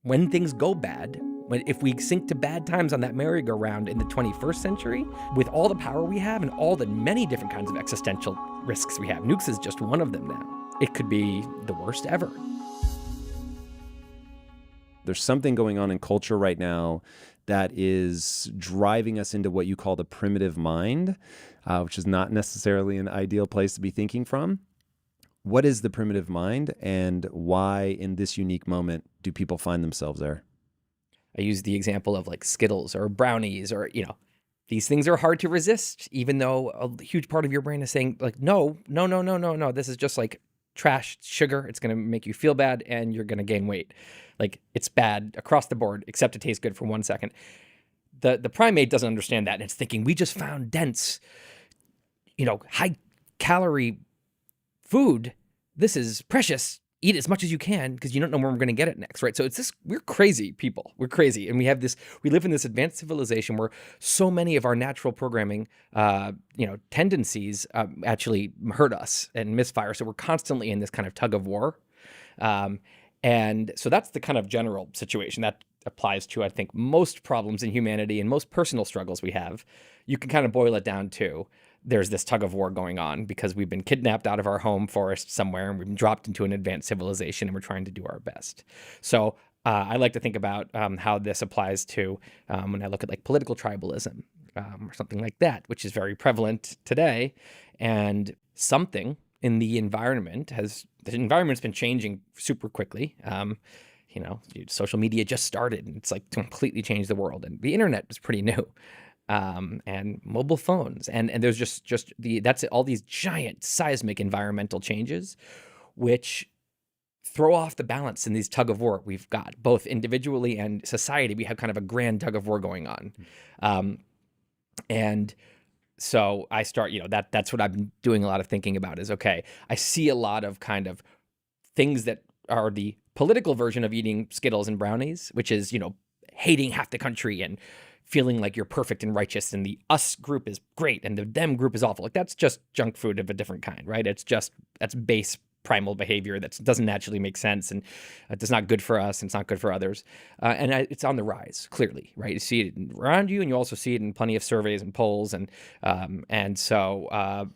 when things go bad, if we sink to bad times on that merry-go-round in the 21st century, with all the power we have and all the many different kinds of existential risks we have, nukes is just one of them now. It could be the worst ever. There's something going on in culture right now that is driving us into what you call the primitive mind, which is not necessarily an ideal place to be thinking from. What is the primitive mind, and why in this unique moment do people find themselves there? I use the example of like Skittles or brownies or, these things are hard to resist, even though a huge part of your brain is saying like, no, this is just like trash sugar. It's going to make you feel bad and you're going to gain weight. Like, it's bad across the board, except it tastes good for 1 second. The primate doesn't understand that. And it's thinking, we just found dense, high calorie food. This is precious. Eat as much as you can because you don't know where we're going to get it next, right? So it's this, we're crazy people. We're crazy. And we live in this advanced civilization where so many of our natural programming, tendencies actually hurt us and misfire. So we're constantly in this kind of tug of war. And so that's the kind of general situation that applies to, I think, most problems in humanity and most personal struggles we have. You can kind of boil it down to there's this tug of war going on because we've been kidnapped out of our home forest somewhere and we've been dropped into an advanced civilization and we're trying to do our best. So I like to think about how this applies to when I look at like political tribalism or something like that, which is very prevalent today. And something in the environment's been changing super quickly. Social media just started and it's like completely changed the world, and the internet is pretty new. And mobile phones, and there's that's all these giant seismic environmental changes, which throw off the balance in these tug of war we've got, both individually and society. We have kind of a grand tug of war going on. And so I start, that's what I've been doing a lot of thinking about is, okay, I see a lot of kind of things that are the political version of eating Skittles and brownies, which is, hating half the country and feeling like you're perfect and righteous, and the us group is great and the them group is awful. Like, that's just junk food of a different kind, right? That's base primal behavior that doesn't naturally make sense, and it's not good for us and it's not good for others. It's on the rise, clearly, right? You see it around you, and you also see it in plenty of surveys and polls. And so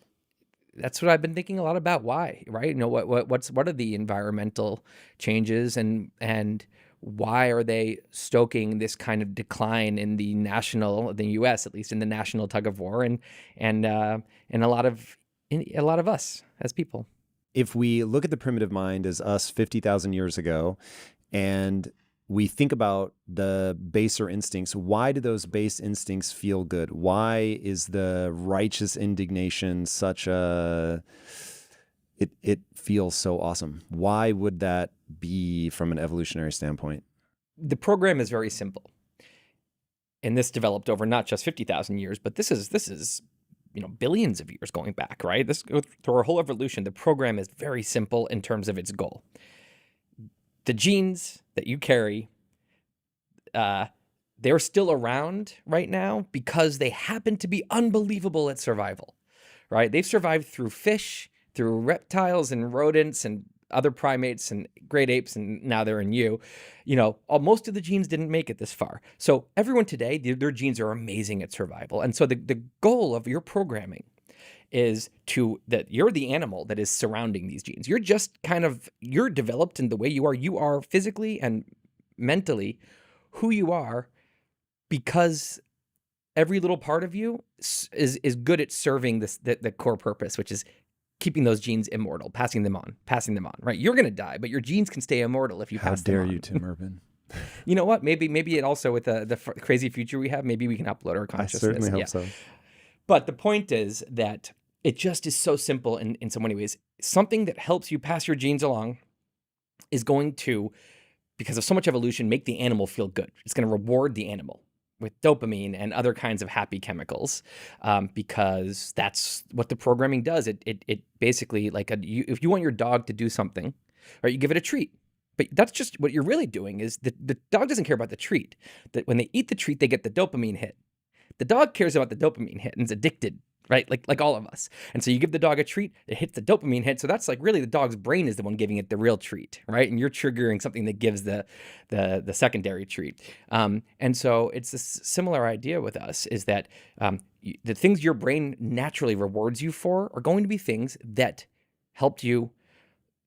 that's what I've been thinking a lot about. Why, right? What are the environmental changes, and why are they stoking this kind of decline in the U.S., at least in the national tug of war, and a lot of us as people. If we look at the primitive mind as us 50,000 years ago, and we think about the baser instincts, why do those base instincts feel good? Why is the righteous indignation it feels so awesome? Why would that be from an evolutionary standpoint? The program is very simple. And this developed over not just 50,000 years, but this is billions of years going back, right? Through our whole evolution, the program is very simple in terms of its goal. The genes that you carry, they're still around right now because they happen to be unbelievable at survival, right? They've survived through fish, through reptiles and rodents and other primates and great apes, and now they're in you. Most of the genes didn't make it this far. So everyone today, their genes are amazing at survival. And so the goal of your programming is that you're the animal that is surrounding these genes. You're just you're developed in the way you are. You are physically and mentally who you are because every little part of you is good at serving the core purpose, which is keeping those genes immortal, passing them on, right? You're going to die, but your genes can stay immortal if you pass them on. How dare you, Tim Urban? You know what? Maybe it also, with the crazy future we have, maybe we can upload our consciousness. I certainly hope so. But the point is that it just is so simple in so many ways. Something that helps you pass your genes along is going to, because of so much evolution, make the animal feel good. It's going to reward the animal with dopamine and other kinds of happy chemicals, because that's what the programming does. It basically, if you want your dog to do something, right, you give it a treat. But that's just what you're really doing is the dog doesn't care about the treat. That when they eat the treat, they get the dopamine hit. The dog cares about the dopamine hit and is addicted right? Like all of us. And so you give the dog a treat, it hits the dopamine hit. So that's like really the dog's brain is the one giving it the real treat, right? And you're triggering something that gives the secondary treat. And so it's a similar idea with us is that the things your brain naturally rewards you for are going to be things that helped you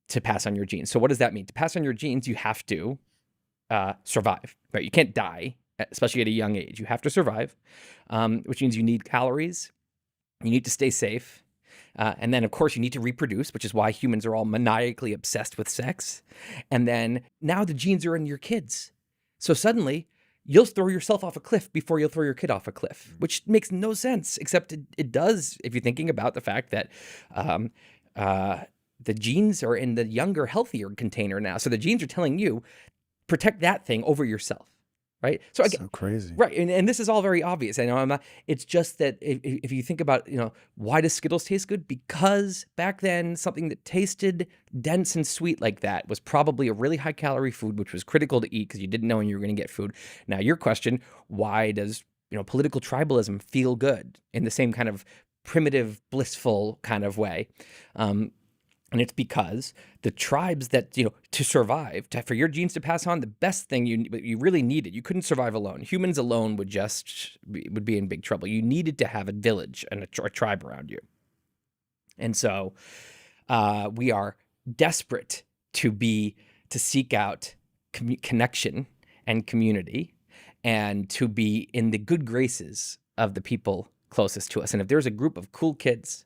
to pass on your genes. So what does that mean? To pass on your genes, you have to survive, right? You can't die, especially at a young age. You have to survive, which means you need calories. You need to stay safe. And then, of course, you need to reproduce, which is why humans are all maniacally obsessed with sex. And then now the genes are in your kids. So suddenly you'll throw yourself off a cliff before you'll throw your kid off a cliff, which makes no sense, except it does if you're thinking about the fact that the genes are in the younger, healthier container now. So the genes are telling you, protect that thing over yourself. Right. So again, so crazy. Right. And this is all very obvious. I know I'm not, it's just that if you think about, why does Skittles taste good? Because back then something that tasted dense and sweet like that was probably a really high calorie food, which was critical to eat because you didn't know when you were going to get food. Now your question, why does, political tribalism feel good in the same kind of primitive, blissful kind of way? And it's because the tribes that, to survive, for your genes to pass on, the best thing you really needed, you couldn't survive alone. Humans alone would be in big trouble. You needed to have a village and a tribe around you. And so we are desperate to seek out connection and community and to be in the good graces of the people closest to us. And if there's a group of cool kids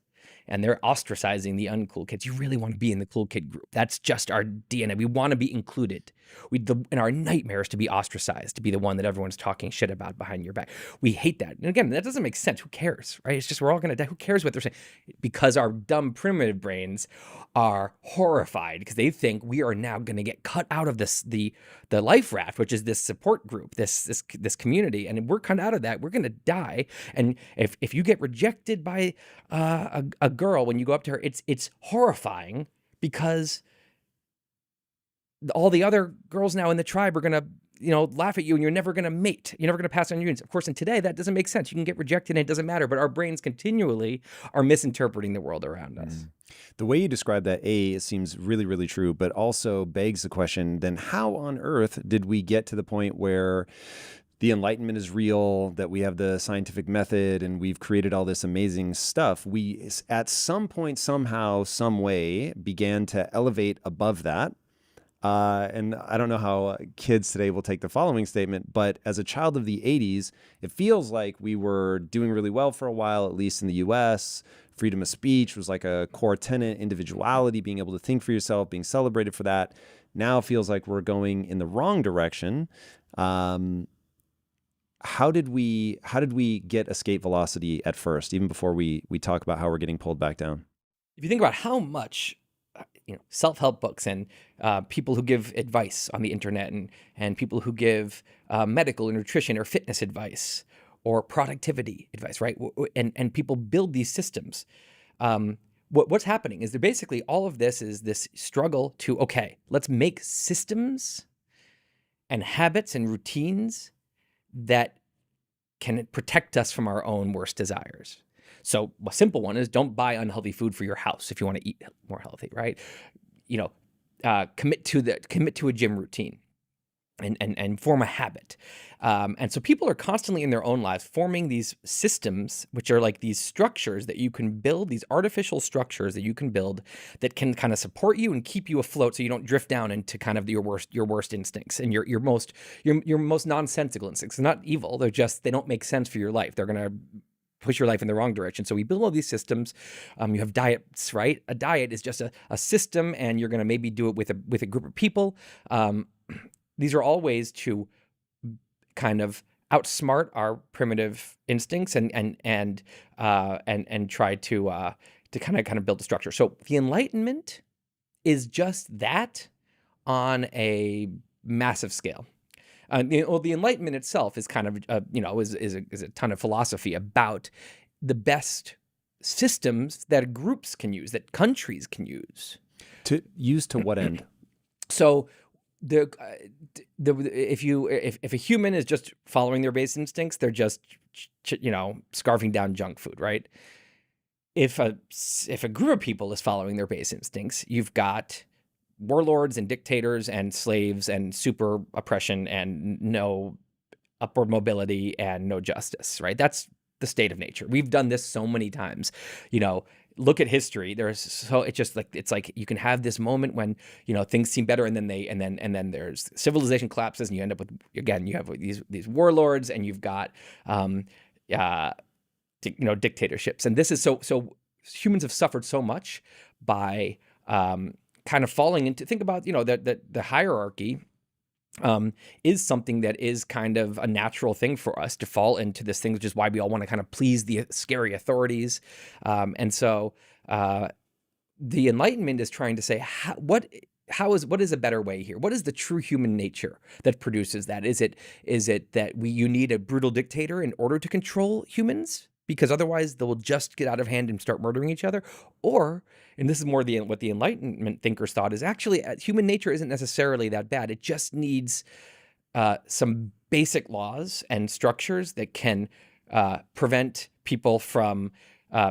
and they're ostracizing the uncool kids, you really want to be in the cool kid group. That's just our DNA. We want to be included. In our nightmares to be ostracized, to be the one that everyone's talking shit about behind your back. We hate that. And again, that doesn't make sense. Who cares, right? It's just we're all going to die. Who cares what they're saying? Because our dumb primitive brains are horrified because they think we are now going to get cut out of the life raft, which is this support group, this community, and we're cut out of that. We're going to die. And if you get rejected by a girl when you go up to her, it's horrifying because all the other girls now in the tribe are going to laugh at you and you're never going to mate. You're never going to pass on your genes. Of course, and today that doesn't make sense. You can get rejected and it doesn't matter, but our brains continually are misinterpreting the world around us. The way you describe that, it seems really, really true, but also begs the question, then how on earth did we get to the point where the Enlightenment is real, that we have the scientific method and we've created all this amazing stuff? We, at some point, somehow, some way, began to elevate above that. And I don't know how kids today will take the following statement, but as a child of the 80s, it feels like we were doing really well for a while, at least in the US. Freedom of speech was like a core tenet, individuality, being able to think for yourself, being celebrated for that. Now it feels like we're going in the wrong direction. How did we get escape velocity at first, even before we talk about how we're getting pulled back down? If you think about how much self-help books and people who give advice on the internet and people who give medical or nutrition or fitness advice or productivity advice, right? And people build these systems. What's happening is that basically all of this is this struggle to, okay, let's make systems and habits and routines that can protect us from our own worst desires. So a simple one is don't buy unhealthy food for your house if you want to eat more healthy, right? Commit to a gym routine and form a habit. And so people are constantly in their own lives forming these systems, which are like these structures that you can build, these artificial structures that you can build that can kind of support you and keep you afloat so you don't drift down into kind of your worst instincts and your most nonsensical instincts. They're not evil. They don't make sense for your life. They're going to push your life in the wrong direction. So we build all these systems. You have diets, right? A diet is just a system, and you're going to maybe do it with a group of people. These are all ways to kind of outsmart our primitive instincts and try to kind of build a structure. So the Enlightenment is just that on a massive scale. The Enlightenment itself is kind of, is a ton of philosophy about the best systems that groups can use, that countries can use. To use to what end? So if a human is just following their base instincts, they're just, scarfing down junk food, right? if a group of people is following their base instincts, you've got warlords and dictators and slaves and super oppression and no upward mobility and no justice, right? That's the state of nature. We've done this so many times. Look at history. It's like you can have this moment when, things seem better, and then there's civilization collapses, and you end up with, again, you have these warlords, and you've got dictatorships. And this is so humans have suffered so much by kind of falling into, think about, the hierarchy is something that is kind of a natural thing for us to fall into this thing, which is why we all want to kind of please the scary authorities. And so the Enlightenment is trying to say, what is a better way here? What is the true human nature that produces that? Is it that you need a brutal dictator in order to control humans? Because otherwise they'll just get out of hand and start murdering each other? Or, and this is more what the Enlightenment thinkers thought, is actually human nature isn't necessarily that bad. It just needs some basic laws and structures that can prevent people from,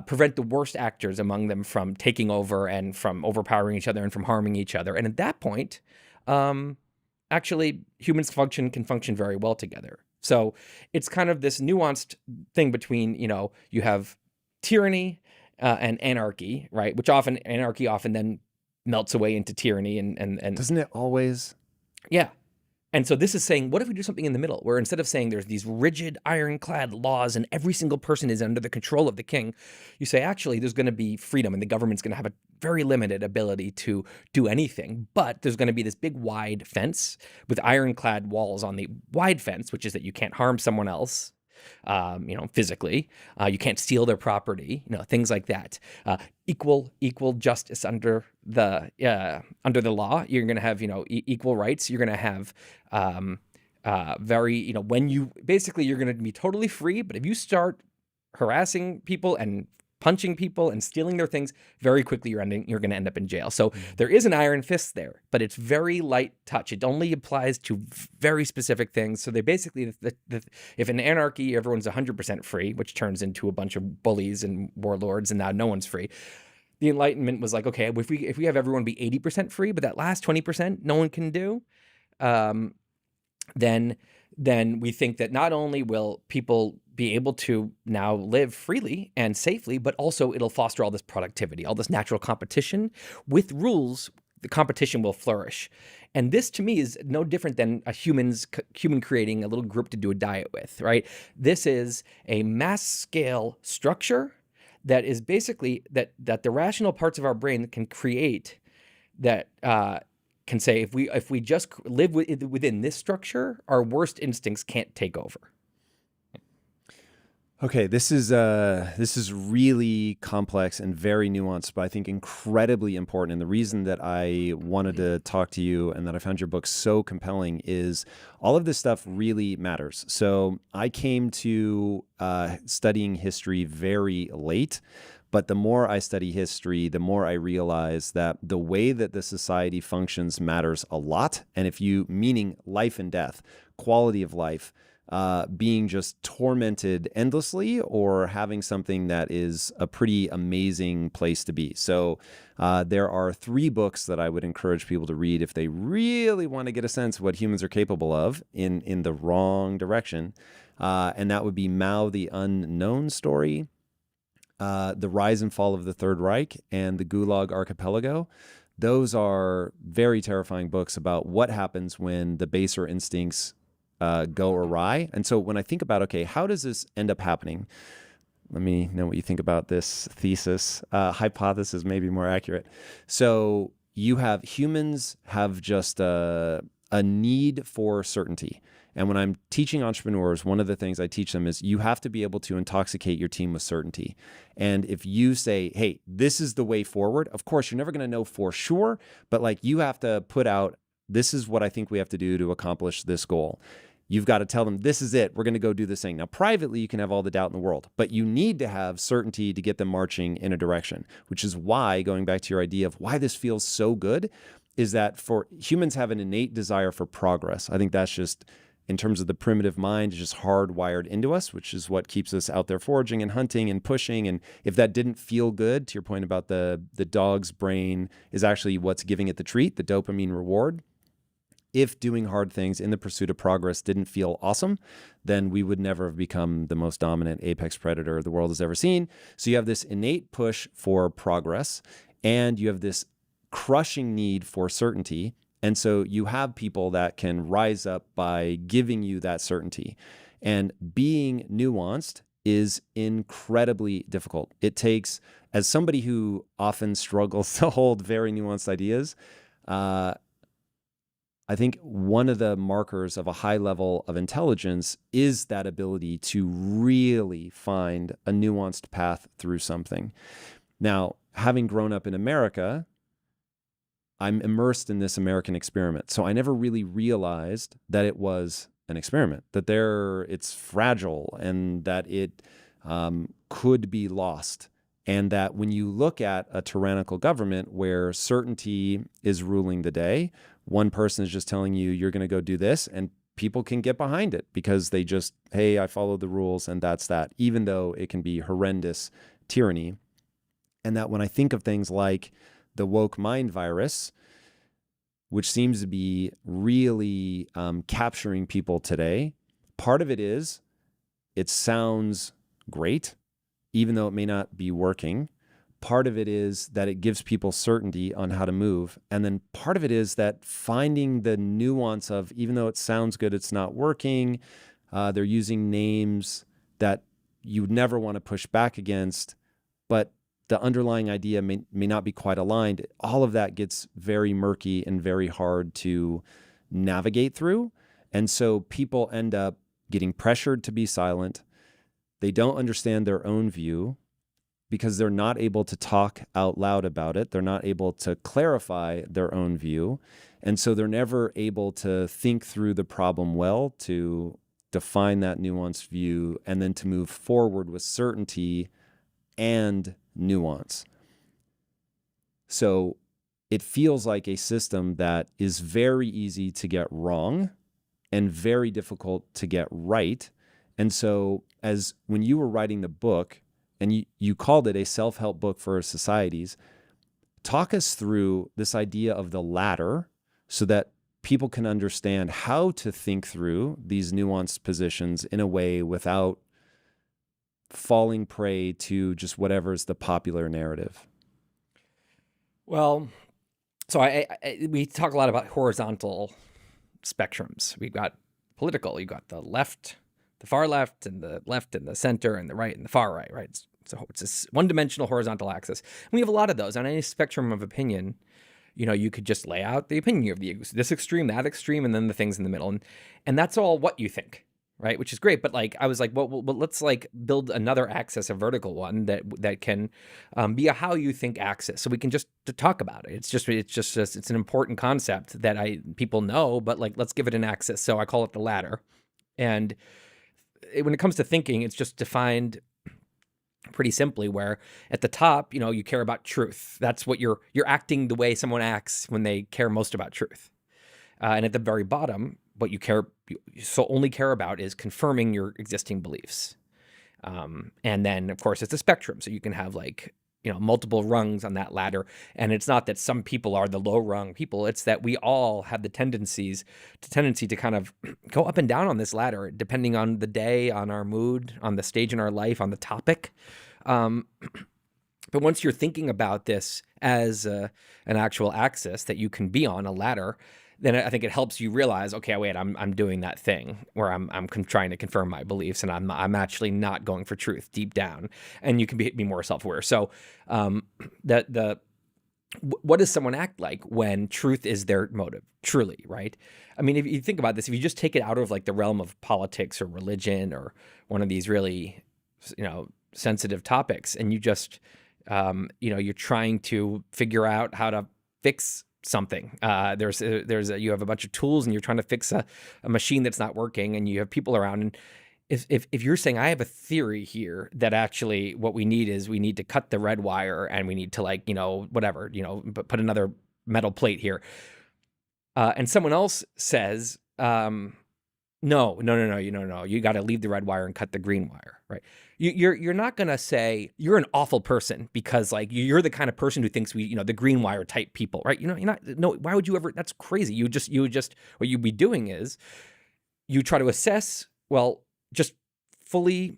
prevent the worst actors among them from taking over and from overpowering each other and from harming each other. And at that point, actually humans can function very well together. So it's kind of this nuanced thing between, you have tyranny and anarchy, right? Which anarchy often then melts away into tyranny and doesn't it always? Yeah. And so this is saying, what if we do something in the middle, where instead of saying there's these rigid, ironclad laws and every single person is under the control of the king, you say, actually, there's going to be freedom, and the government's going to have a very limited ability to do anything. But there's going to be this big, wide fence with ironclad walls on the wide fence, which is that you can't harm someone else, physically. You can't steal their property, things like that. Equal justice under the law. You're going to have, equal rights. You're going to have when you basically, you're going to be totally free. But if you start harassing people and punching people and stealing their things, very quickly you're going to end up in jail. So there is an iron fist there, but it's very light touch. It only applies to very specific things. So they basically, if in anarchy everyone's 100% free, which turns into a bunch of bullies and warlords, and now no one's free. The Enlightenment was like, okay, if we have everyone be 80% free, but that last 20% no one can do, then we think that not only will people be able to now live freely and safely, but also it'll foster all this productivity, all this natural competition. With rules, the competition will flourish. And this, to me, is no different than a human creating a little group to do a diet with, right? This is a mass scale structure that is basically that the rational parts of our brain can create, that can say, if we just live within this structure, our worst instincts can't take over. Okay, this is really complex and very nuanced, but I think incredibly important. And the reason that I wanted to talk to you and that I found your book so compelling is all of this stuff really matters. So I came to studying history very late, but the more I study history, the more I realize that the way that the society functions matters a lot. And meaning life and death, quality of life, being just tormented endlessly, or having something that is a pretty amazing place to be. So there are 3 books that I would encourage people to read if they really want to get a sense of what humans are capable of in the wrong direction. And that would be Mao, the Unknown Story, The Rise and Fall of the Third Reich, and The Gulag Archipelago. Those are very terrifying books about what happens when the baser instincts go awry. And so when I think about, okay, how does this end up happening? Let me know what you think about this thesis. Hypothesis may be more accurate. So humans have just a need for certainty. And when I'm teaching entrepreneurs, one of the things I teach them is you have to be able to intoxicate your team with certainty. And if you say, hey, this is the way forward, of course, you're never going to know for sure, but you have to put out, this is what I think we have to do to accomplish this goal. You've got to tell them, this is it. We're going to go do this thing. Now, privately, you can have all the doubt in the world, but you need to have certainty to get them marching in a direction, which is why, going back to your idea of why this feels so good, is that for humans have an innate desire for progress. I think that's just in terms of the primitive mind is just hardwired into us, which is what keeps us out there foraging and hunting and pushing. And if that didn't feel good, to your point about the dog's brain is actually what's giving it the treat, the dopamine reward. If doing hard things in the pursuit of progress didn't feel awesome, then we would never have become the most dominant apex predator the world has ever seen. So you have this innate push for progress, and you have this crushing need for certainty. And so you have people that can rise up by giving you that certainty. And being nuanced is incredibly difficult. It takes, as somebody who often struggles to hold very nuanced ideas, I think one of the markers of a high level of intelligence is that ability to really find a nuanced path through something. Now, having grown up in America, I'm immersed in this American experiment. So I never really realized that it was an experiment, that it's fragile and that it could be lost. And that when you look at a tyrannical government where certainty is ruling the day, one person is just telling you, you're going to go do this, and people can get behind it because they just, hey, I followed the rules and that's that, even though it can be horrendous tyranny. And that when I think of things like the woke mind virus, which seems to be really capturing people today, part of it is it sounds great, even though it may not be working. Part of it is that it gives people certainty on how to move. And then part of it is that finding the nuance of, even though it sounds good, it's not working. They're using names that you would never want to push back against, but the underlying idea may not be quite aligned. All of that gets very murky and very hard to navigate through. And so people end up getting pressured to be silent. They don't understand their own view because they're not able to talk out loud about it. They're not able to clarify their own view. And so they're never able to think through the problem well, to define that nuanced view, and then to move forward with certainty and nuance. So it feels like a system that is very easy to get wrong and very difficult to get right. And so as when you were writing the book, and you called it a self-help book for societies, talk us through this idea of the ladder so that people can understand how to think through these nuanced positions in a way without falling prey to just whatever's the popular narrative. Well, so we talk a lot about horizontal spectrums. We've got political, you've got the left, the far left, and the center, and the right, and the far right, right? So it's this one-dimensional horizontal axis. And we have a lot of those. On any spectrum of opinion, you could just lay out the opinion of this extreme, that extreme, and then the things in the middle. And that's all what you think, right? Which is great. But I was like, well, let's build another axis, a vertical one that can be a how you think axis. So we can just to talk about it. It's an important concept that people know, but let's give it an axis. So I call it the ladder. And when it comes to thinking, it's just defined pretty simply where at the top, you care about truth. That's what you're acting the way someone acts when they care most about truth. And at the very bottom, what you only care about is confirming your existing beliefs. And then of course it's a spectrum. So you can have multiple rungs on that ladder. And it's not that some people are the low rung people. It's that we all have the tendency to kind of go up and down on this ladder, depending on the day, on our mood, on the stage in our life, on the topic. But once you're thinking about this as an actual axis that you can be on, a ladder, then I think it helps you realize, okay, wait, I'm doing that thing where I'm trying to confirm my beliefs, and I'm actually not going for truth deep down, and you can be more self-aware. So what does someone act like when truth is their motive, truly, right? I mean, if you think about this, if you just take it out of the realm of politics or religion or one of these really, sensitive topics, and you just, you're trying to figure out how to fix something. You have a bunch of tools and you're trying to fix a machine that's not working, and you have people around. And if you're saying, I have a theory here that actually what we need to cut the red wire, and we need to put another metal plate here. And someone else says, No. You got to leave the red wire and cut the green wire, right? You're not gonna say you're an awful person because like you're the kind of person who thinks the green wire type people, right? You're not. No, why would you ever? That's crazy. You would just what you'd be doing is you try to assess, well, just fully,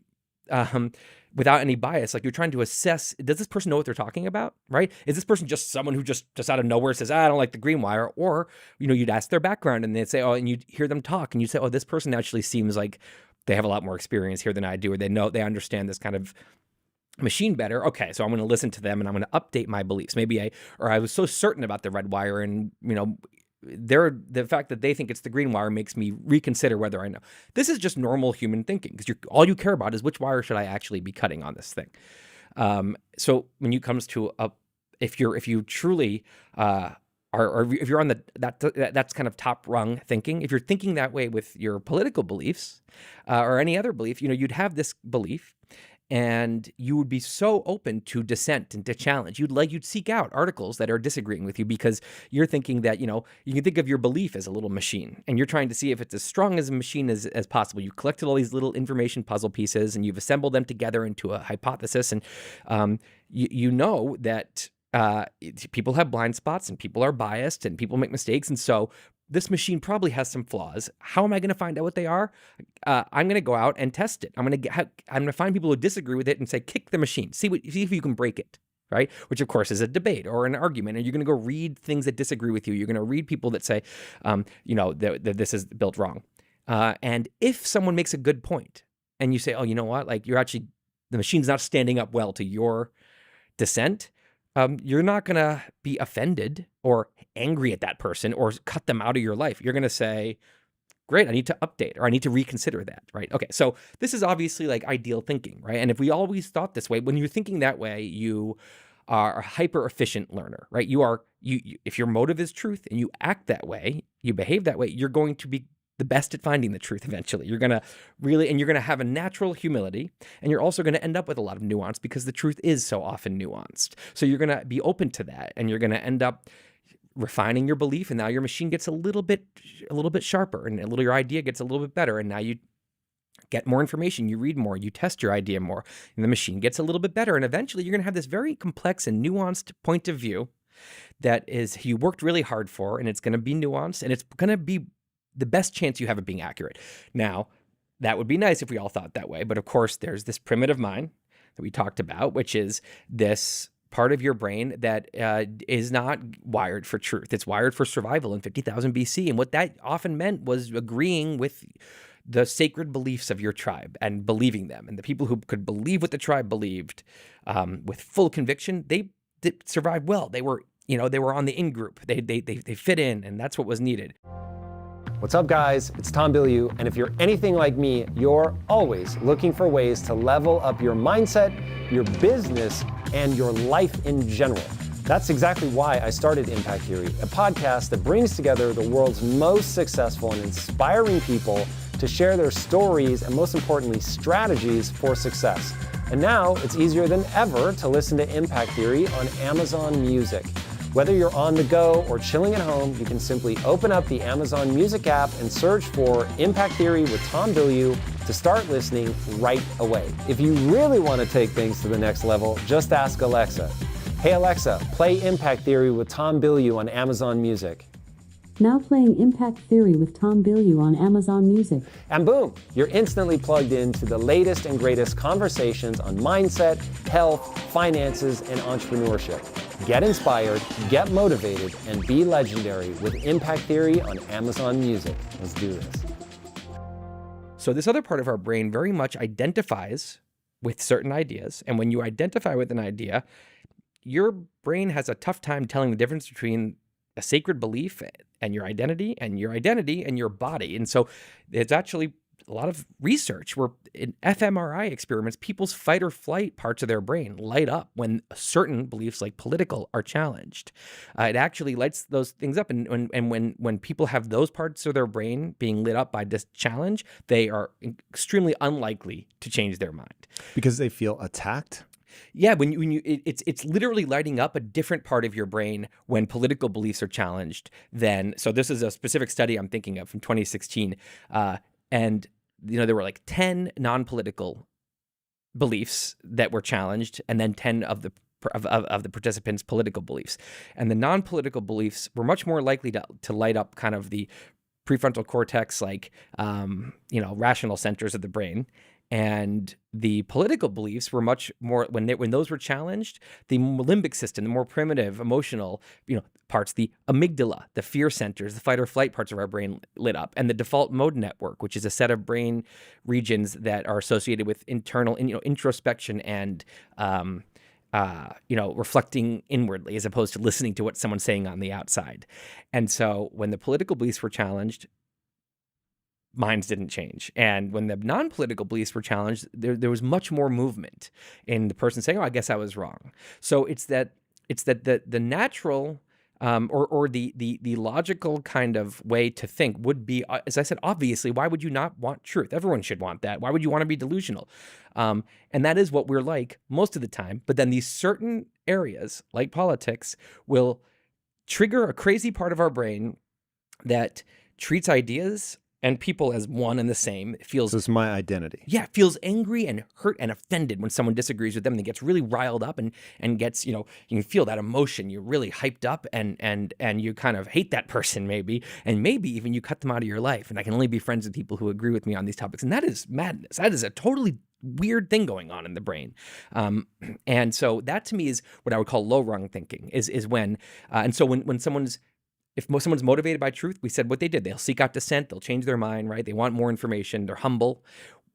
without any bias. Like you're trying to assess, does this person know what they're talking about, right? Is this person just someone who just out of nowhere says, I don't like the green wire? Or, you'd ask their background and they'd say, oh, and you'd hear them talk and you'd say, oh, this person actually seems like they have a lot more experience here than I do, or they understand this kind of machine better. Okay, so I'm going to listen to them and I'm going to update my beliefs. Maybe I was so certain about the red wire and, the fact that they think it's the green wire makes me reconsider whether I know. This is just normal human thinking because all you care about is which wire should I actually be cutting on this thing. So when it comes to if you truly or if you're on that's kind of top rung thinking, if you're thinking that way with your political beliefs or any other belief, you'd have this belief. And you would be so open to dissent and to challenge. You'd seek out articles that are disagreeing with you because you're thinking that, you can think of your belief as a little machine and you're trying to see if it's as strong as a machine as possible. You collected all these little information puzzle pieces and you've assembled them together into a hypothesis. And you know that people have blind spots and people are biased and people make mistakes. And so this machine probably has some flaws. How am I going to find out what they are? I'm going to go out and test it. I'm going to find people who disagree with it and say, kick the machine. See if you can break it, right? Which of course is a debate or an argument. And you're going to go read things that disagree with you. You're going to read people that say, that this is built wrong. And if someone makes a good point and you say, oh, you know what? Like the machine's not standing up well to your dissent. You're not going to be offended or angry at that person or cut them out of your life. You're going to say, great, I need to update or I need to reconsider that, right? Okay, so this is obviously like ideal thinking, right? And if we always thought this way, when you're thinking that way, you are a hyper efficient learner, right? If your motive is truth and you act that way, you behave that way, you're going to be the best at finding the truth eventually. You're going to have a natural humility, and you're also going to end up with a lot of nuance because the truth is so often nuanced. So you're going to be open to that, and you're going to end up refining your belief, and now your machine gets a little bit sharper, and your idea gets a little bit better, and now you get more information, you read more, you test your idea more, and the machine gets a little bit better, and eventually you're going to have this very complex and nuanced point of view that is you worked really hard for, and it's going to be nuanced, and it's going to be the best chance you have of being accurate. Now, that would be nice if we all thought that way. But of course, there's this primitive mind that we talked about, which is this part of your brain that is not wired for truth. It's wired for survival in 50,000 BC. And what that often meant was agreeing with the sacred beliefs of your tribe and believing them. And the people who could believe what the tribe believed with full conviction, they survived well. They were on the in-group. They fit in, and that's what was needed. What's up, guys? It's Tom Bilyeu, and if you're anything like me, you're always looking for ways to level up your mindset, your business, and your life in general. That's exactly why I started Impact Theory, a podcast that brings together the world's most successful and inspiring people to share their stories and, most importantly, strategies for success. And now it's easier than ever to listen to Impact Theory on Amazon Music. Whether you're on the go or chilling at home, you can simply open up the Amazon Music app and search for Impact Theory with Tom Bilyeu to start listening right away. If you really want to take things to the next level, just ask Alexa. Hey Alexa, play Impact Theory with Tom Bilyeu on Amazon Music. Now playing Impact Theory with Tom Bilyeu on Amazon Music. And boom, you're instantly plugged into the latest and greatest conversations on mindset, health, finances, and entrepreneurship. Get inspired, get motivated, and be legendary with Impact Theory on Amazon Music. Let's do this. So this other part of our brain very much identifies with certain ideas. And when you identify with an idea, your brain has a tough time telling the difference between a sacred belief and your identity and your body. And so it's actually a lot of research where in fMRI experiments, people's fight or flight parts of their brain light up when certain beliefs like political are challenged. It actually lights those things up. And when people have those parts of their brain being lit up by this challenge, they are extremely unlikely to change their mind. Because they feel attacked? Yeah, it's literally lighting up a different part of your brain when political beliefs are challenged so this is a specific study I'm thinking of from 2016. And, there were like 10 non-political beliefs that were challenged, and then 10 of the participants' political beliefs. And the non-political beliefs were much more likely to light up kind of the prefrontal cortex, like, rational centers of the brain. And the political beliefs were much more, when those were challenged, the limbic system, the more primitive emotional, parts, the amygdala, the fear centers, the fight or flight parts of our brain lit up, and the default mode network, which is a set of brain regions that are associated with internal, introspection and, reflecting inwardly as opposed to listening to what someone's saying on the outside. And so when the political beliefs were challenged, minds didn't change. And when the non-political beliefs were challenged, there was much more movement in the person saying, "Oh, I guess I was wrong." So it's that the natural or the logical kind of way to think would be, as I said, obviously, why would you not want truth? Everyone should want that. Why would you want to be delusional? And that is what we're like most of the time. But then these certain areas, like politics, will trigger a crazy part of our brain that treats ideas and people as one and the same. It feels, So it's my identity. yeah, feels angry and hurt and offended when someone disagrees with them, and it gets really riled up and gets, you can feel that emotion. You're really hyped up and you kind of hate that person maybe, and maybe even you cut them out of your life. And I can only be friends with people who agree with me on these topics. And that is madness. That is a totally weird thing going on in the brain. And so that to me is what I would call low rung thinking is when, and so when someone's motivated by truth, we said what they did. They'll seek out dissent. They'll change their mind, right? They want more information. They're humble.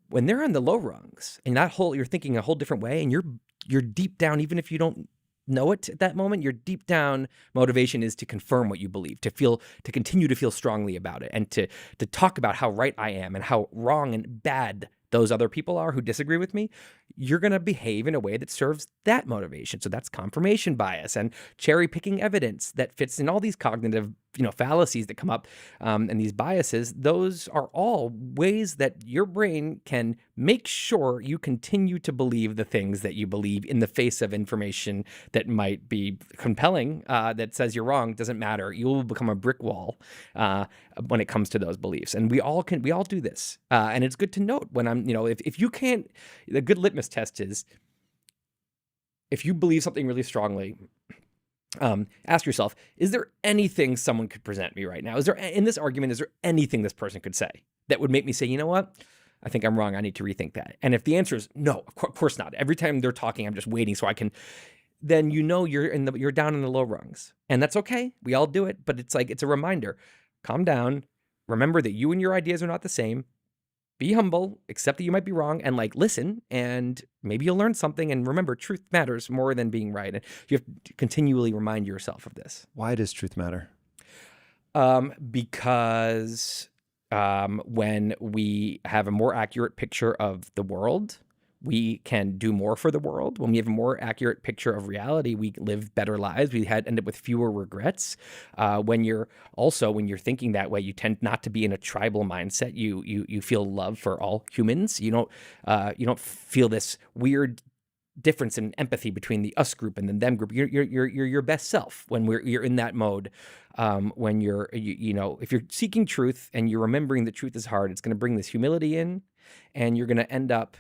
When they're on the low rungs, and you're thinking a whole different way, and you're deep down, even if you don't know it at that moment, your deep down motivation is to confirm what you believe, to continue to feel strongly about it, and to talk about how right I am and how wrong and bad those other people are who disagree with me. You're going to behave in a way that serves that motivation. So that's confirmation bias and cherry picking evidence that fits in all these cognitive, fallacies that come up, and these biases. Those are all ways that your brain can make sure you continue to believe the things that you believe in the face of information that might be compelling, that says you're wrong. Doesn't matter. You will become a brick wall when it comes to those beliefs. And we all do this. And it's good to note when I'm, if you can't, the good litmus test is, if you believe something really strongly, ask yourself, is there anything someone could present me right now? In this argument, is there anything this person could say that would make me say, you know what? I think I'm wrong. I need to rethink that. And if the answer is no, of course not. Every time they're talking, I'm just waiting so I can, then you're down in the low rungs. And that's okay. We all do it, but it's a reminder. Calm down. Remember that you and your ideas are not the same. Be humble, accept that you might be wrong, and listen, and maybe you'll learn something. And remember, truth matters more than being right. And you have to continually remind yourself of this. Why does truth matter? Because when we have a more accurate picture of the world, we can do more for the world. When we have a more accurate picture of reality, we live better lives. We end up with fewer regrets. When you're thinking that way, you tend not to be in a tribal mindset. You feel love for all humans. You don't feel this weird difference in empathy between the us group and the them group. You're your best self when you're in that mode. When if you're seeking truth and you're remembering that truth is hard, it's going to bring this humility in, and you're going to end up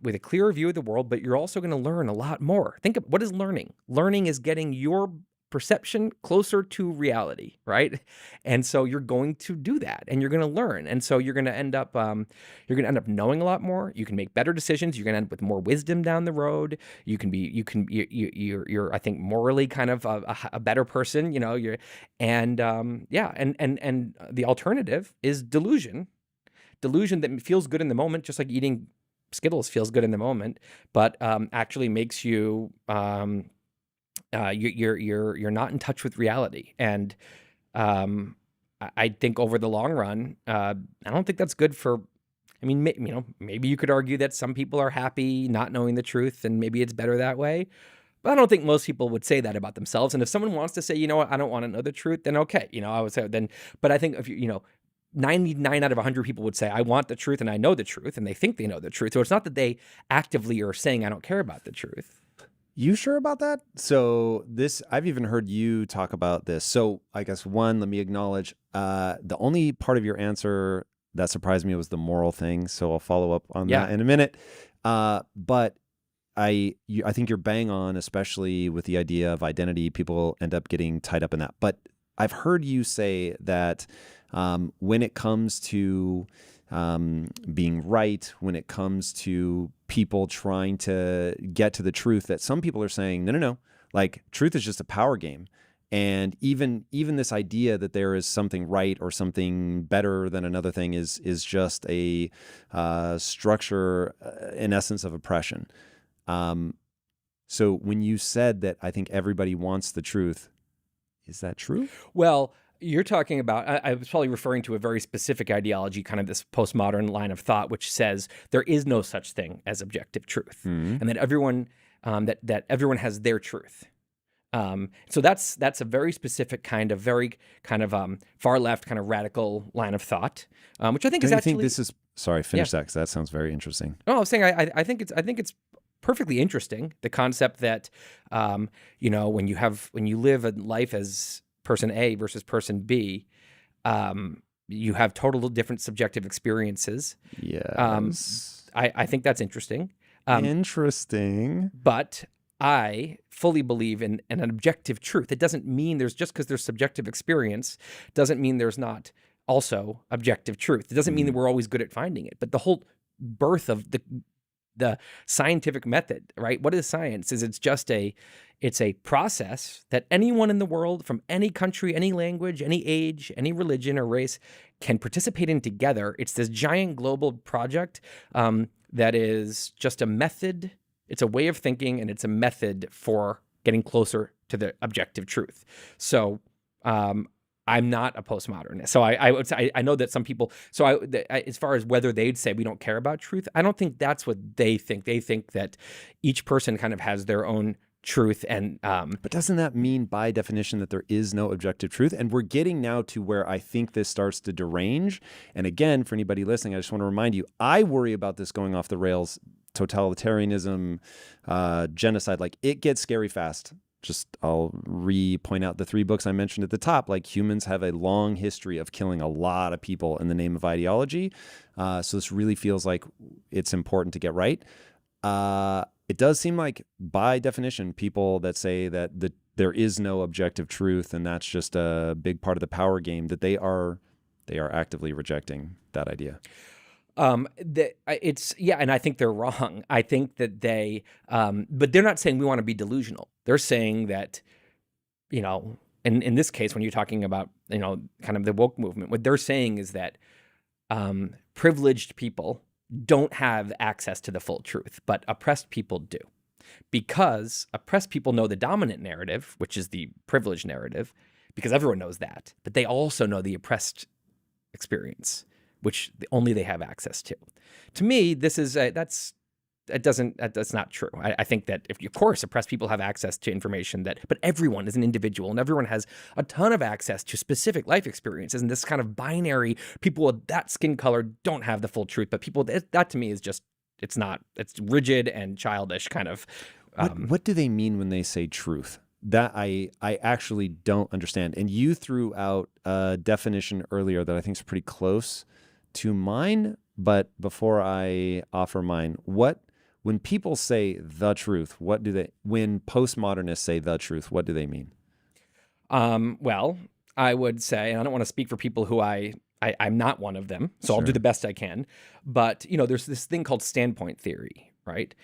with a clearer view of the world, but you're also going to learn a lot more. Think of what is learning. Learning is getting your perception closer to reality, right? And so you're going to do that, and you're going to learn, and so you're going to end up knowing a lot more. You can make better decisions. You're going to end up with more wisdom down the road. You're I think morally kind of a better person. And the alternative is delusion that feels good in the moment, just like eating Skittles feels good in the moment, but actually makes you you're not in touch with reality. And I think over the long run, I don't think that's good for. I mean, maybe you could argue that some people are happy not knowing the truth, and maybe it's better that way. But I don't think most people would say that about themselves. And if someone wants to say, you know what, I don't want to know the truth, then okay, I would say then. But I think if 99 out of 100 people would say, I want the truth and I know the truth, and they think they know the truth. So it's not that they actively are saying, I don't care about the truth. You sure about that? So I've even heard you talk about this. So I guess one, let me acknowledge, the only part of your answer that surprised me was the moral thing. So I'll follow up on Yeah. that in a minute. But I think you're bang on, especially with the idea of identity. People end up getting tied up in that. But I've heard you say that when it comes to being right, when it comes to people trying to get to the truth, that some people are saying, no, like truth is just a power game. And even this idea that there is something right or something better than another thing is just a structure, in essence, of oppression. So when you said that, I think everybody wants the truth, is that true? Well, you're talking about, I was probably referring to a very specific ideology, kind of this postmodern line of thought, which says there is no such thing as objective truth, and that everyone that everyone has their truth. So that's a very specific kind of far left kind of radical line of thought, which I think Don't is you actually. think this is sorry? Finish that because that sounds very interesting. No, I was saying I think it's perfectly interesting, the concept that when you live a life as person A versus person B, you have total different subjective experiences. Yes. I think that's interesting. Interesting. But I fully believe in an objective truth. It doesn't mean just because there's subjective experience doesn't mean there's not also objective truth. It doesn't mean that we're always good at finding it. But the whole birth of the scientific method, right? What is science? It's a process that anyone in the world from any country, any language, any age, any religion or race can participate in together. It's this giant global project that is just a method. It's a way of thinking, and it's a method for getting closer to the objective truth. So I'm not a postmodernist. So I would say I know that some people. So as far as whether they'd say we don't care about truth, I don't think that's what they think. They think that each person kind of has their own truth, and but doesn't that mean by definition that there is no objective truth? And we're getting now to where I think this starts to derange. And again, for anybody listening, I just want to remind you, I worry about this going off the rails. Totalitarianism, genocide, like it gets scary fast. I'll point out the 3 books I mentioned at the top. Like humans have a long history of killing a lot of people in the name of ideology. So this really feels like it's important to get right. It does seem like by definition, people that say that there is no objective truth and that's just a big part of the power game, that they are actively rejecting that idea. And I think they're wrong. I think that but they're not saying we want to be delusional. They're saying that, in this case, when you're talking about, kind of the woke movement, what they're saying is that privileged people don't have access to the full truth, but oppressed people do. Because oppressed people know the dominant narrative, which is the privileged narrative, because everyone knows that, but they also know the oppressed experience, which only they have access to. To me, that's not true. I think that of course, oppressed people have access to information but everyone is an individual and everyone has a ton of access to specific life experiences. And this kind of binary, people with that skin color don't have the full truth, but people, that to me is just, it's rigid and childish kind of. What do they mean when they say truth? That I actually don't understand. And you threw out a definition earlier that I think is pretty close to mine, but before I offer mine, when people say the truth, when postmodernists say the truth, what do they mean? Well, I would say, and I don't want to speak for people who I'm not one of them, so I'll do the best I can, but there's this thing called standpoint theory, right?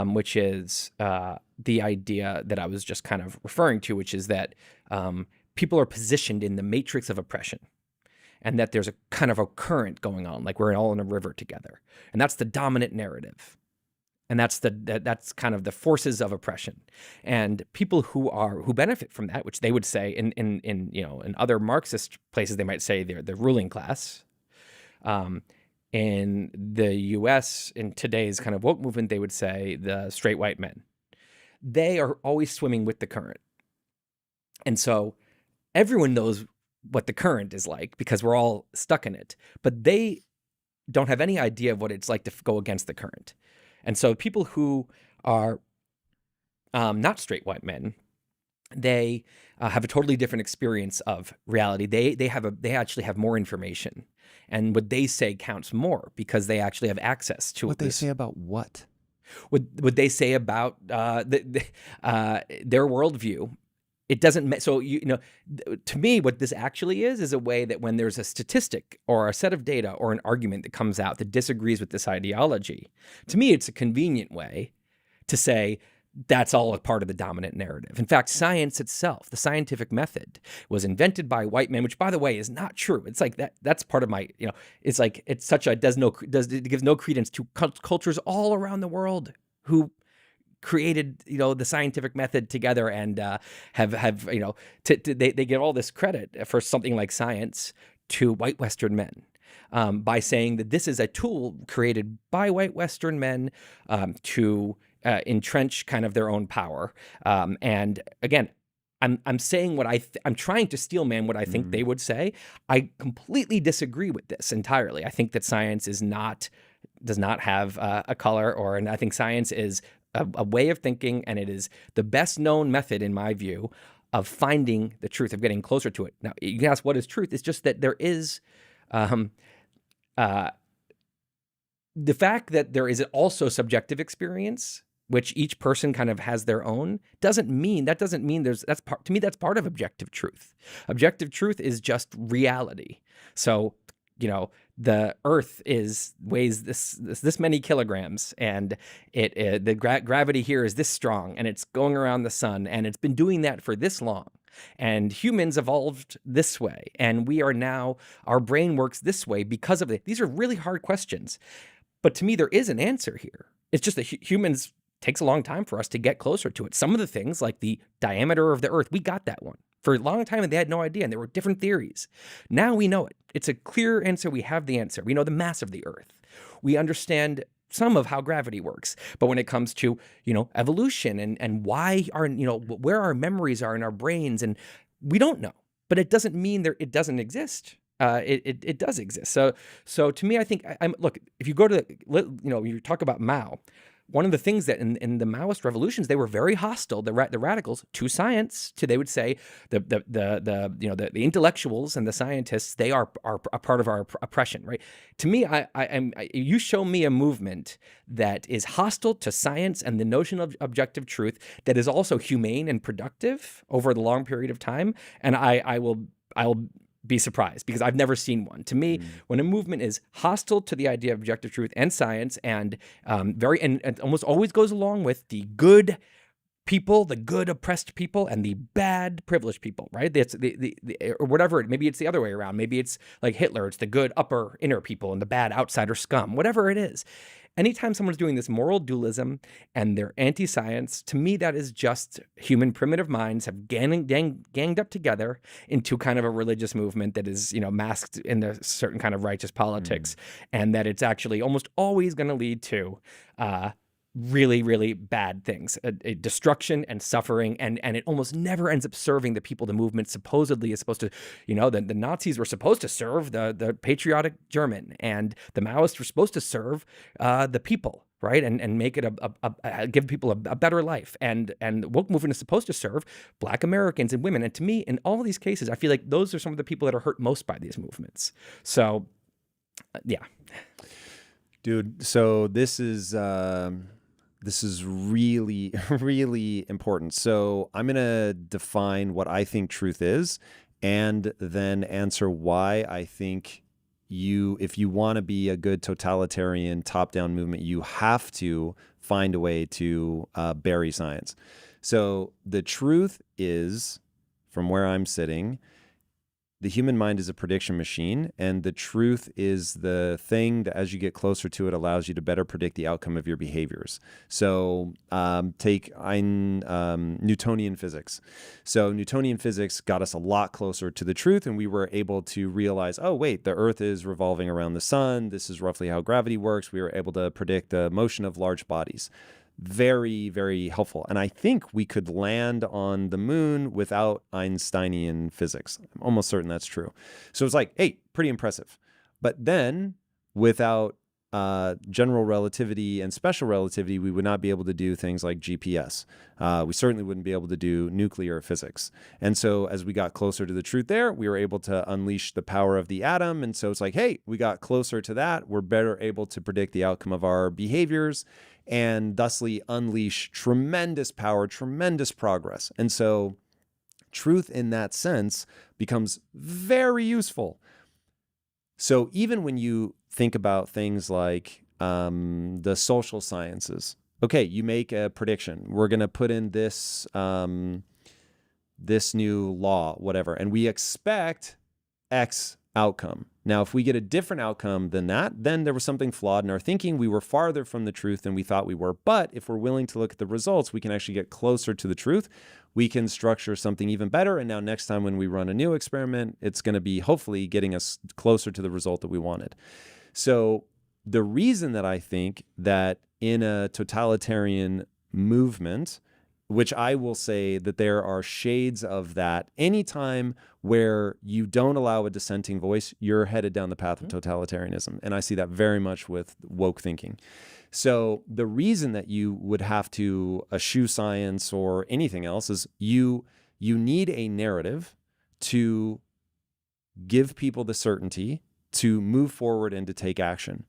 Which is the idea that I was just kind of referring to, which is that people are positioned in the matrix of oppression. And that there's a kind of a current going on, like we're all in a river together. And that's the dominant narrative. And that's kind of the forces of oppression. And people who benefit from that, which they would say in other Marxist places, they might say they're the ruling class. In the US, in today's kind of woke movement, they would say the straight white men. They are always swimming with the current. And so everyone knows what the current is like because we're all stuck in it, but they don't have any idea of what it's like to go against the current. And so people who are not straight white men, they have a totally different experience of reality. They actually have more information. and what they say counts more because they actually have access to What they this. say about what? What they say about their worldview. It doesn't. So to me, what this actually is a way that when there's a statistic or a set of data or an argument that comes out that disagrees with this ideology, to me, it's a convenient way to say that's all a part of the dominant narrative. In fact, science itself, the scientific method, was invented by white men, which, by the way, is not true. It's like that's part of my, it's like it's such a it gives no credence to cultures all around the world who created the scientific method together and they give all this credit for something like science to white Western men. By saying that this is a tool created by white Western men to entrench kind of their own power. And again, I'm saying what I'm trying to steel man what I think they would say. I completely disagree with this entirely. I think that science does not have a color, and I think science is a way of thinking, and it is the best known method, in my view, of finding the truth, of getting closer to it. Now, you can ask what is truth. It's just that there is the fact that there is also subjective experience, which each person kind of has their own, doesn't mean that's part of objective truth. Objective truth is just reality. So, the Earth weighs this many kilograms, and the gravity here is this strong, and it's going around the sun, and it's been doing that for this long. And humans evolved this way, and our brain works this way because of it. These are really hard questions, but to me, there is an answer here. It's just that humans takes a long time for us to get closer to it. Some of the things, like the diameter of the Earth, we got that one. For a long time, and they had no idea, and there were different theories. Now we know it. It's a clear answer. We have the answer. We know the mass of the Earth. We understand some of how gravity works. But when it comes to, evolution and why where our memories are in our brains, and we don't know. But it doesn't mean it doesn't exist. It does exist. So to me, I think look, if you go to you talk about Mao. One of the things that in the Maoist revolutions, they were very hostile, the radicals, to science. They would say the intellectuals and the scientists, they are a part of our oppression, right? To me, you show me a movement that is hostile to science and the notion of objective truth, that is also humane and productive over the long period of time, and I will be surprised, because I've never seen one. To me, when a movement is hostile to the idea of objective truth and science, and and almost always goes along with the good people, the good oppressed people, and the bad privileged people, right? It's or whatever. Maybe it's the other way around. Maybe it's like Hitler. It's the good upper inner people and the bad outsider scum. Whatever it is. Anytime someone's doing this moral dualism and they're anti-science, to me, that is just human primitive minds have ganged up together into kind of a religious movement that is, masked in a certain kind of righteous politics, and that it's actually almost always going to lead to really, really bad things, a destruction and suffering, and it almost never ends up serving the people the movement supposedly is supposed to. The Nazis were supposed to serve the patriotic German, and the Maoists were supposed to serve the people, right, and make it give people a better life, and the woke movement is supposed to serve Black Americans and women. And to me, in all of these cases, I feel like those are some of the people that are hurt most by these movements. So, yeah, dude. So this is really, really important. So I'm going to define what I think truth is, and then answer why I think if you want to be a good totalitarian top-down movement, you have to find a way to bury science. So the truth is, from where I'm sitting, the human mind is a prediction machine, and the truth is the thing that, as you get closer to it, allows you to better predict the outcome of your behaviors. So take Newtonian physics. So Newtonian physics got us a lot closer to the truth, and we were able to realize, oh, wait, the Earth is revolving around the sun. This is roughly how gravity works. We were able to predict the motion of large bodies. Very, very helpful. And I think we could land on the moon without Einsteinian physics. I'm almost certain that's true. So it's like, hey, pretty impressive. But then without general relativity and special relativity, we would not be able to do things like GPS. We certainly wouldn't be able to do nuclear physics. And so as we got closer to the truth there, we were able to unleash the power of the atom. And so it's like, hey, we got closer to that. We're better able to predict the outcome of our behaviors and thusly unleash tremendous power, tremendous progress. And so truth in that sense becomes very useful. So even when you think about things like the social sciences, okay, you make a prediction. We're going to put in this this new law, whatever, and we expect X outcome. Now, if we get a different outcome than that, then there was something flawed in our thinking. We were farther from the truth than we thought we were. But if we're willing to look at the results, we can actually get closer to the truth. We can structure something even better. And now next time when we run a new experiment, it's going to be hopefully getting us closer to the result that we wanted. So the reason that I think that in a totalitarian movement, which I will say that there are shades of that, anytime where you don't allow a dissenting voice, you're headed down the path of totalitarianism. And I see that very much with woke thinking. So the reason that you would have to eschew science or anything else is you need a narrative to give people the certainty to move forward and to take action.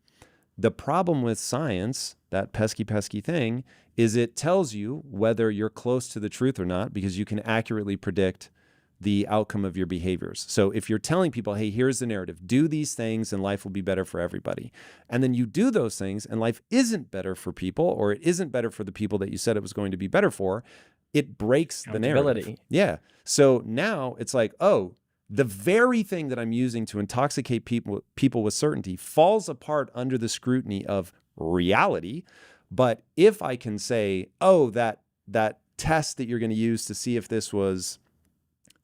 The problem with science, that pesky thing, is it tells you whether you're close to the truth or not because you can accurately predict the outcome of your behaviors. So if you're telling people, hey, here's the narrative, do these things and life will be better for everybody. And then you do those things and life isn't better for people, or it isn't better for the people that you said it was going to be better for, it breaks the narrative. Yeah. So now it's like, oh, the very thing that I'm using to intoxicate people with certainty falls apart under the scrutiny of reality. But if I can say, oh, that test that you're going to use to see if this was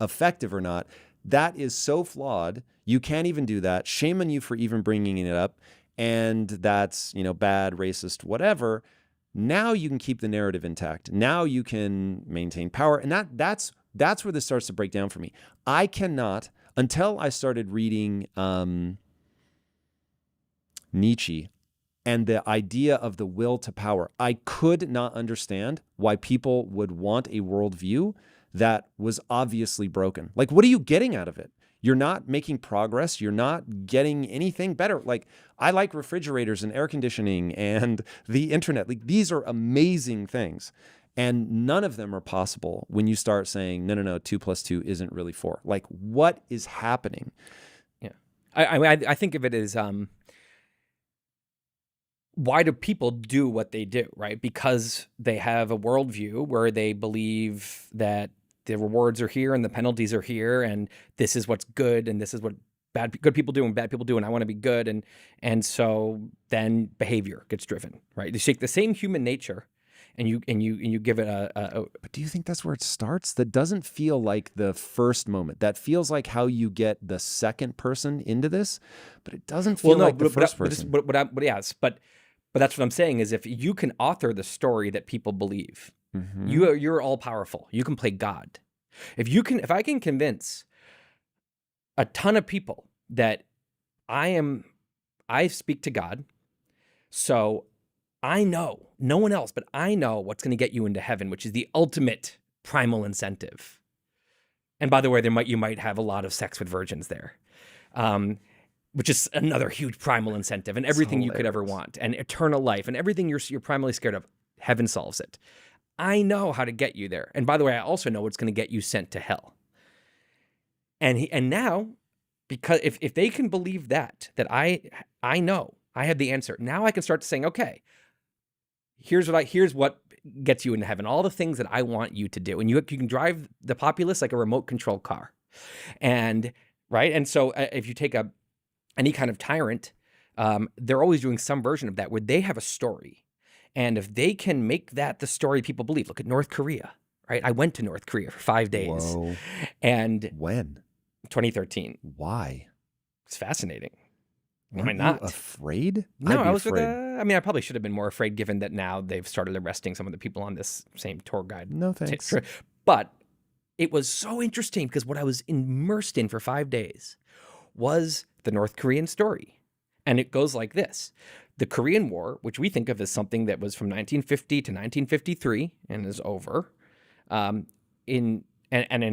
effective or not, that is so flawed, you can't even do that. Shame on you for even bringing it up. And that's, bad, racist, whatever. Now you can keep the narrative intact. Now you can maintain power. And that's where this starts to break down for me. I cannot, until I started reading Nietzsche and the idea of the will to power, I could not understand why people would want a worldview that was obviously broken. Like, what are you getting out of it? You're not making progress. You're not getting anything better. Like, I like refrigerators and air conditioning and the internet. Like, these are amazing things. And none of them are possible when you start saying, no, 2 + 2 isn't really 4. Like, what is happening? Yeah. I think of it as, why do people do what they do, right? Because they have a worldview where they believe that the rewards are here and the penalties are here, and this is what's good, and this is what good people do and bad people do, and I want to be good, and so then behavior gets driven, right? You take the same human nature, and you give it a. But do you think that's where it starts? That doesn't feel like the first moment. That feels like how you get the second person into this, but it doesn't feel like the first person. But that's what I'm saying is, if you can author the story that people believe, you're all powerful. You can play God. If I can convince a ton of people that I speak to God, so I know, no one else, but I know what's going to get you into heaven, which is the ultimate primal incentive. And by the way, you might have a lot of sex with virgins there, which is another huge primal incentive, and everything you could ever want, and eternal life, and everything you're primarily scared of. Heaven solves it. I know how to get you there. And by the way, I also know what's going to get you sent to hell. And now, because if they can believe that I know, I have the answer. Now I can start saying, okay, here's what gets you into heaven. All the things that I want you to do. And you can drive the populace like a remote control car. And right. And so if you take any kind of tyrant, they're always doing some version of that where they have a story. And if they can make that the story people believe, look at North Korea, right? I went to North Korea for 5 days. Whoa. And when? 2013. Why? It's fascinating. Why not? Afraid? No, I was afraid. I probably should have been more afraid, given that now they've started arresting some of the people on this same tour guide. No thanks. But it was so interesting because what I was immersed in for 5 days was the North Korean story. And it goes like this. The Korean War, which we think of as something that was from 1950 to 1953 and is over, in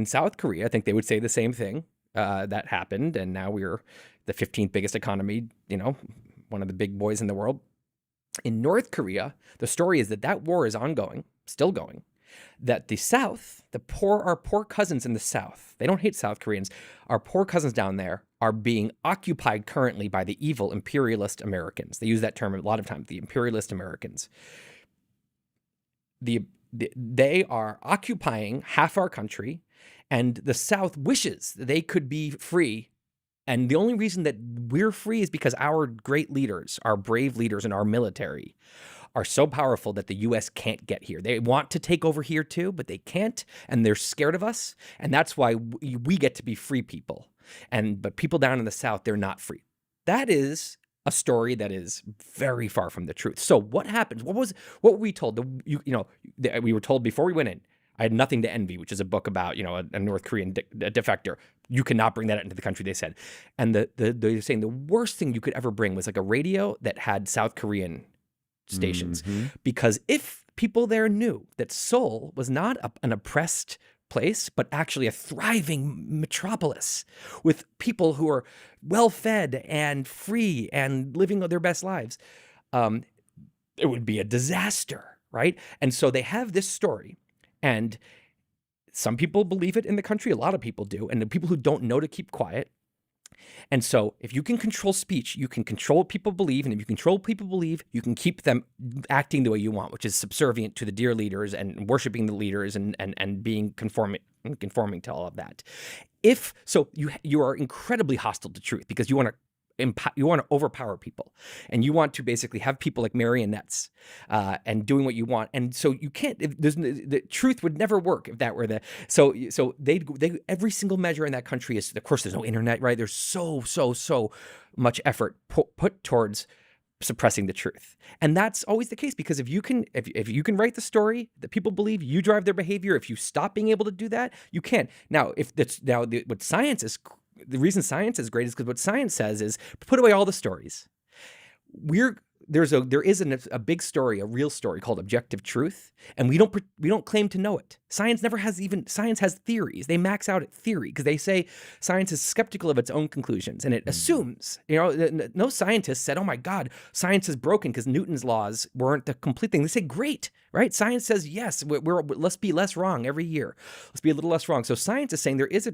South Korea, I think they would say the same thing. That happened, and now we're the 15th biggest economy, one of the big boys in the world. In North Korea, the story is that war is ongoing, still going. That the South, our poor cousins in the South, they don't hate South Koreans, our poor cousins down there are being occupied currently by the evil imperialist Americans. They use that term a lot of times, the imperialist Americans. They are occupying half our country, and the South wishes they could be free. And the only reason that we're free is because our great leaders, our brave leaders in our military, are so powerful that the U.S. can't get here. They want to take over here too, but they can't, and they're scared of us. And that's why we get to be free people. But people down in the South, they're not free. That is a story that is very far from the truth. So what happens? What were we told? We were told before we went in, I Had Nothing to Envy, which is a book about, a North Korean defector. You cannot bring that into the country, they said. And they're saying the worst thing you could ever bring was like a radio that had South Korean stations. Mm-hmm. Because if people there knew that Seoul was not an oppressed place, but actually a thriving metropolis with people who are well-fed and free and living their best lives, it would be a disaster, right? And so they have this story, and some people believe it in the country, a lot of people do, and the people who don't know to keep quiet. And so if you can control speech, you can control what people believe, and if you control what people believe, you can keep them acting the way you want, which is subservient to the dear leaders and worshiping the leaders and being conforming to all of that. If so, you are incredibly hostile to truth because you want to overpower people, and you want to basically have people like marionettes and doing what you want. And so you can't. The truth would never work if that were the. So they every single measure in that country is. Of course, there's no internet, right? There's so much effort put towards suppressing the truth, and that's always the case because if you can write the story that people believe, you drive their behavior. If you stop being able to do that, you can't. Now, what science is. The reason science is great is because what science says is put away all the stories. There is a big story, a real story called objective truth, and we don't claim to know it. Science has theories. They max out at theory because they say science is skeptical of its own conclusions, and it assumes. No scientist said, "Oh my God, science is broken because Newton's laws weren't the complete thing." They say, "Great, right?" Science says, "Yes, let's be less wrong every year. Let's be a little less wrong." So science is saying there is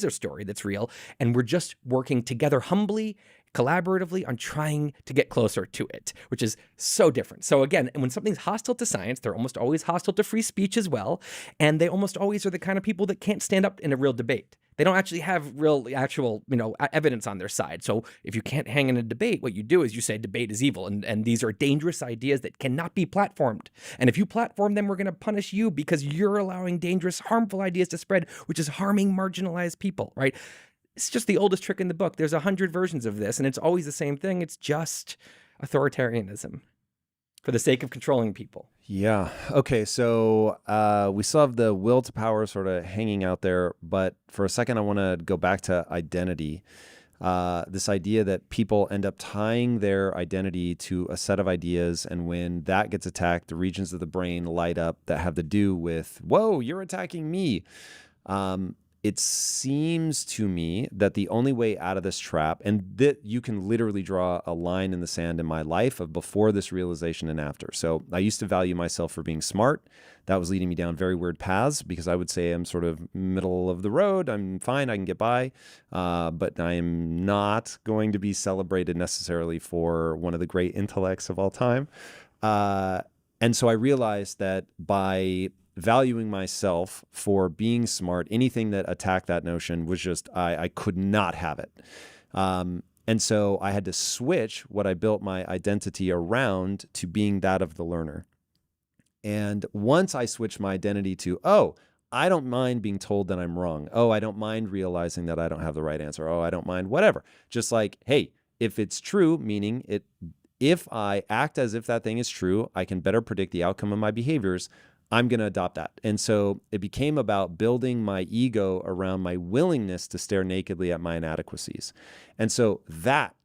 a story that's real, and we're just working together humbly, collaboratively on trying to get closer to it, which is so different. So again, when something's hostile to science, they're almost always hostile to free speech as well. And they almost always are the kind of people that can't stand up in a real debate. They don't actually have actual evidence on their side. So if you can't hang in a debate, what you do is you say debate is evil. And these are dangerous ideas that cannot be platformed. And if you platform them, we're going to punish you because you're allowing dangerous, harmful ideas to spread, which is harming marginalized people, right? It's just the oldest trick in the book. There's 100 versions of this, and it's always the same thing. It's just authoritarianism for the sake of controlling people. Yeah. Okay. So we still have the will to power sort of hanging out there, but for a second, I want to go back to identity. This idea that people end up tying their identity to a set of ideas, and when that gets attacked, the regions of the brain light up that have to do with, whoa, you're attacking me. It seems to me that the only way out of this trap, and that you can literally draw a line in the sand in my life of before this realization and after. So I used to value myself for being smart. That was leading me down very weird paths because I would say I'm sort of middle of the road. I'm fine. I can get by. But I am not going to be celebrated necessarily for one of the great intellects of all time. And so I realized that by valuing myself for being smart, anything that attacked that notion was just, I could not have it. And so I had to switch what I built my identity around to being that of the learner. And once I switched my identity to, oh, I don't mind being told that I'm wrong. Oh, I don't mind realizing that I don't have the right answer. Oh, I don't mind whatever. Just like, hey, if it's true, meaning if I act as if that thing is true, I can better predict the outcome of my behaviors. I'm going to adopt that. And so it became about building my ego around my willingness to stare nakedly at my inadequacies. And so that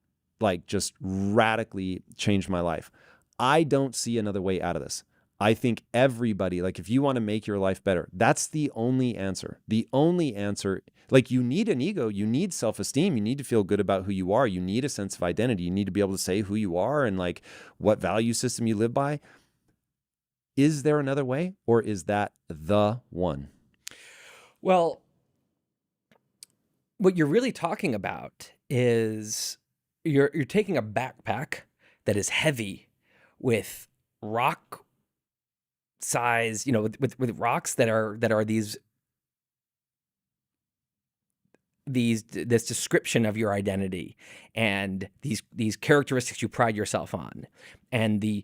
like just radically changed my life. I don't see another way out of this. I think everybody, like if you want to make your life better, that's the only answer. The only answer, like you need an ego, you need self-esteem, you need to feel good about who you are, you need a sense of identity, you need to be able to say who you are and like what value system you live by. Is there another way, or is that the one? Well, what you're really talking about is you're taking a backpack that is heavy with rock size, with rocks that are this description of your identity and these characteristics you pride yourself on, and the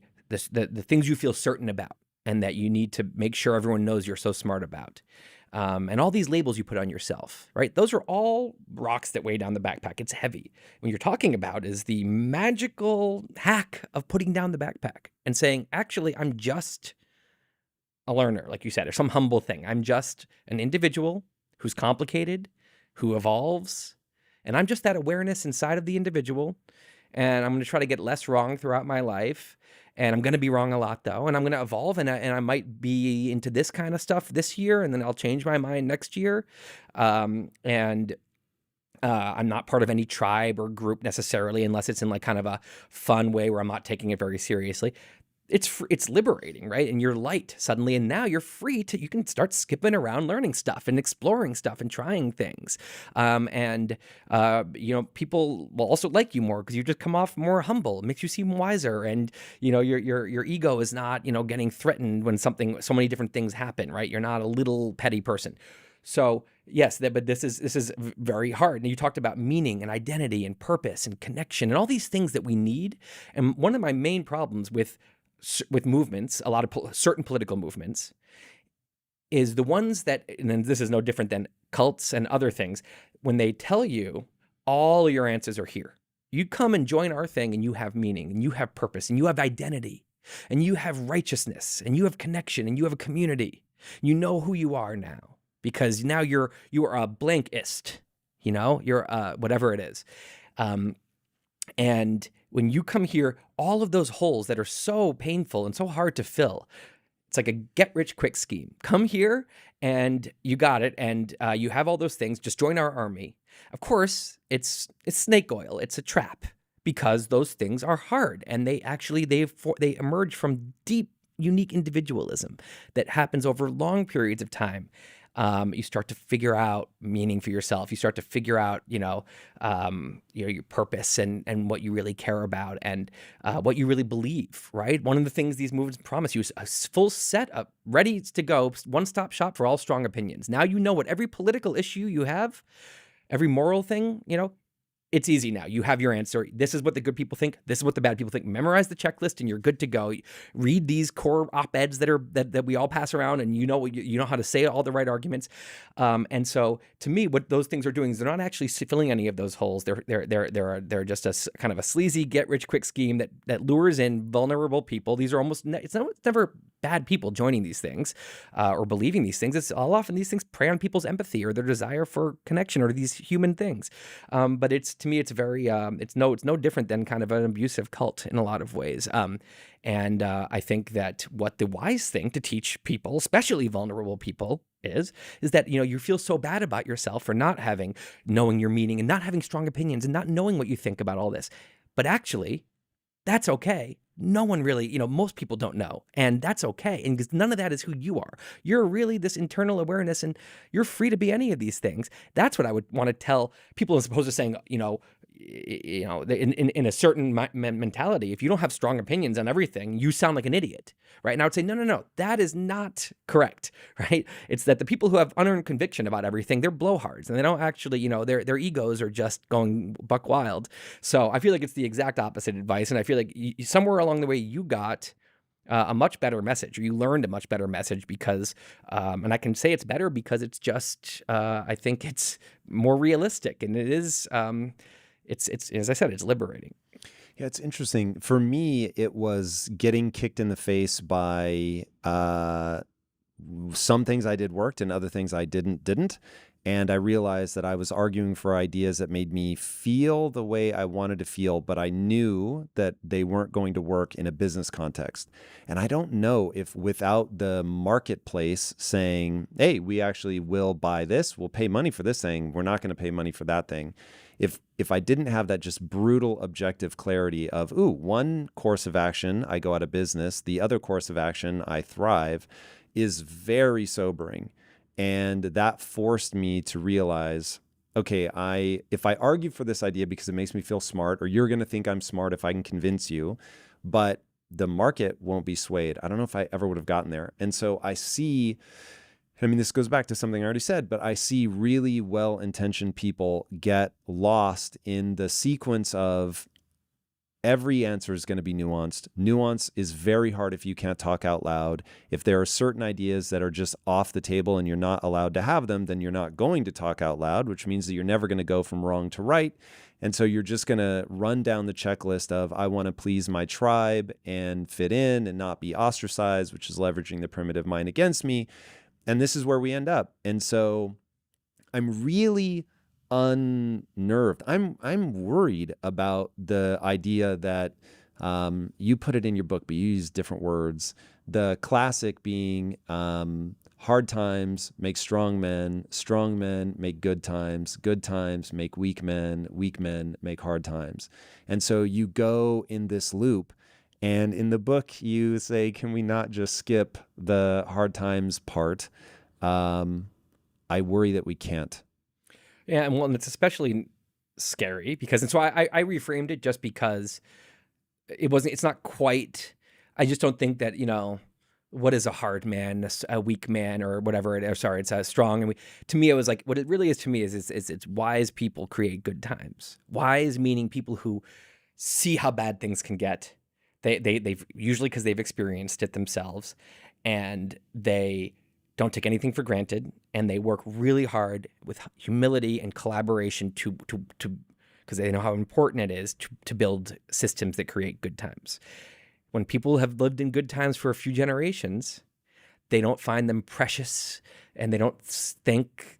things you feel certain about, and that you need to make sure everyone knows you're so smart about. And all these labels you put on yourself, right? Those are all rocks that weigh down the backpack. It's heavy. What you're talking about is the magical hack of putting down the backpack and saying, actually, I'm just a learner, like you said, or some humble thing. I'm just an individual who's complicated, who evolves, and I'm just that awareness inside of the individual. And I'm going to try to get less wrong throughout my life. And I'm going to be wrong a lot, though. And I'm going to evolve, and I might be into this kind of stuff this year, and then I'll change my mind next year. And I'm not part of any tribe or group necessarily, unless it's in like kind of a fun way where I'm not taking it very seriously. It's liberating, right? And you're light suddenly, and now you're free you can start skipping around, learning stuff and exploring stuff and trying things. People will also like you more because you just come off more humble. It makes you seem wiser, and your ego is not getting threatened when so many different things happen, right? You're not a little petty person. So yes, but this is very hard. And you talked about meaning and identity and purpose and connection and all these things that we need. And one of my main problems with movements, a lot of certain political movements, is the ones that, and then this is no different than cults and other things, when they tell you all your answers are here. You come and join our thing and you have meaning and you have purpose and you have identity and you have righteousness and you have connection and you have a community. You know who you are now because now you are a blankist, you're whatever it is. And when you come here, all of those holes that are so painful and so hard to fill, it's like a get-rich-quick scheme. Come here, and you got it, and you have all those things. Just join our army. Of course, it's snake oil. It's a trap because those things are hard, and they emerge from deep, unique individualism that happens over long periods of time. You start to figure out meaning for yourself. You start to figure out, your purpose and what you really care about and what you really believe, right? One of the things these movements promise you is a full setup, ready to go, one-stop shop for all strong opinions. Now you know what every political issue you have, every moral thing, it's easy now. You have your answer. This is what the good people think. This is what the bad people think. Memorize the checklist and you're good to go. Read these core op-eds that we all pass around, and you know how to say all the right arguments. And so to me, what those things are doing is they're not actually filling any of those holes. They're just a kind of a sleazy get-rich-quick scheme that lures in vulnerable people. These are it's never bad people joining these things or believing these things. It's all often these things prey on people's empathy or their desire for connection or these human things. But to me, it's very, it's no different than kind of an abusive cult in a lot of ways. And I think that what the wise thing to teach people, especially vulnerable people, is that, you feel so bad about yourself for not knowing your meaning and not having strong opinions and not knowing what you think about all this. But actually, that's okay. No one really, most people don't know, and that's okay. And because none of that is who you are. You're really this internal awareness, and you're free to be any of these things. That's what I would want to tell people, as opposed to saying, in a certain mentality, if you don't have strong opinions on everything, you sound like an idiot, right? And I would say, no, that is not correct, right? It's that the people who have unearned conviction about everything, they're blowhards, and they don't actually, their egos are just going buck wild. So I feel like it's the exact opposite advice, and I feel like somewhere along the way you got a much better message, or you learned a much better message because, and I can say it's better because it's just, I think it's more realistic, and it is, it's as I said, it's liberating. Yeah, it's interesting. For me, it was getting kicked in the face by some things I did worked and other things I didn't. And I realized that I was arguing for ideas that made me feel the way I wanted to feel, but I knew that they weren't going to work in a business context. And I don't know if without the marketplace saying, hey, we actually will buy this, we'll pay money for this thing, we're not going to pay money for that thing. If I didn't have that just brutal objective clarity of, one course of action, I go out of business, the other course of action, I thrive, is very sobering. And that forced me to realize, okay, if I argue for this idea because it makes me feel smart, or you're going to think I'm smart if I can convince you, but the market won't be swayed. I don't know if I ever would have gotten there. And so I see, I mean, this goes back to something I already said, but I see really well-intentioned people get lost in the sequence of every answer is going to be nuanced. Nuance is very hard if you can't talk out loud. If there are certain ideas that are just off the table and you're not allowed to have them, then you're not going to talk out loud, which means that you're never going to go from wrong to right. And so you're just going to run down the checklist of, I want to please my tribe and fit in and not be ostracized, which is leveraging the primitive mind against me. And this is where we end up. And so I'm really unnerved. I'm worried about the idea that you put it in your book, but you use different words. The classic being hard times make strong men make good times make weak men make hard times. And so you go in this loop. And in the book, you say, can we not just skip the hard times part? I worry that we can't. Yeah, and well, and it's especially scary because, and so I reframed it just because it's not quite, I just don't think that, what is a hard man, a weak man, or whatever it is, sorry, it's strong. And to me, it was like, what it really is to me is it's wise people create good times. Wise meaning people who see how bad things can get. They've usually because they've experienced it themselves, and they don't take anything for granted, and they work really hard with humility and collaboration to because they know how important it is to build systems that create good times. When people have lived in good times for a few generations, they don't find them precious, and they don't thank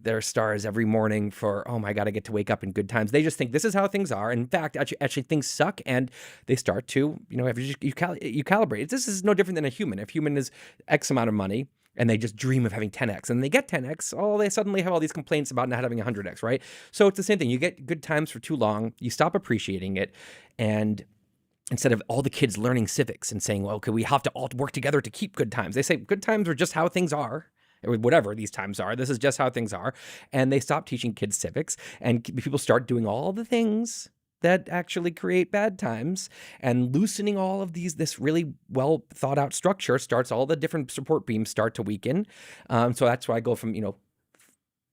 their stars every morning for, oh my God, I get to wake up in good times. They just think this is how things are. In fact, actually things suck, and they start to, you calibrate. This is no different than a human. If human is X amount of money, and they just dream of having 10x, and they get 10x, they suddenly have all these complaints about not having 100x, right? So it's the same thing. You get good times for too long, you stop appreciating it, and instead of all the kids learning civics and saying, well, okay, we have to all work together to keep good times, they say good times are just how things are. Or whatever these times are, this is just how things are. And they stop teaching kids civics, and people start doing all the things that actually create bad times, and loosening all of this really well thought out structure starts, all the different support beams start to weaken. So that's why I go from,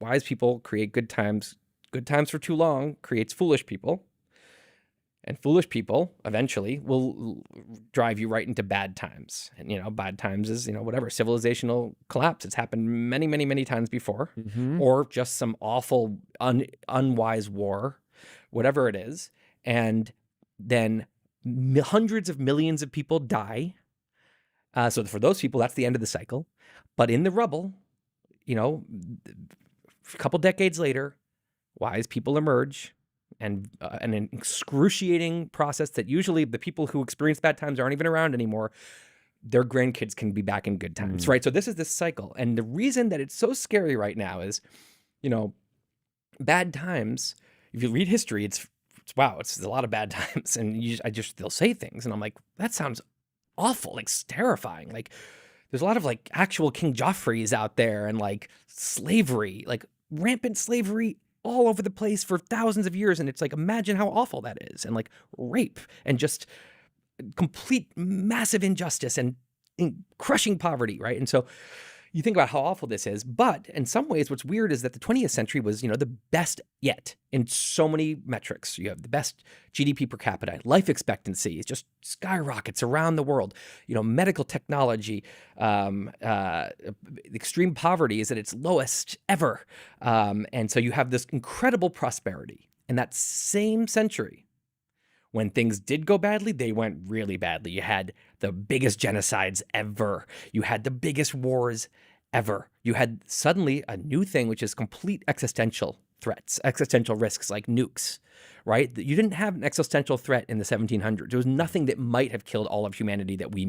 wise people create good times for too long creates foolish people. And foolish people eventually will drive you right into bad times. And, bad times is, whatever, civilizational collapse. It's happened many, many, many times before. Mm-hmm. Or just some awful, unwise war, whatever it is. And then hundreds of millions of people die. So for those people, that's the end of the cycle. But in the rubble, a couple decades later, wise people emerge. And an excruciating process that usually the people who experience bad times aren't even around anymore. Their grandkids can be back in good times, right? So this is this cycle. And the reason that it's so scary right now is, bad times, if you read history, it's a lot of bad times. And they'll say things. And I'm like, that sounds awful, like terrifying. Like there's a lot of like actual King Joffreys out there, and like slavery, like rampant slavery all over the place for thousands of years. And it's like, imagine how awful that is. And like rape and just complete massive injustice and crushing poverty, right? And so you think about how awful this is. But in some ways, what's weird is that the 20th century was, the best yet in so many metrics. You have the best GDP per capita, life expectancy is just skyrockets around the world. Medical technology, extreme poverty is at its lowest ever. And so you have this incredible prosperity. In that same century, when things did go badly, they went really badly. You had the biggest genocides ever. You had the biggest wars ever. You had suddenly a new thing, which is complete existential threats, existential risks like nukes, right? You didn't have an existential threat in the 1700s. There was nothing that might have killed all of humanity that we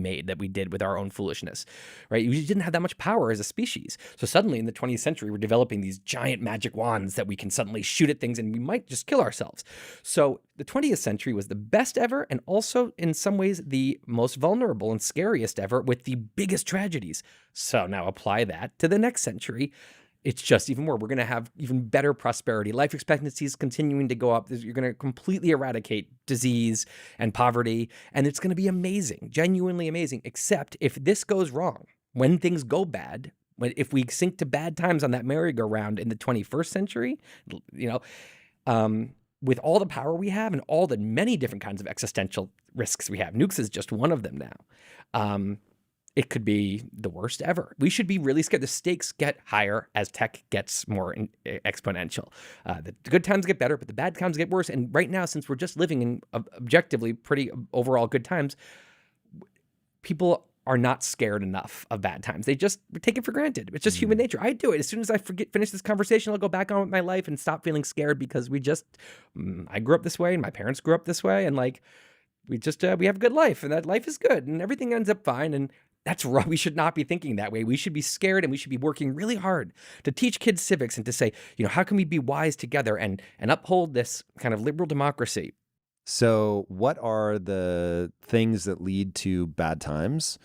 did with our own foolishness, right? You didn't have that much power as a species. So suddenly in the 20th century, we're developing these giant magic wands that we can suddenly shoot at things and we might just kill ourselves. So the 20th century was the best ever and also in some ways the most vulnerable and scariest ever with the biggest tragedies. So now apply that to the next century. It's just even more. We're going to have even better prosperity. Life expectancy is continuing to go up. You're going to completely eradicate disease and poverty, and it's going to be amazing, genuinely amazing, except if this goes wrong, when things go bad, if we sink to bad times on that merry-go-round in the 21st century, with all the power we have and all the many different kinds of existential risks we have, nukes is just one of them now. It could be the worst ever. We should be really scared. The stakes get higher as tech gets more exponential. The good times get better, but the bad times get worse. And right now, since we're just living in objectively pretty overall good times, people are not scared enough of bad times. They just take it for granted. It's just human nature. I do it. As soon as I finish this conversation, I'll go back on with my life and stop feeling scared because I grew up this way and my parents grew up this way. And we have a good life and that life is good and everything ends up fine. And that's wrong. We should not be thinking that way. We should be scared and we should be working really hard to teach kids civics and to say, how can we be wise together and uphold this kind of liberal democracy? So what are the things that lead to bad times?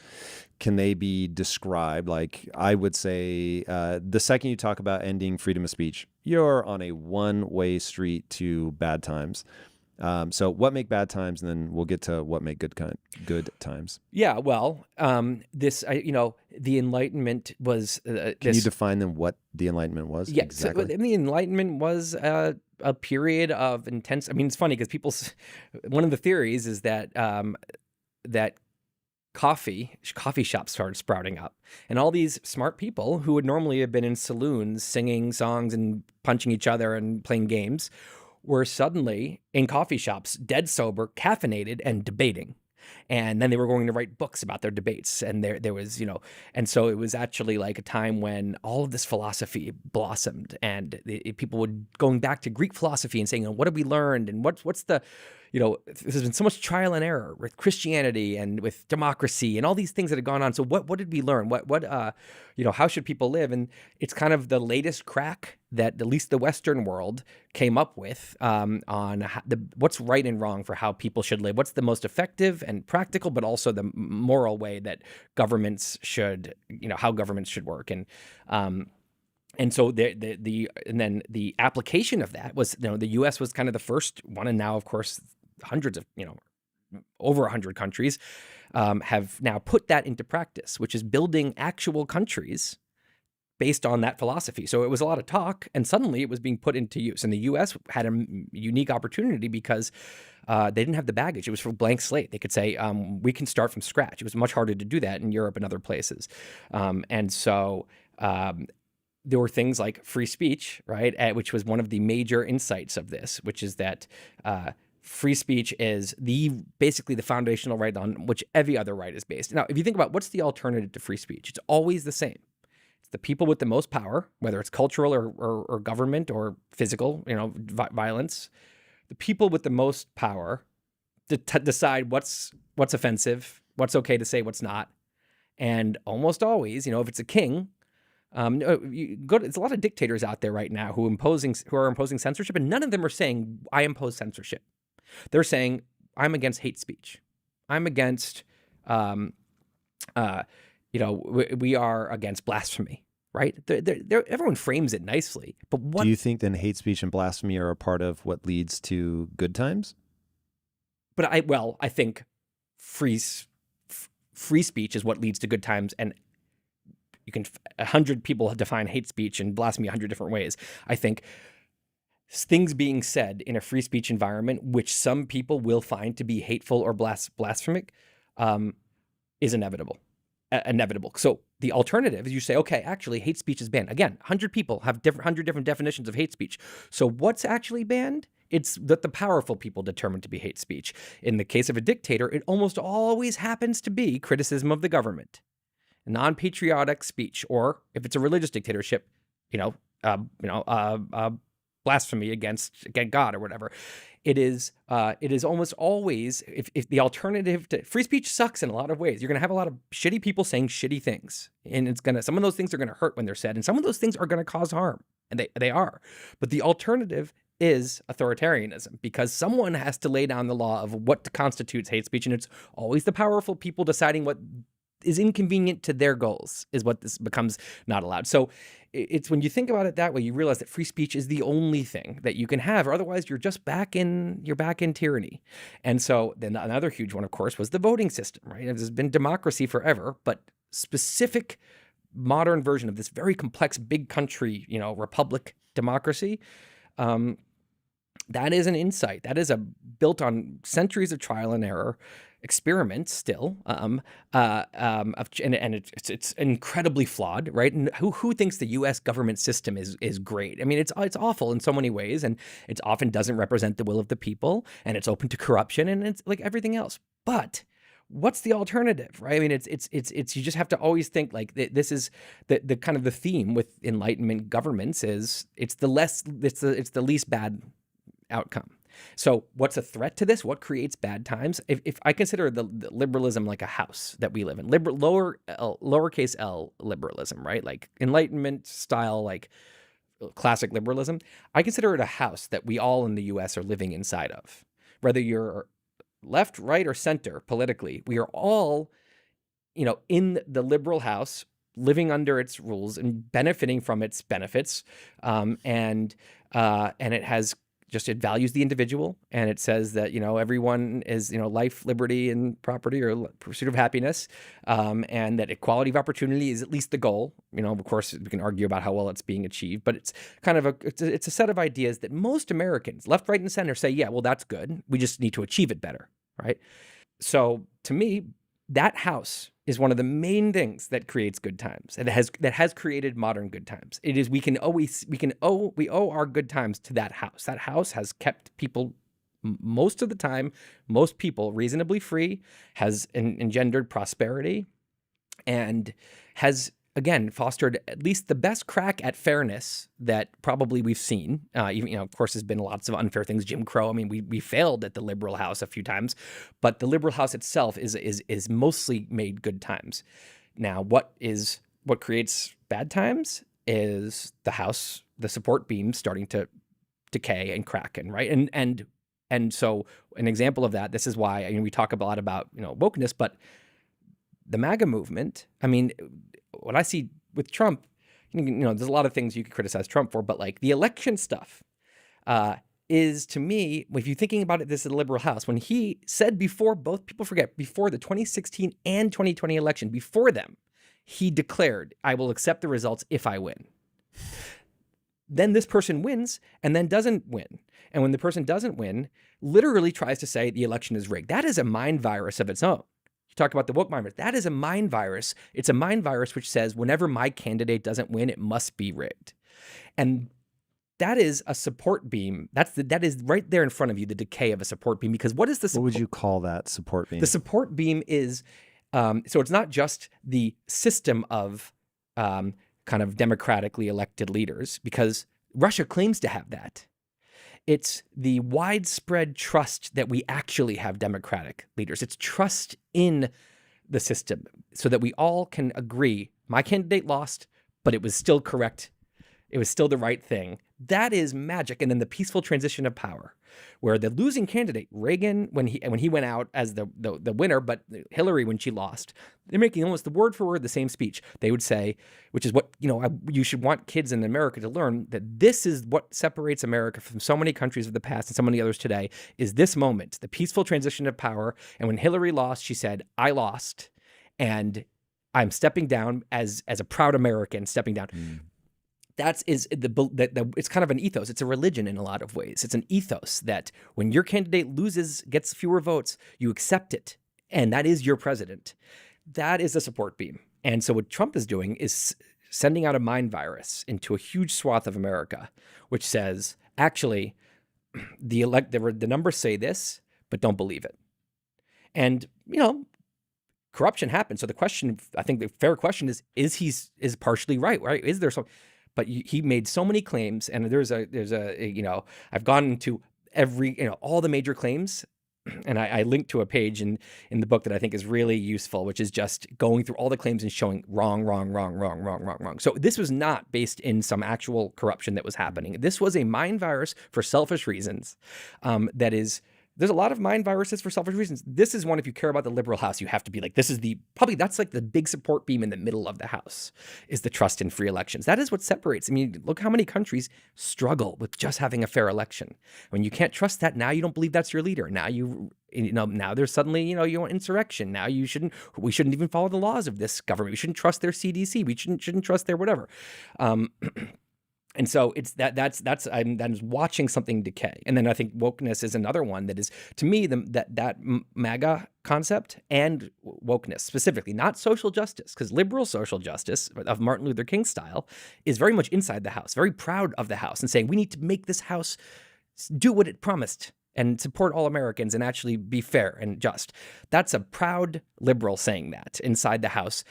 Can they be described? Like I would say the second you talk about ending freedom of speech, you're on a one-way street to bad times. So what make bad times, and then we'll get to what make good times. Yeah, well, the Enlightenment was. Can you define then what the Enlightenment was? Yeah, exactly. So the Enlightenment was a period of intense. I mean, it's funny because one of the theories is that that coffee shops started sprouting up, and all these smart people who would normally have been in saloons singing songs and punching each other and playing games were suddenly in coffee shops, dead sober, caffeinated, and debating. And then they were going to write books about their debates. And there was, and so it was actually like a time when all of this philosophy blossomed and people would going back to Greek philosophy and saying, what have we learned? And what's the, there's been so much trial and error with Christianity and with democracy and all these things that have gone on. So what did we learn? How should people live? And it's kind of the latest crack that at least the Western world came up with on what's right and wrong for how people should live. What's the most effective and practical, but also the moral way that governments should, how governments should work. And so the application of that was, the U.S. was kind of the first one, and now of course hundreds of, over 100 countries have now put that into practice, which is building actual countries based on that philosophy. So it was a lot of talk, and suddenly it was being put into use. And the U.S. had a unique opportunity because they didn't have the baggage. It was for a blank slate. They could say, we can start from scratch. It was much harder to do that in Europe and other places. And so there were things like free speech, right, which was one of the major insights of this, which is that free speech is basically the foundational right on which every other right is based. Now, if you think about what's the alternative to free speech, it's always the same. It's the people with the most power, whether it's cultural or government or physical, violence. The people with the most power to decide what's offensive, what's okay to say, what's not. And almost always, if it's a king, it's a lot of dictators out there right now who are imposing censorship, and none of them are saying, I impose censorship. They're saying, I'm against hate speech. I'm against, we are against blasphemy, right? Everyone frames it nicely. But what do you think then hate speech and blasphemy are a part of what leads to good times? But I think free speech is what leads to good times, and 100 people define hate speech and blasphemy 100 different ways. I think things being said in a free speech environment, which some people will find to be hateful or blasphemic, is inevitable. So the alternative is you say, okay, actually hate speech is banned. Again, 100 people have 100 different definitions of hate speech. So what's actually banned? It's that the powerful people determine to be hate speech. In the case of a dictator, it almost always happens to be criticism of the government. non-patriotic speech, or if it's a religious dictatorship, blasphemy against God or whatever. It is almost always, if the alternative to free speech sucks in a lot of ways, you're going to have a lot of shitty people saying shitty things, and some of those things are going to hurt when they're said, and some of those things are going to cause harm, and they are. But the alternative is authoritarianism, because someone has to lay down the law of what constitutes hate speech, and it's always the powerful people deciding what is inconvenient to their goals is what this becomes not allowed. So it's when you think about it that way, you realize that free speech is the only thing that you can have, or otherwise you're just back in tyranny. And so then another huge one, of course, was the voting system, right? There's been democracy forever, but specific modern version of this very complex big country, republic democracy, that is an insight. That is built on centuries of trial and error, experiments still, and it's incredibly flawed, right? And who thinks the U.S. government system is great? I mean, it's awful in so many ways, and it often doesn't represent the will of the people, and it's open to corruption, and it's like everything else. But what's the alternative, right? I mean, it's you just have to always think like this is the kind of the theme with Enlightenment governments is it's the least bad outcome. So what's a threat to this? What creates bad times? If I consider the liberalism like a house that we live in, lowercase l liberalism, right? Like Enlightenment style, like classic liberalism, I consider it a house that we all in the US are living inside of. Whether you're left, right, or center politically, we are all, in the liberal house, living under its rules and benefiting from its benefits. And it values the individual, and it says that, everyone is, life, liberty, and property, or pursuit of happiness, and that equality of opportunity is at least the goal. Of course, we can argue about how well it's being achieved, but it's kind of it's a set of ideas that most Americans, left, right, and center, say, yeah, well, that's good. We just need to achieve it better, right? So to me, that house is one of the main things that creates good times, and that has created modern good times. It is we owe our good times to that house. That house has kept people most of the time, most people reasonably free, has engendered prosperity, and has again fostered at least the best crack at fairness that probably we've seen. Even, of course, there's been lots of unfair things. Jim Crow. I mean, we failed at the liberal house a few times, but the liberal house itself is mostly made good times. Now, what creates bad times is the house, the support beam starting to decay and crack, and so an example of that. This is why we talk a lot about wokeness, but the MAGA movement. I mean, what I see with Trump, there's a lot of things you could criticize Trump for, but like the election stuff is, to me, if you're thinking about it, this is the liberal house, when he said before the 2016 and 2020 election, before them, he declared, I will accept the results if I win. Then this person wins and then doesn't win. And when the person doesn't win, literally tries to say the election is rigged. That is a mind virus of its own. Talk about the woke mind virus. That is a mind virus. It's a mind virus which says whenever my candidate doesn't win, it must be rigged. And that is a support beam. That is right there in front of you, the decay of a support beam. Because what is the support? What would you call that support beam? The support beam is, so it's not just the system of kind of democratically elected leaders, because Russia claims to have that. It's the widespread trust that we actually have democratic leaders. It's trust in the system so that we all can agree, my candidate lost, but it was still correct. It was still the right thing. That is magic. And then the peaceful transition of power, where the losing candidate, Reagan, when he went out as the winner, but Hillary, when she lost, they're making almost the word for word the same speech. They would say, which is what, you should want kids in America to learn, that this is what separates America from so many countries of the past and so many others today, is this moment, the peaceful transition of power. And when Hillary lost, she said, I lost, and I'm stepping down as a proud American, stepping down. It's kind of an ethos. It's a religion in a lot of ways. It's an ethos that when your candidate loses, gets fewer votes, you accept it, and that is your president. That is a support beam. And so what Trump is doing is sending out a mind virus into a huge swath of America, which says, actually, the numbers say this, but don't believe it. And corruption happened. So the question, I think the fair question is partially right? Is there some, but he made so many claims, and there's a, I've gone into every, all the major claims. And I linked to a page in the book that I think is really useful, which is just going through all the claims and showing wrong. So this was not based in some actual corruption that was happening. This was a mind virus for selfish reasons. There's a lot of mind viruses for selfish reasons. This is one, if you care about the liberal house, you have to be like, that's like the big support beam in the middle of the house, is the trust in free elections. That is what separates. I mean, look how many countries struggle with just having a fair election. When you can't trust that, now you don't believe that's your leader. Now now there's suddenly, you want insurrection. Now we shouldn't even follow the laws of this government. We shouldn't trust their CDC. We shouldn't trust their whatever. And so it's I'm watching something decay. And then I think wokeness is another one that is, to me, that MAGA concept and wokeness specifically, not social justice, because liberal social justice of Martin Luther King style is very much inside the house, very proud of the house and saying we need to make this house do what it promised and support all Americans and actually be fair and just. That's a proud liberal saying that inside the house.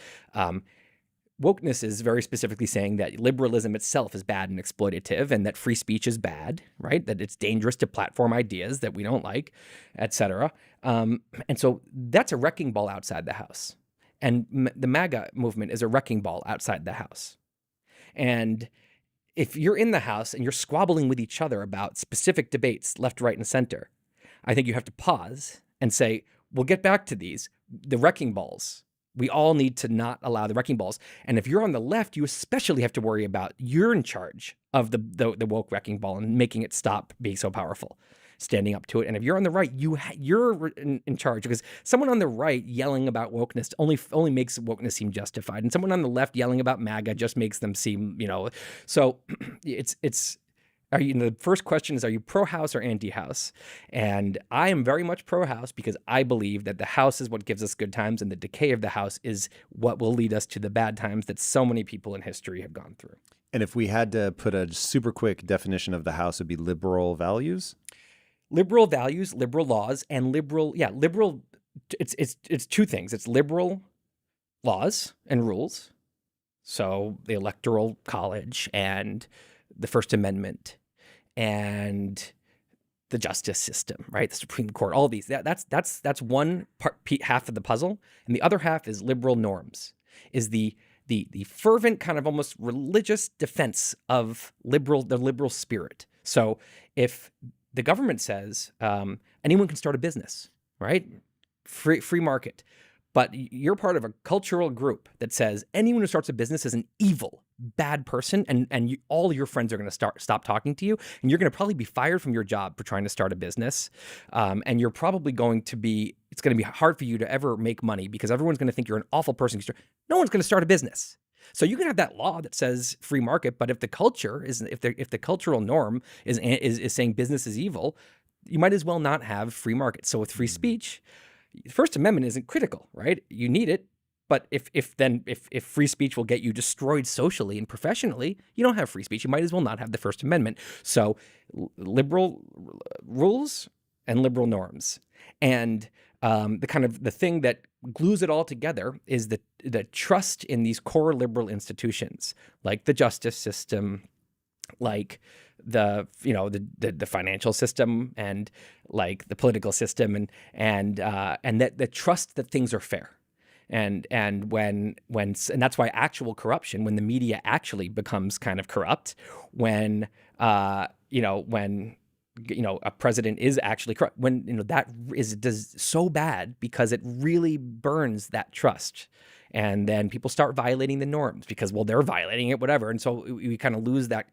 Wokeness is very specifically saying that liberalism itself is bad and exploitative, and that free speech is bad, right? That it's dangerous to platform ideas that we don't like, etc. And so that's a wrecking ball outside the house. And the MAGA movement is a wrecking ball outside the house. And if you're in the house and you're squabbling with each other about specific debates, left, right, and center, I think you have to pause and say, we'll get back to these. The wrecking balls. We all need to not allow the wrecking balls. And if you're on the left, you especially have to worry about you're in charge of the woke wrecking ball and making it stop being so powerful, standing up to it. And if you're on the right, you're in charge, because someone on the right yelling about wokeness only makes wokeness seem justified. And someone on the left yelling about MAGA just makes them seem, so it's the first question is, are you pro-house or anti-house? And I am very much pro-house, because I believe that the house is what gives us good times, and the decay of the house is what will lead us to the bad times that so many people in history have gone through. And if we had to put a super quick definition of the house, it would be liberal values? Liberal values, liberal laws, and liberal, it's two things. It's liberal laws and rules. So the Electoral College and the First Amendment and the justice system, right? The Supreme Court, all these. That's one part, half of the puzzle, and the other half is liberal norms. Is the fervent kind of almost religious defense of the liberal spirit. So if the government says anyone can start a business, right? Free market. But you're part of a cultural group that says anyone who starts a business is an evil, bad person, and all your friends are going to stop talking to you, and you're going to probably be fired from your job for trying to start a business, and you're probably it's going to be hard for you to ever make money, because everyone's going to think you're an awful person. No one's going to start a business. So you can have that law that says free market, but if the cultural norm is saying business is evil, you might as well not have free market. So with free speech, the First Amendment isn't critical, right? You need it, but if free speech will get you destroyed socially and professionally, you don't have free speech. You might as well not have the First Amendment. So liberal rules and liberal norms, and the thing that glues it all together is the trust in these core liberal institutions, like the justice system, like the financial system, and like the political system, and that the trust that things are fair, and that's why actual corruption, when the media actually becomes kind of corrupt, when a president is actually corrupt, when does so bad, because it really burns that trust. And then people start violating the norms because, well, they're violating it, whatever. And so we kind of lose that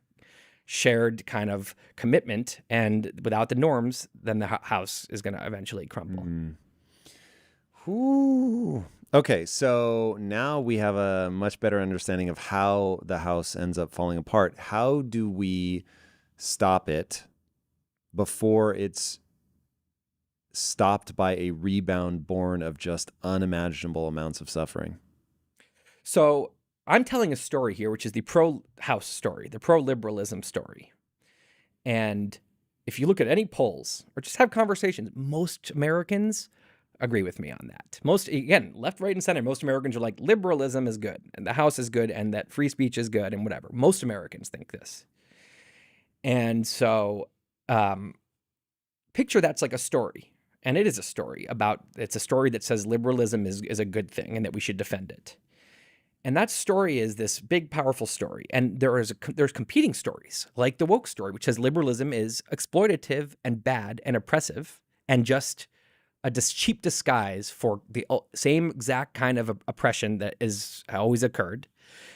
shared kind of commitment, and without the norms, then the house is going to eventually crumble. Okay, so now we have a much better understanding of how the house ends up falling apart. How do we stop it before it's stopped by a rebound born of just unimaginable amounts of suffering? So I'm telling a story here, which is the pro-house story, the pro-liberalism story. And if you look at any polls or just have conversations, most Americans agree with me on that. Most, again, left, right, and center, most Americans are like, liberalism is good, and the House is good, and that free speech is good, and whatever. Most Americans think this. And so picture that's like a story. And it is a story it's a story that says liberalism is a good thing and that we should defend it. And that story is this big, powerful story. And there's competing stories, like the woke story, which says liberalism is exploitative and bad and oppressive and just a cheap disguise for the same exact kind of oppression that is always occurred,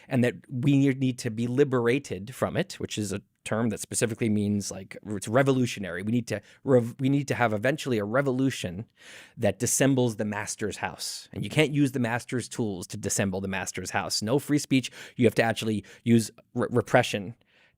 and that we need to be liberated from it, which is a term that specifically means like it's revolutionary. We need to have eventually a revolution that dissembles the master's house, and you can't use the master's tools to dissemble the master's house. No free speech. You have to actually use repression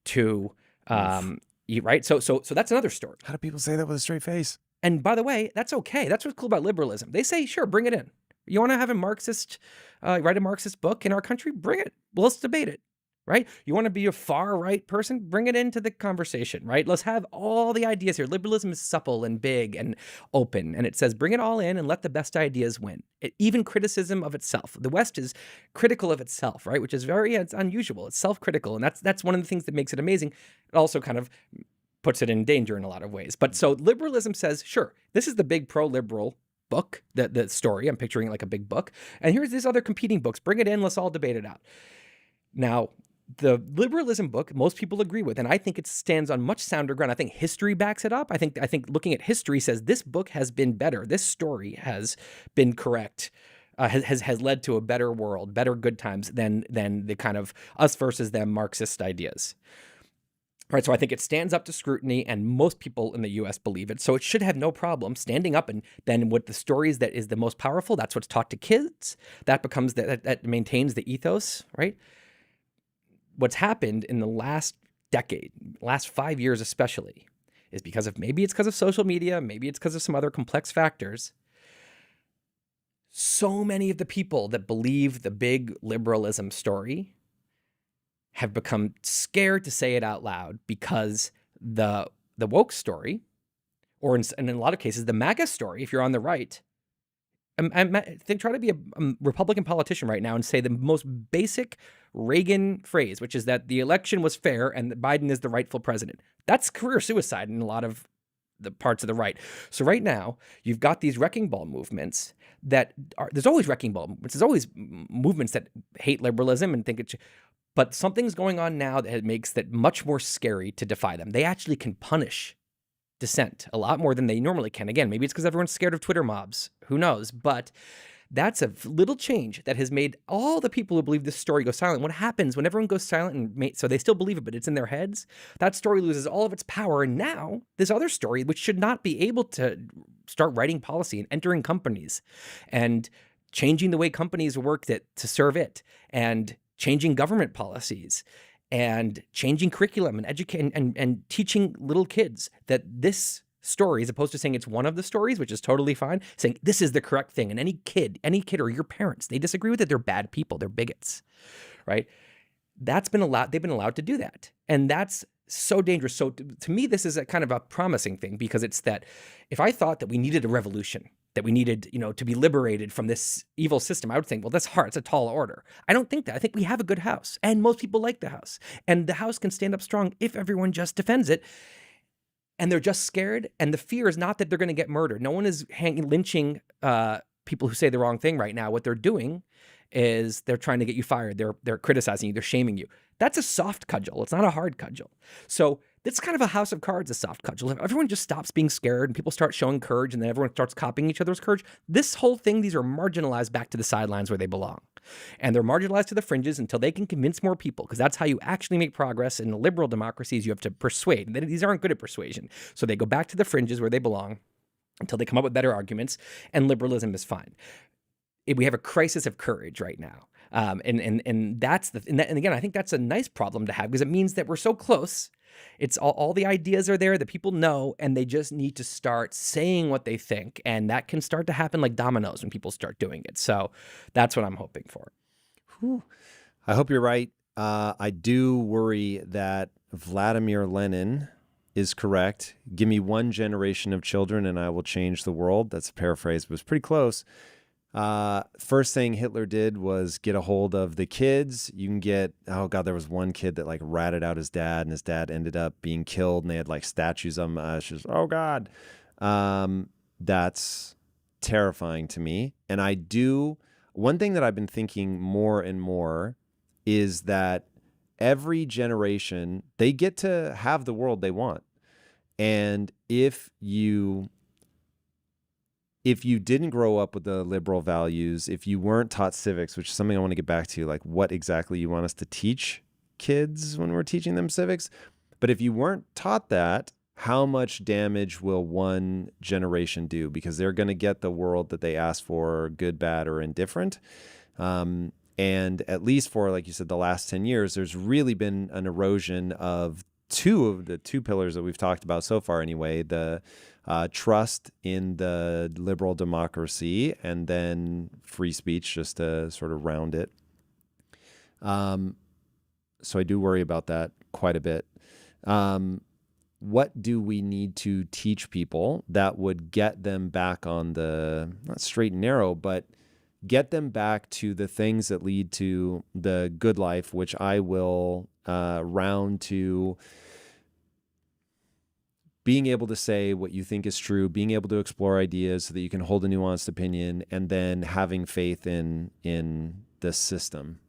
to right. So that's another story. How do people say that with a straight face? And by the way, that's okay. That's what's cool about liberalism. They say, sure, bring it in. You want to have a Marxist, write a Marxist book in our country? Bring it. Well, let's debate it, right? You want to be a far right person? Bring it into the conversation, right? Let's have all the ideas here. Liberalism is supple and big and open. And it says, bring it all in and let the best ideas win. Even criticism of itself. The West is critical of itself, right? Which is it's unusual. It's self-critical. And that's one of the things that makes it amazing. It also kind of puts it in danger in a lot of ways. But so liberalism says, sure, this is the big pro-liberal book, the story. I'm picturing like a big book. And here's these other competing books. Bring it in. Let's all debate it out. Now, the liberalism book, most people agree with, and I think it stands on much sounder ground. I think history backs it up. I think looking at history says this book has been better. This story has been correct. Has led to a better world, better good times than the kind of us versus them Marxist ideas. Right, so I think it stands up to scrutiny, and most people in the U.S. believe it. So it should have no problem standing up, and then with the stories that is the most powerful, that's what's taught to kids. That becomes that maintains the ethos, right? What's happened in the last decade, last 5 years especially, is maybe it's because of social media, maybe it's because of some other complex factors. So many of the people that believe the big liberalism story have become scared to say it out loud because the woke story, or in a lot of cases, the MAGA story, if you're on the right, try to be a Republican politician right now and say the most basic Reagan phrase, which is that the election was fair and that Biden is the rightful president. That's career suicide in a lot of the parts of the right. So right now, you've got these wrecking ball movements there's always wrecking ball movements. There's always movements that hate liberalism and think but something's going on now that makes that much more scary to defy them. They actually can punish dissent a lot more than they normally can. Again, maybe it's because everyone's scared of Twitter mobs. Who knows? But that's a little change that has made all the people who believe this story go silent. What happens when everyone goes silent so they still believe it, but it's in their heads? That story loses all of its power. And now this other story, which should not be able to start writing policy and entering companies and changing the way companies work to serve it, and changing government policies and changing curriculum and educating and teaching little kids that this story, as opposed to saying it's one of the stories, which is totally fine, saying this is the correct thing. And any kid or your parents, they disagree with it, they're bad people, they're bigots, right? That's been allowed. They've been allowed to do that. And that's so dangerous. So to me, this is a kind of a promising thing, because it's that if I thought that we needed a revolution, that we needed, to be liberated from this evil system, I would think, well, that's hard. It's a tall order. I don't think that. I think we have a good house, and most people like the house, and the house can stand up strong if everyone just defends it. And they're just scared. And the fear is not that they're going to get murdered. No one is lynching people who say the wrong thing right now. What they're doing is they're trying to get you fired. They're criticizing you. They're shaming you. That's a soft cudgel. It's not a hard cudgel. So it's kind of a house of cards, a soft cudgel. If everyone just stops being scared and people start showing courage, and then everyone starts copying each other's courage, this whole thing, these are marginalized back to the sidelines where they belong. And they're marginalized to the fringes until they can convince more people, because that's how you actually make progress in liberal democracies. You have to persuade. These aren't good at persuasion. So they go back to the fringes where they belong until they come up with better arguments, and liberalism is fine. We have a crisis of courage right now. And that's and again, I think that's a nice problem to have, because it means that we're so close. It's all the ideas are there that people know, and they just need to start saying what they think. And that can start to happen like dominoes when people start doing it. So that's what I'm hoping for. Whew. I hope you're right. I do worry that Vladimir Lenin is correct. Give me one generation of children and I will change the world. That's a paraphrase, but it's pretty close. First thing Hitler did was get a hold of the kids. You can get, oh God, there was one kid that like ratted out his dad and his dad ended up being killed and they had like statues of him. It's just, oh God. That's terrifying to me. And one thing that I've been thinking more and more is that every generation, they get to have the world they want. And if you didn't grow up with the liberal values, if you weren't taught civics, which is something I want to get back to, like what exactly you want us to teach kids when we're teaching them civics. But if you weren't taught that, how much damage will one generation do? Because they're going to get the world that they asked for, good, bad, or indifferent. And at least for, like you said, the last 10 years, there's really been an erosion of two of the two pillars that we've talked about so far anyway, the trust in the liberal democracy and then free speech, just to sort of round it. So I do worry about that quite a bit. What do we need to teach people that would get them back on the, not straight and narrow, but get them back to the things that lead to the good life, which I will round to being able to say what you think is true, being able to explore ideas so that you can hold a nuanced opinion, and then having faith in the system.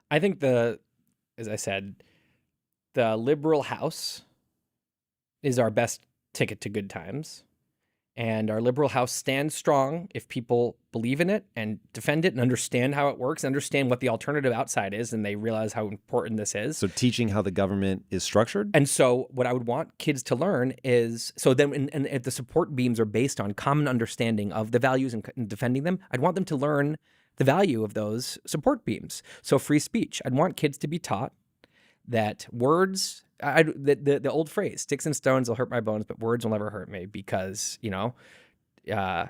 I think as I said, the liberal house is our best ticket to good times. And our liberal house stands strong if people believe in it and defend it and understand how it works, understand what the alternative outside is, and they realize how important this is. So teaching how the government is structured? And so what I would want kids to learn is, so then and if the support beams are based on common understanding of the values and defending them, I'd want them to learn the value of those support beams. So free speech. I'd want kids to be taught that words, the old phrase, sticks and stones will hurt my bones, but words will never hurt me, because, have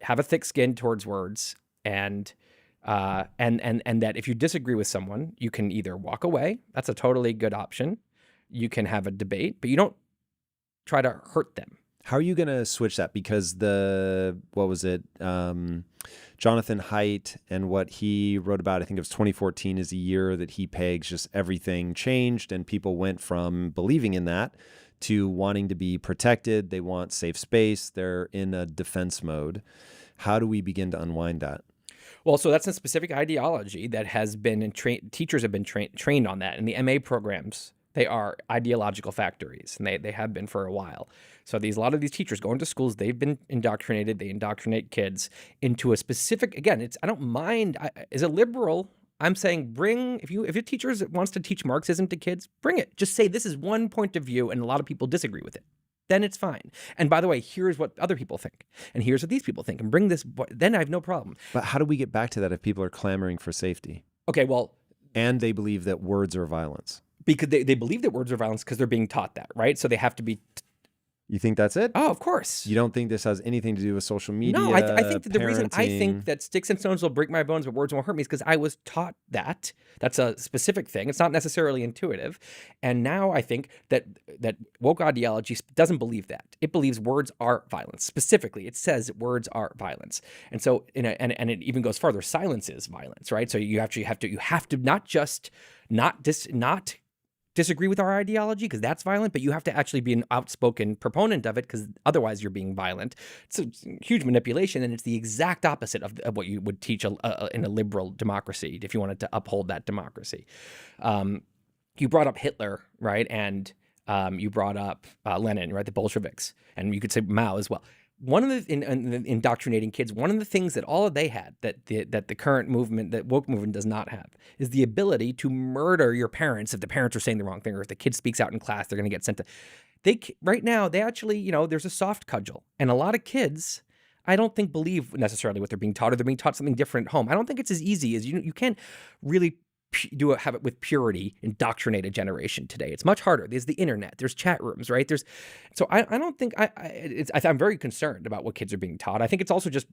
a thick skin towards words, and that if you disagree with someone, you can either walk away. That's a totally good option. You can have a debate, but you don't try to hurt them. How are you going to switch that? Because Jonathan Haidt and what he wrote about, I think it was 2014 is the year that he pegs just everything changed and people went from believing in that to wanting to be protected. They want safe space. They're in a defense mode. How do we begin to unwind that? Well, so that's a specific ideology that has been, teachers have been trained on that in the MA programs. They are ideological factories, and they have been for a while. So a lot of these teachers go into schools, they've been indoctrinated, they indoctrinate kids into a specific, again, I don't mind, as a liberal, I'm saying if your teacher wants to teach Marxism to kids, bring it. Just say this is one point of view and a lot of people disagree with it. Then it's fine. And by the way, here's what other people think. And here's what these people think. And bring this, then I have no problem. But how do we get back to that if people are clamoring for safety? Okay, well. And they believe that words are violence. Because they believe that words are violence because they're being taught that, right? So they have to be. You think that's it? Oh, of course. You don't think this has anything to do with social media? No, I think that the reason I parenting? think that sticks and stones will break my bones, but words won't hurt me is because I was taught that. That's a specific thing. It's not necessarily intuitive. And now I think that woke ideology doesn't believe that. It believes words are violence. Specifically, it says words are violence. And so, and it even goes farther. Silence is violence, right? So you actually have to not just not disagree with our ideology because that's violent, but you have to actually be an outspoken proponent of it because otherwise you're being violent. It's a huge manipulation, and it's the exact opposite of what you would teach in a liberal democracy if you wanted to uphold that democracy. You brought up Hitler, right? And you brought up Lenin, right? The Bolsheviks, and you could say Mao as well. One of the in indoctrinating kids, one of the things that all of they had that the current movement, that woke movement does not have, is the ability to murder your parents if the parents are saying the wrong thing, or if the kid speaks out in class, they're going to get sent to. Right now, they actually, there's a soft cudgel, and a lot of kids, I don't think believe necessarily what they're being taught, or they're being taught something different at home. I don't think it's as easy as you can't really have it with purity, indoctrinate a generation today. It's much harder. There's the internet, there's chat rooms, right? So I don't think I'm very concerned about what kids are being taught. I think it's also just,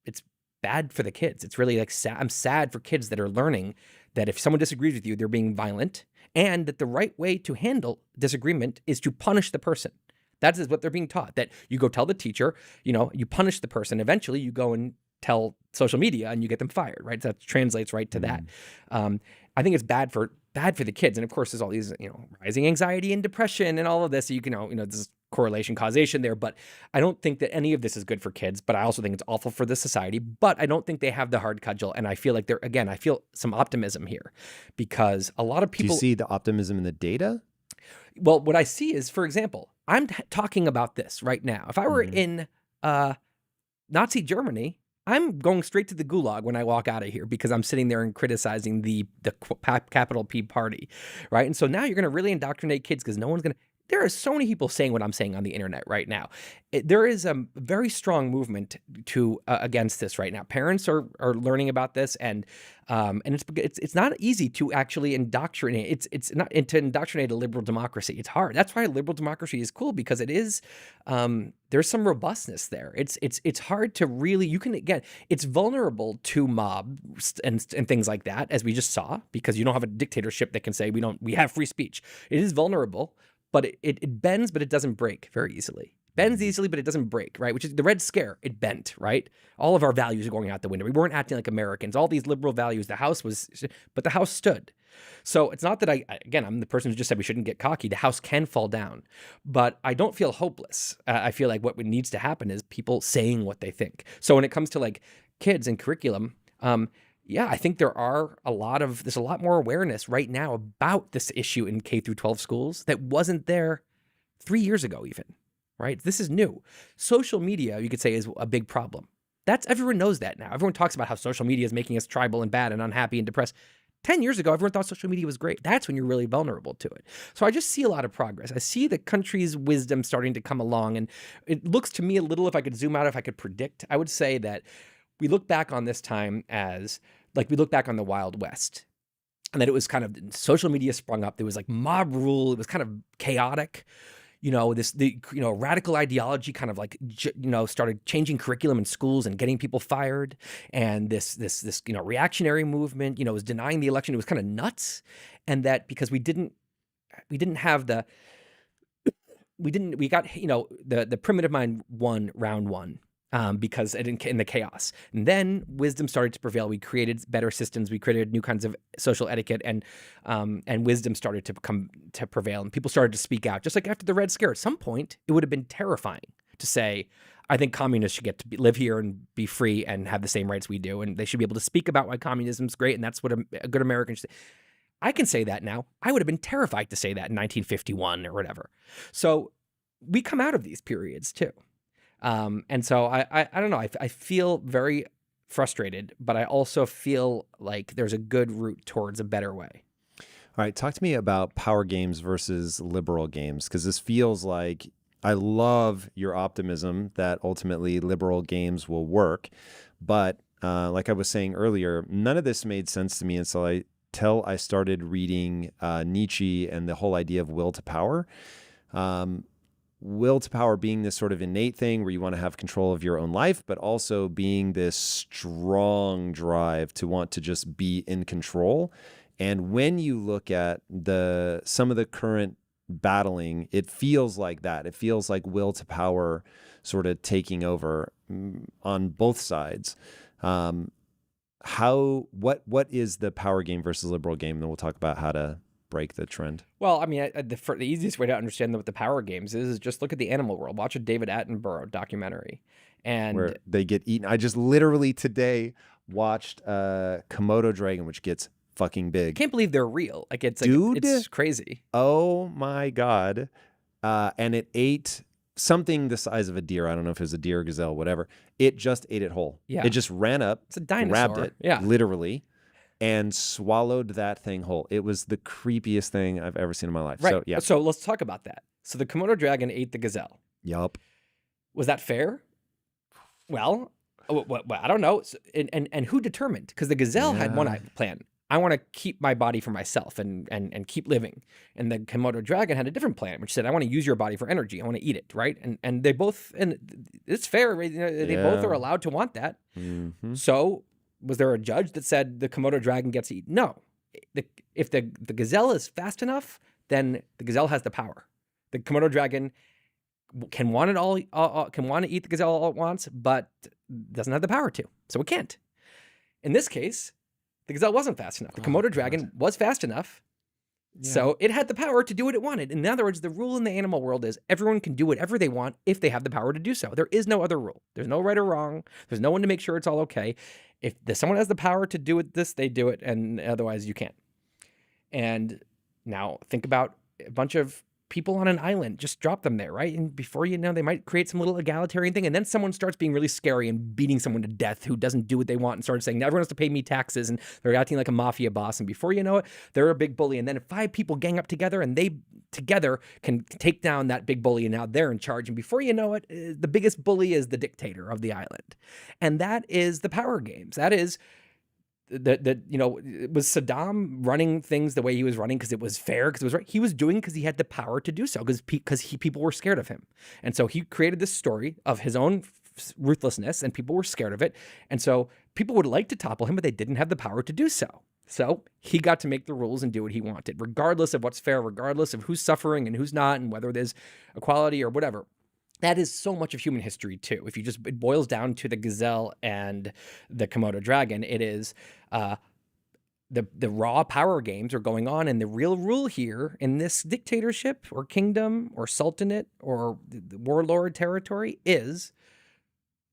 it's bad for the kids. It's really like I'm sad for kids that are learning that if someone disagrees with you, they're being violent, and that the right way to handle disagreement is to punish the person. That is what they're being taught, that you go tell the teacher, you punish the person. Eventually you go and tell social media and you get them fired, right? So that translates right to that. I think it's bad for the kids. And of course, there's all these, rising anxiety and depression and all of this. So you can, there's correlation, causation there. But I don't think that any of this is good for kids. But I also think it's awful for the society. But I don't think they have the hard cudgel. And I feel like I feel some optimism here, because a lot of people. Do you see the optimism in the data? Well, what I see is, for example, I'm talking about this right now. If I were in Nazi Germany, I'm going straight to the gulag when I walk out of here, because I'm sitting there and criticizing the capital P party, right? And so now you're going to really indoctrinate kids, because no one's going to. There are so many people saying what I'm saying on the internet right now. There is a very strong movement to against this right now. Parents are learning about this, and it's not easy to actually indoctrinate. It's not to indoctrinate a liberal democracy. It's hard. That's why liberal democracy is cool, because it is. There's some robustness there. It's hard to really. You can, again, it's vulnerable to mobs and things like that, as we just saw, because you don't have a dictatorship that can say we have free speech. It is vulnerable. But it bends, but it doesn't break very easily. Bends easily, but it doesn't break, right? Which is the Red Scare. It bent, right? All of our values are going out the window. We weren't acting like Americans. All these liberal values, the House stood. So it's not that I'm the person who just said we shouldn't get cocky. The House can fall down, but I don't feel hopeless. I feel like what needs to happen is people saying what they think. So when it comes to like kids and curriculum, yeah, I think there's a lot more awareness right now about this issue in K through 12 schools that wasn't there 3 years ago even, right? This is new. Social media, you could say, is a big problem. Everyone knows that now. Everyone talks about how social media is making us tribal and bad and unhappy and depressed. 10 years ago, everyone thought social media was great. That's when you're really vulnerable to it. So I just see a lot of progress. I see the country's wisdom starting to come along, and it looks to me a little, if I could zoom out, if I could predict, I would say that we look back on this time as like we look back on the Wild West, and that it was kind of social media sprung up. There was like mob rule. It was kind of chaotic. Radical ideology kind of like, started changing curriculum in schools and getting people fired. And this reactionary movement, was denying the election. It was kind of nuts. And that because we got, the primitive mind won round one. Because in the chaos, and then wisdom started to prevail. We created better systems. We created new kinds of social etiquette, and wisdom started to prevail, and people started to speak out. Just like after the Red Scare, at some point, it would have been terrifying to say, "I think communists should get to live here and be free and have the same rights we do, and they should be able to speak about why communism is great, and that's what a good American should say." I can say that now. I would have been terrified to say that in 1951 or whatever. So we come out of these periods too. And so I don't know. I feel very frustrated, but I also feel like there's a good route towards a better way. All right. Talk to me about power games versus liberal games, because this feels like I love your optimism that ultimately liberal games will work. But like I was saying earlier, none of this made sense to me until I started reading Nietzsche and the whole idea of will to power. Will to power being this sort of innate thing where you want to have control of your own life, but also being this strong drive to want to just be in control. And when you look at some of the current battling, it feels like that. It feels like will to power sort of taking over on both sides. What is the power game versus liberal game? And then we'll talk about how to break the trend. Well, I mean, the easiest way to understand what the power games is just look at the animal world. Watch a David Attenborough documentary, and where they get eaten. I just literally today watched Komodo dragon, which gets fucking big. Can't believe they're real. Like it's crazy. Oh my God. And it ate something the size of a deer. I don't know if it was a deer, gazelle, whatever. It just ate it whole. Yeah. It just ran up, it's a dinosaur. grabbed it, yeah, literally, and swallowed that thing whole. It was the creepiest thing I've ever seen in my life. Right. So, yeah. So let's talk about that. So the Komodo dragon ate the gazelle. Yup. Was that fair? Well, I don't know. And who determined? Because the gazelle had one plan. I want to keep my body for myself and keep living. And the Komodo dragon had a different plan, which said, I want to use your body for energy. I want to eat it, right? And they both, and it's fair. Right? They both are allowed to want that. Mm-hmm. So was there a judge that said the Komodo dragon gets eaten? No. if the gazelle is fast enough, then the gazelle has the power. The Komodo dragon can want it all, can want to eat the gazelle all it wants, but doesn't have the power to, so it can't. In this case, the gazelle wasn't fast enough. The Komodo dragon was fast enough, so it had the power to do what it wanted. In other words, the rule in the animal world is everyone can do whatever they want if they have the power to do so. There is no other rule. There's no right or wrong. There's no one to make sure it's all okay. If someone has the power to do this, they do it, and otherwise you can't. And now think about a bunch of people on an island, just drop them there, right? And before you know, they might create some little egalitarian thing. And then someone starts being really scary and beating someone to death who doesn't do what they want and starts saying, now everyone has to pay me taxes. And they're acting like a mafia boss. And before you know it, they're a big bully. And then if 5 people gang up together and they together can take down that big bully, and now they're in charge. And before you know it, the biggest bully is the dictator of the island. And that is the power games. That is it was Saddam running things the way he was running because it was fair, because it was right. He was doing because he had the power to do so, because people were scared of him. And so he created this story of his own ruthlessness, and people were scared of it. And so people would like to topple him, but they didn't have the power to do so. So he got to make the rules and do what he wanted, regardless of what's fair, regardless of who's suffering and who's not, and whether there's equality or whatever. That is so much of human history too. If it boils down to the gazelle and the Komodo dragon, it is the raw power games are going on, and the real rule here in this dictatorship or kingdom or sultanate or the warlord territory is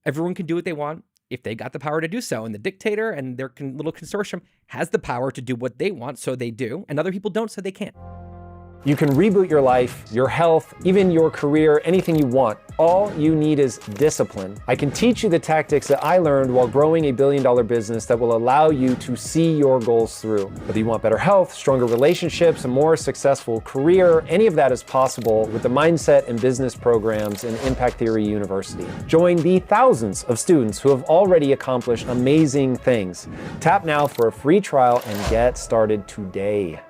everyone can do what they want if they got the power to do so. And the dictator and their little consortium has the power to do what they want, so they do, and other people don't, so they can't. You can reboot your life, your health, even your career, anything you want. All you need is discipline. I can teach you the tactics that I learned while growing a billion-dollar business that will allow you to see your goals through. Whether you want better health, stronger relationships, a more successful career, any of that is possible with the mindset and business programs in Impact Theory University. Join the thousands of students who have already accomplished amazing things. Tap now for a free trial and get started today.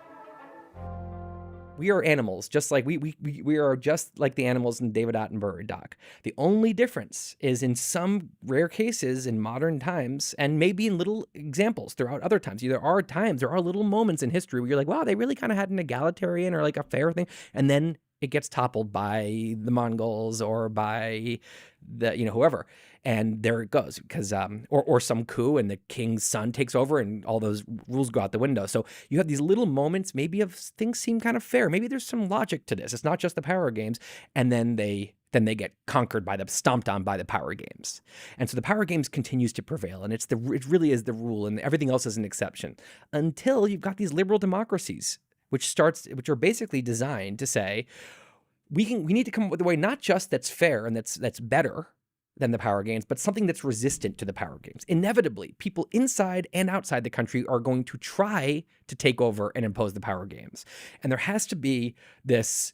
We are animals, just like we are just like the animals in David Attenborough doc. The only difference is in some rare cases in modern times, and maybe in little examples throughout other times. There are little moments in history where you're like, wow, they really kind of had an egalitarian or like a fair thing, and then it gets toppled by the Mongols or by the whoever. And there it goes, because or some coup and the king's son takes over and all those rules go out the window. So you have these little moments maybe of things seem kind of fair. Maybe there's some logic to this. It's not just the power games, and then they get conquered stomped on by the power games. And so the power games continues to prevail, and it really is the rule, and everything else is an exception until you've got these liberal democracies, which are basically designed to say we need to come up with a way not just that's fair and that's better than the power games, but something that's resistant to the power games. Inevitably, people inside and outside the country are going to try to take over and impose the power games. And there has to be this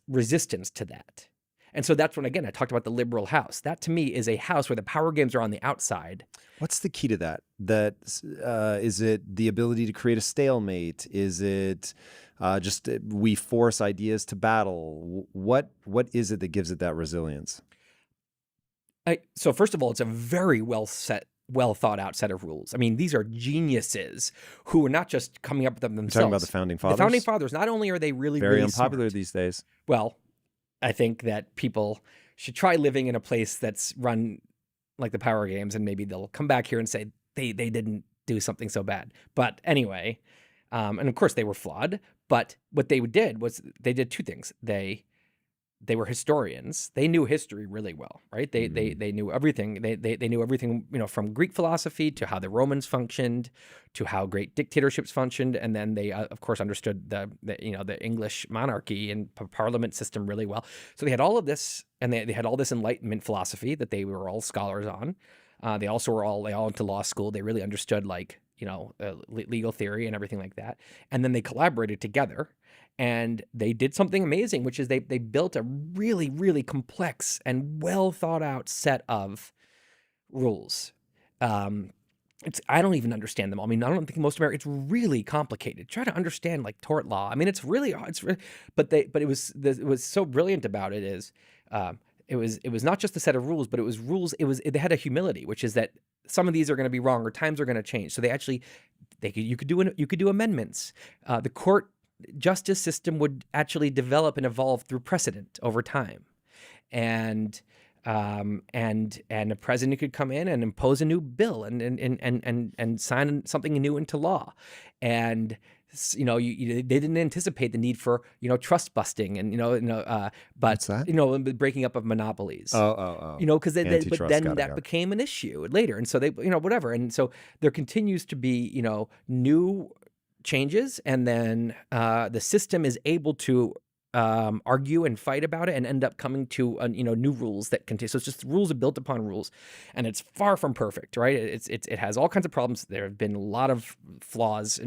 resistance to that. And so that's when, again, I talked about the liberal house. That to me is a house where the power games are on the outside. What's the key to that? Is it the ability to create a stalemate? Is it just we force ideas to battle? What is it that gives it that resilience? So first of all, it's a very well thought out set of rules. I mean, these are geniuses who are not just coming up with them themselves. You're talking about the founding fathers? The founding fathers, not only are they really very unpopular smart, these days. Well, I think that people should try living in a place that's run like the power games, and maybe they'll come back here and say they didn't do something so bad. But anyway, and of course they were flawed, but what they did was they did 2 things. They were historians. They knew history really well, right? They knew everything. They knew everything, from Greek philosophy to how the Romans functioned, to how great dictatorships functioned, and then they, of course, understood the English monarchy and parliament system really well. So they had all of this, and they had all this Enlightenment philosophy that they were all scholars on. They also were all went to law school. They really understood legal theory and everything like that. And then they collaborated together. And they did something amazing, which is they built a really, really complex and well thought out set of rules. I don't even understand them all. I mean, I don't think most Americans, it's really complicated. Try to understand like tort law. I mean, it's really hard. But it was so brilliant about it is it was not just a set of rules, but it was rules. They had a humility, which is that some of these are going to be wrong or times are going to change. So they actually You could do amendments. The court justice system would actually develop and evolve through precedent over time, and a president could come in and impose a new bill and sign something new into law, and they didn't anticipate the need for trust busting and but What's that? the breaking up of monopolies. Oh. Because but Antitrust, then got it. that became an issue later, and so they whatever, and so there continues to be new changes, and then the system is able to argue and fight about it and end up coming to new rules that continue. So it's just rules are built upon rules, and it's far from perfect, right? It has all kinds of problems. There have been a lot of flaws,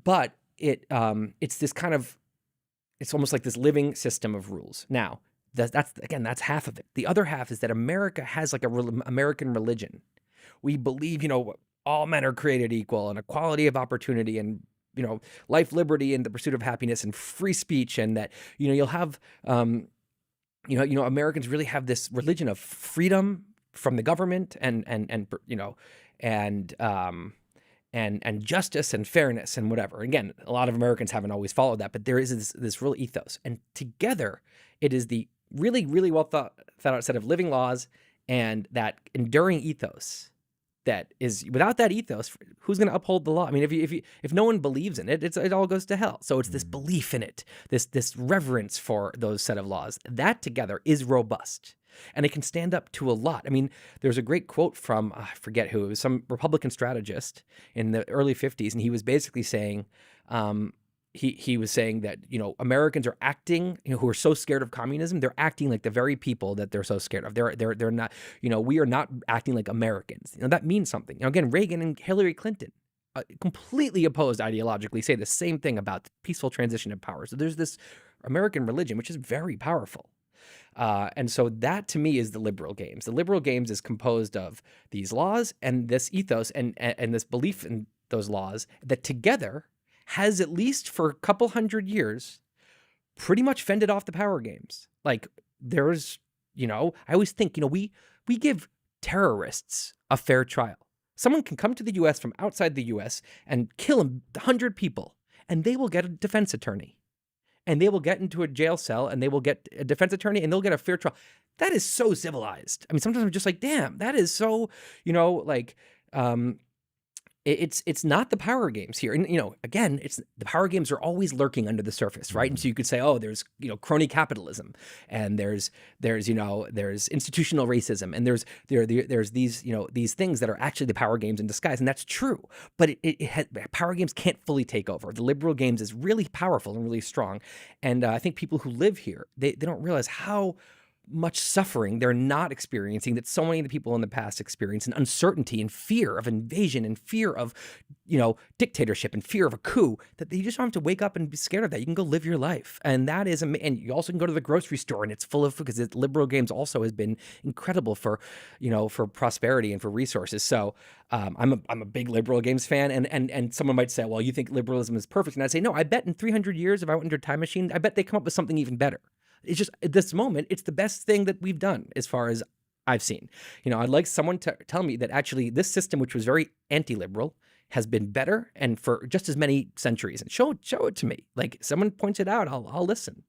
but it's this kind of, it's almost like this living system of rules. Now that's half of it. The other half is that America has like American religion. We believe all men are created equal, and equality of opportunity, and life, liberty, and the pursuit of happiness, and free speech, and that you'll have Americans really have this religion of freedom from the government, and justice and fairness and whatever. Again, a lot of Americans haven't always followed that, but there is this real ethos, and together it is the really, really well thought out set of living laws and that enduring ethos. That is, without that ethos, who's going to uphold the law? I mean, if no one believes in it, it all goes to hell. So it's this belief in it, this reverence for those set of laws. That together is robust, and it can stand up to a lot. I mean, there's a great quote from I forget who, it was some Republican strategist in the early 50s, and he was basically saying, he was saying that Americans are acting, who are so scared of communism, they're acting like the very people that they're so scared of. They're not, we are not acting like Americans. That means something. Again, Reagan and Hillary Clinton, completely opposed ideologically, say the same thing about peaceful transition of power. So there's this American religion which is very powerful. And so that to me is the liberal games. The liberal games is composed of these laws and this ethos and this belief in those laws that together has, at least for a couple hundred years, pretty much fended off the power games. Like there's, I always think, we give terrorists a fair trial. Someone can come to the U.S. from outside the U.S. and kill 100 people, and they will get a defense attorney, and they will get into a jail cell, and they will get a defense attorney, and they'll get a fair trial. That is so civilized. I mean, sometimes I'm just like, damn, that is so, it's not the power games here. And, again, it's the power games are always lurking under the surface, right? And so you could say, oh, there's, crony capitalism, and there's institutional racism, and there's these, these things that are actually the power games in disguise. And that's true. But power games can't fully take over. The liberal games is really powerful and really strong. And I think people who live here, they don't realize how much suffering they're not experiencing that so many of the people in the past experienced, and uncertainty and fear of invasion and fear of, dictatorship and fear of a coup, that you just don't have to wake up and be scared of that. You can go live your life. And that is, and you also can go to the grocery store and it's full of, because liberal games also has been incredible for, for prosperity and for resources. So I'm a big liberal games fan. And someone might say, well, you think liberalism is perfect. And I'd say, no, I bet in 300 years, if I went into a time machine, I bet they come up with something even better. It's just at this moment, it's the best thing that we've done as far as I've seen. I'd like someone to tell me that actually this system, which was very anti-liberal, has been better and for just as many centuries. And show it to me. Like someone points it out, I'll listen.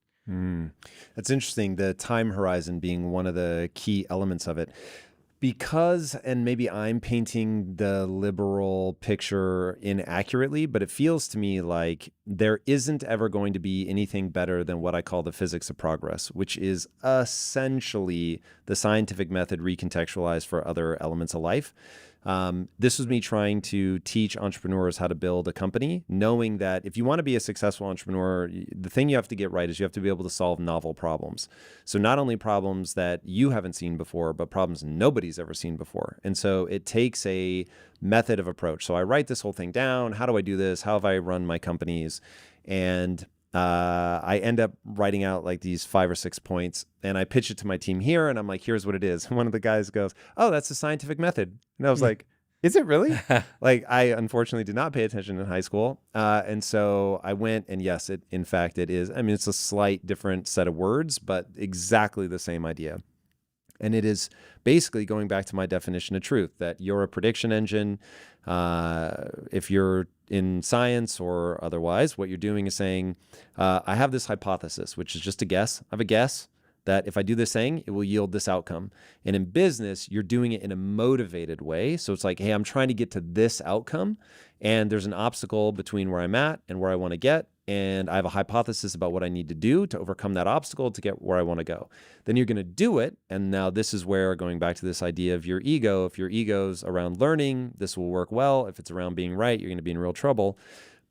That's interesting. The time horizon being one of the key elements of it. Because, and maybe I'm painting the liberal picture inaccurately, but it feels to me like there isn't ever going to be anything better than what I call the physics of progress, which is essentially the scientific method recontextualized for other elements of life. This was me trying to teach entrepreneurs how to build a company, knowing that if you want to be a successful entrepreneur, the thing you have to get right is you have to be able to solve novel problems. So not only problems that you haven't seen before, but problems nobody's ever seen before. And so it takes a method of approach. So I write this whole thing down. How do I do this? How have I run my companies? And I end up writing out like these 5 or 6 points, and I pitch it to my team here, and I'm like, here's what it is. And one of the guys goes, oh, that's the scientific method. And I was like, is it really? Like, I unfortunately did not pay attention in high school. And so I went, and yes, in fact, it is. I mean, it's a slight different set of words, but exactly the same idea. And it is basically going back to my definition of truth, that you're a prediction engine. If you're in science or otherwise, what you're doing is saying, I have this hypothesis, which is just a guess. I have a guess that if I do this thing, it will yield this outcome. And in business, you're doing it in a motivated way. So it's like, hey, I'm trying to get to this outcome, and there's an obstacle between where I'm at and where I want to get. And I have a hypothesis about what I need to do to overcome that obstacle to get where I want to go. Then you're going to do it. And now this is where, going back to this idea of your ego, if your ego's around learning, this will work well. If it's around being right, you're going to be in real trouble.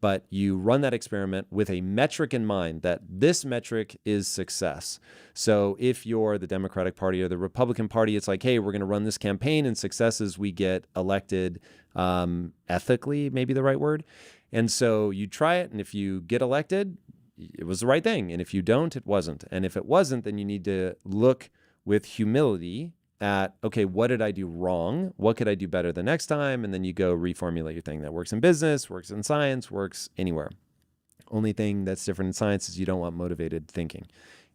But you run that experiment with a metric in mind, that this metric is success. So if you're the Democratic Party or the Republican Party, it's like, hey, we're going to run this campaign, and success is we get elected ethically, maybe the right word. And so you try it, and if you get elected, it was the right thing. And if you don't, it wasn't. And if it wasn't, then you need to look with humility at, okay, what did I do wrong? What could I do better the next time? And then you go reformulate your thing. That works in business, works in science, works anywhere. Only thing that's different in science is you don't want motivated thinking.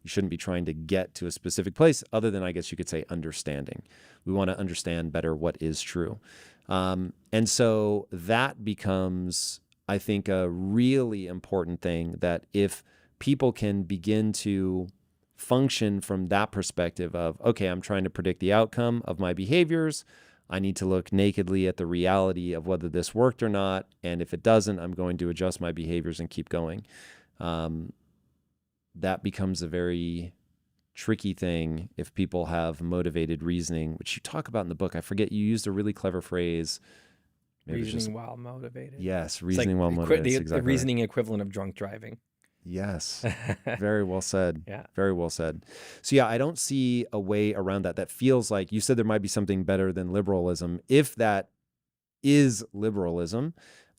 You shouldn't be trying to get to a specific place, other than, I guess you could say, understanding. We want to understand better what is true. And so that becomes, I think, a really important thing, that if people can begin to function from that perspective of, okay, I'm trying to predict the outcome of my behaviors. I need to look nakedly at the reality of whether this worked or not. And if it doesn't, I'm going to adjust my behaviors and keep going. That becomes a very tricky thing if people have motivated reasoning, which you talk about in the book. I forget, you used a really clever phrase. Maybe reasoning while motivated. Yes, reasoning while motivated. The reasoning equivalent of drunk driving. Yes. Very well said. Yeah. Very well said. So yeah, I don't see a way around that. That feels like, you said there might be something better than liberalism. If that is liberalism,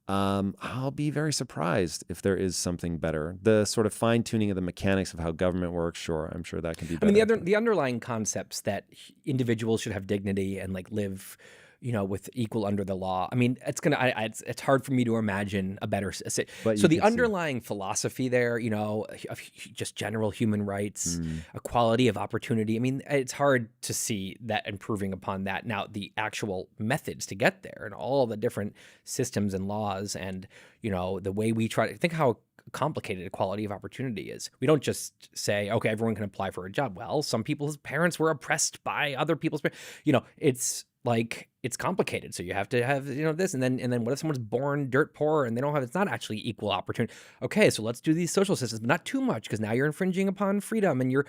I'll be very surprised if there is something better. The sort of fine tuning of the mechanics of how government works, sure, I'm sure that can be better. I mean, the underlying concepts that individuals should have dignity and like live, with equal under the law. I mean, it's hard for me to imagine a better. So the underlying philosophy there, of just general human rights, equality of opportunity. I mean, it's hard to see that improving upon that. Now, the actual methods to get there and all the different systems and laws, and the way we try to think how complicated equality of opportunity is. We don't just say, okay, everyone can apply for a job. Well, some people's parents were oppressed by other people's parents. It's like, it's complicated. So you have to have, this, and then what if someone's born dirt poor and they don't have, it's not actually equal opportunity. Okay, so let's do these social systems, but not too much, because now you're infringing upon freedom, and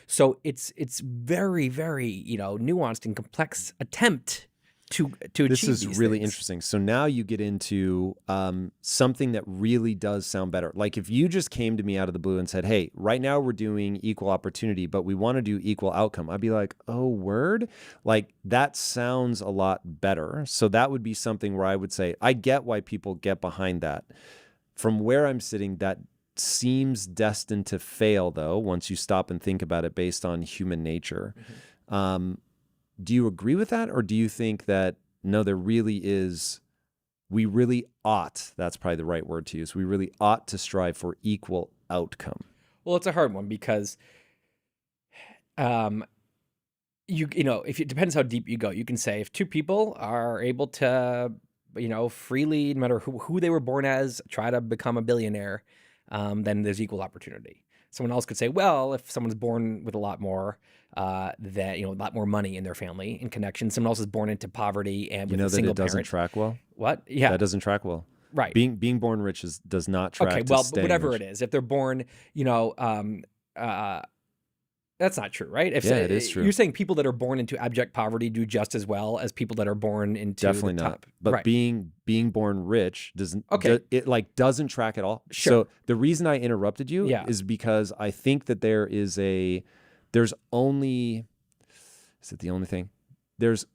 so it's very, very, nuanced and complex attempt to achieve this is these really things. Interesting. So now you get into something that really does sound better. Like if you just came to me out of the blue and said, hey, right now we're doing equal opportunity, but we want to do equal outcome, I'd be like, oh, word? Like, that sounds a lot better. So that would be something where I would say, I get why people get behind that. From where I'm sitting, that seems destined to fail, though, once you stop and think about it based on human nature. Mm-hmm. Do you agree with that? Or do you think that, no, there really is, we really ought, that's probably the right word to use, we really ought to strive for equal outcome? Well, it's a hard one, because if it depends how deep you go. You can say if two people are able to, freely, no matter who they were born as, try to become a billionaire, then there's equal opportunity. Someone else could say, well, if someone's born with a lot more, a lot more money in their family and connections, someone else is born into poverty and with a single parent. That doesn't track well. What? Yeah, that doesn't track well. Right. Being born rich does not track. Okay, well, but whatever it is, if they're born, that's not true, right? It is true. You're saying people that are born into abject poverty do just as well as people that are born into definitely the not. top. But right. being born rich doesn't. Okay. Doesn't track at all. Sure. So the reason I interrupted you is because I think that there's only. Is it the only thing? There's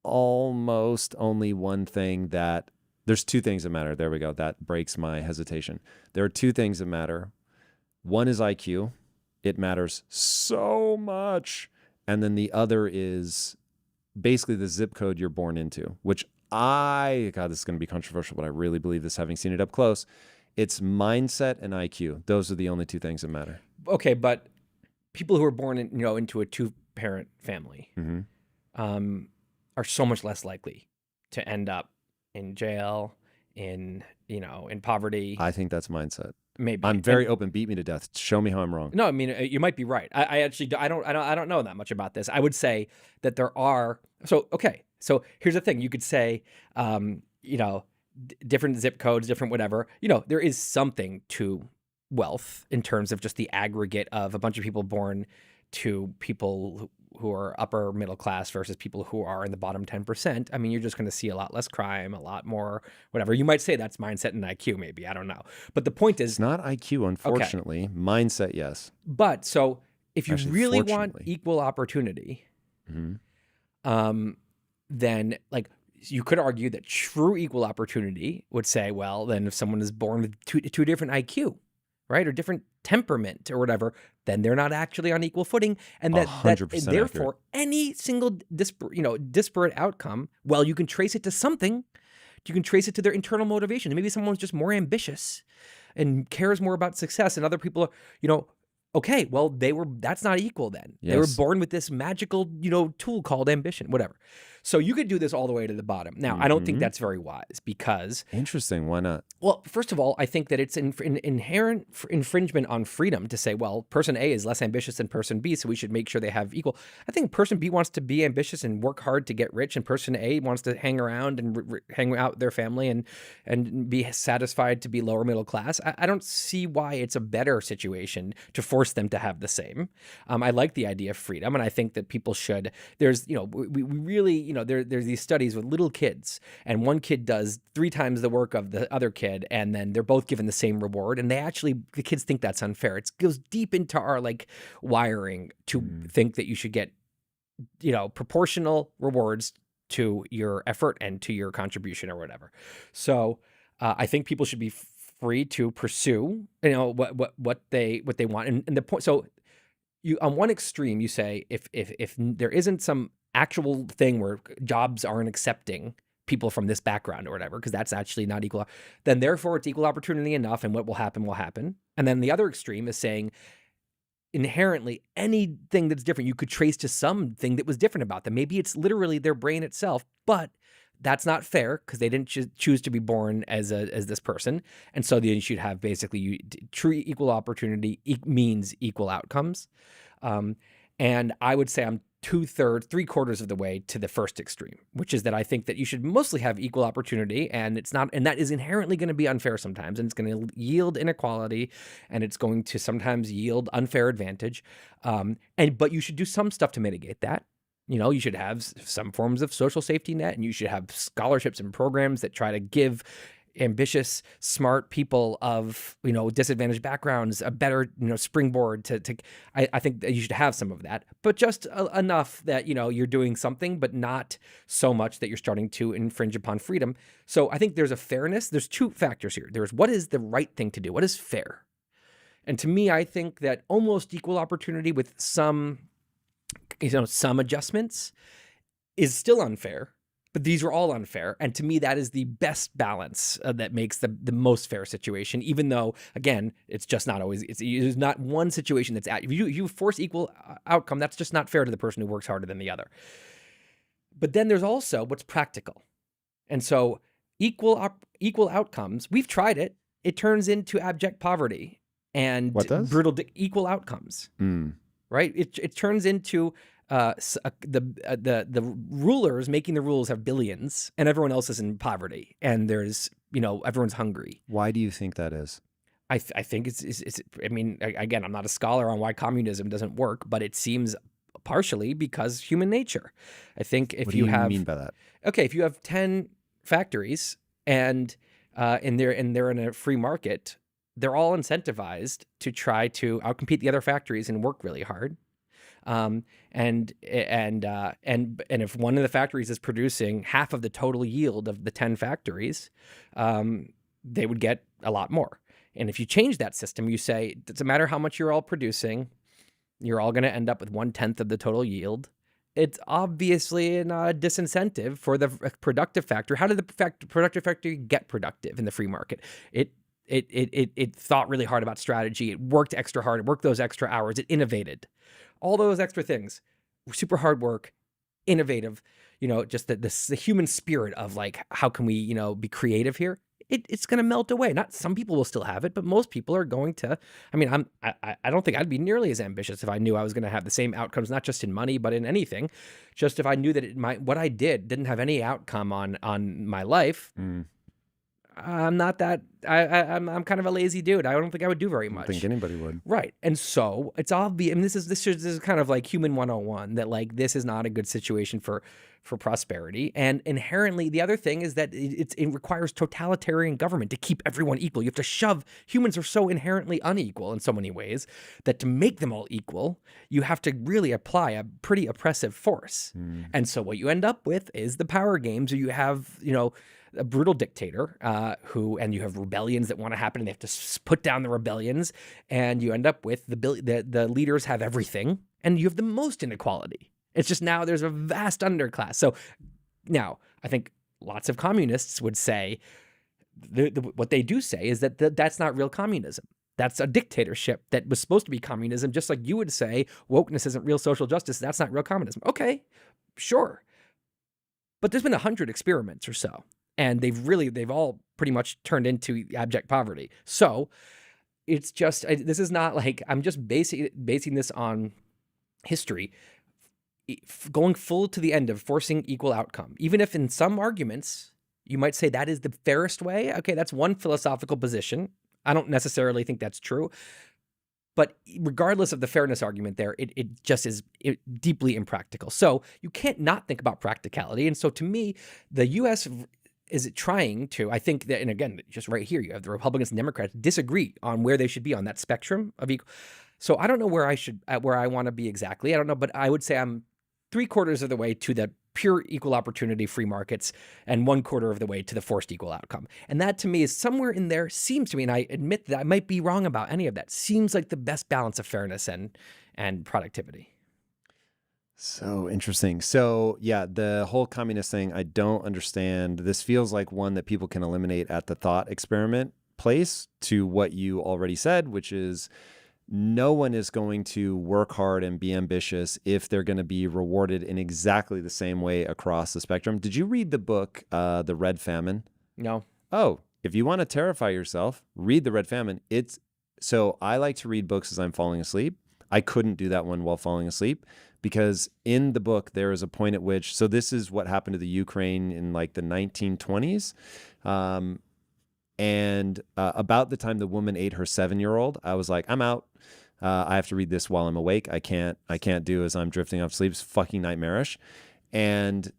almost only one thing that. There's two things that matter. There we go. That breaks my hesitation. There are two things that matter. One is IQ. It matters so much. And then the other is basically the zip code you're born into, which God, this is going to be controversial, but I really believe this, having seen it up close. It's mindset and IQ. Those are the only two things that matter. Okay, but people who are born into a two-parent parent family Mhm. are so much less likely to end up in jail, in poverty. I think that's mindset. Maybe I'm very open. Beat me to death. Show me how I'm wrong. No, I mean you might be right. I actually I don't know that much about this. I would say that there are okay. So here's the thing: you could say, different zip codes, different whatever. There is something to wealth in terms of just the aggregate of a bunch of people born to people who are upper middle class versus people who are in the bottom 10%. I mean, you're just going to see a lot less crime, a lot more whatever. You might say that's mindset and IQ, maybe. I don't know. But the point is, It's not IQ, unfortunately. Mindset, yes. but so if you Actually, really want fortunately. equal opportunity, Mhm. then like you could argue that true equal opportunity would say, well, then if someone is born with two different IQ, right, or different temperament or whatever, then they're not actually on equal footing, and that 100% therefore any single disparate outcome, well, you can trace it to something. You can trace it to their internal motivation. Maybe someone's just more ambitious and cares more about success, and other people are, okay, well, that's not equal then. They were Yes. born with this magical, tool called ambition, whatever. So you could do this all the way to the bottom. Now, I don't think that's very wise because, Interesting. Why not? well, first of all, I think that it's inherent infringement on freedom to say, well, person A is less ambitious than person B, so we should make sure they have equal. I think person B wants to be ambitious and work hard to get rich, and person A wants to hang around and hang out with their family and be satisfied to be lower middle class. I don't see why it's a better situation to force them to have the same. I like the idea of freedom, and I think that people should. There's, we really, there's these studies with little kids, and one kid does 3 times the work of the other kid, and then they're both given the same reward, and the kids think that's unfair. It goes deep into our wiring to think that you should get, proportional rewards to your effort and to your contribution or whatever. So I think people should be free to pursue, what they want, and the point. So you, on one extreme, you say if there isn't some actual thing where jobs aren't accepting people from this background or whatever, because that's actually not equal, then therefore it's equal opportunity enough, and what will happen will happen. And then the other extreme is saying inherently anything that's different you could trace to something that was different about them. Maybe it's literally their brain itself, but that's not fair because they didn't choose to be born as this person. And so then you should have basically true equal opportunity means equal outcomes. And I would say I'm 2/3, 3/4 of the way to the first extreme, which is that I think that you should mostly have equal opportunity, and that is inherently going to be unfair sometimes, and it's going to yield inequality, and it's going to sometimes yield unfair advantage. But you should do some stuff to mitigate that. You should have some forms of social safety net, and you should have scholarships and programs that try to give ambitious, smart people of, disadvantaged backgrounds a better, springboard I think that you should have some of that, but just enough that, you're doing something, but not so much that you're starting to infringe upon freedom. So I think there's a fairness. There's 2 factors here. There's what is the right thing to do? What is fair? And to me, I think that almost equal opportunity with some adjustments is still unfair. But these are all unfair. And to me, that is the best balance that makes the most fair situation, even though, again, it's just not always, there's not one situation that's if you force equal outcome, that's just not fair to the person who works harder than the other. But then there's also what's practical. And so equal outcomes, we've tried it. It turns into abject poverty and brutal equal outcomes, right? It turns into the rulers making the rules have billions, and everyone else is in poverty, and there's everyone's hungry. Why do you think that is? I think it's I mean, again, I'm not a scholar on why communism doesn't work, but it seems partially because human nature. I think if what do you mean by that? Okay, if you have 10 factories and they're in a free market, they're all incentivized to try to outcompete the other factories and work really hard. And if one of the factories is producing half of the total yield of the 10 factories, they would get a lot more. And if you change that system, you say, it doesn't matter how much you're all producing, you're all going to end up with 1/10 of the total yield. It's obviously a disincentive for the productive factor. How did the productive factory get productive in the free market? It thought really hard about strategy. It worked extra hard. It worked those extra hours. It innovated. All those extra things super hard work, innovative, just the human spirit of like, how can we, be creative here? It's going to melt away. Not some people will still have it, but most people are going to. I mean, I don't think I'd be nearly as ambitious if I knew I was going to have the same outcomes, not just in money, but in anything. Just if I knew that what I didn't have any outcome on my life. I'm not that. I'm kind of a lazy dude. I don't think I would do very much. I don't think anybody would. Right. And so it's obvious. I mean, this is kind of like human 101, that like this is not a good situation for prosperity. And inherently, the other thing is that it requires totalitarian government to keep everyone equal. You have to shove. Humans are so inherently unequal in so many ways that to make them all equal, you have to really apply a pretty oppressive force. And so what you end up with is the power games, where you have, a brutal dictator and you have rebellions that want to happen, and they have to put down the rebellions, and you end up with the leaders have everything, and you have the most inequality. It's just now there's a vast underclass. So now I think lots of communists would say what they do say is that that's not real communism. That's a dictatorship that was supposed to be communism, just like you would say wokeness isn't real social justice. That's not real communism. Okay, sure. But there's been 100 experiments or so, and they've all pretty much turned into abject poverty. So it's just, this is not like, I'm just basing this on history, going full to the end of forcing equal outcome. Even if in some arguments, you might say that is the fairest way. Okay, that's one philosophical position. I don't necessarily think that's true. But regardless of the fairness argument there, it just is deeply impractical. So you can't not think about practicality. And so to me, the U.S. is trying to, I think that, and again, just right here, you have the Republicans and Democrats disagree on where they should be on that spectrum of equal. So I don't know where I want to be exactly. I don't know, but I would say I'm 3/4 of the way to the pure equal opportunity free markets and 1/4 of the way to the forced equal outcome. And that to me is somewhere in there, seems to me, and I admit that I might be wrong about any of that, seems like the best balance of fairness and productivity. So interesting. So yeah, the whole communist thing, I don't understand. This feels like one that people can eliminate at the thought experiment place to what you already said, which is no one is going to work hard and be ambitious if they're going to be rewarded in exactly the same way across the spectrum. Did you read the book, The Red Famine? No. Oh, if you want to terrify yourself, read The Red Famine. So I like to read books as I'm falling asleep. I couldn't do that one while falling asleep because in the book, there is a point at which, so this is what happened to the Ukraine in like the 1920s. And about the time the woman ate her 7-year-old, I was like, I'm out. I have to read this while I'm awake. I can't do as I'm drifting off sleep. It's fucking nightmarish. And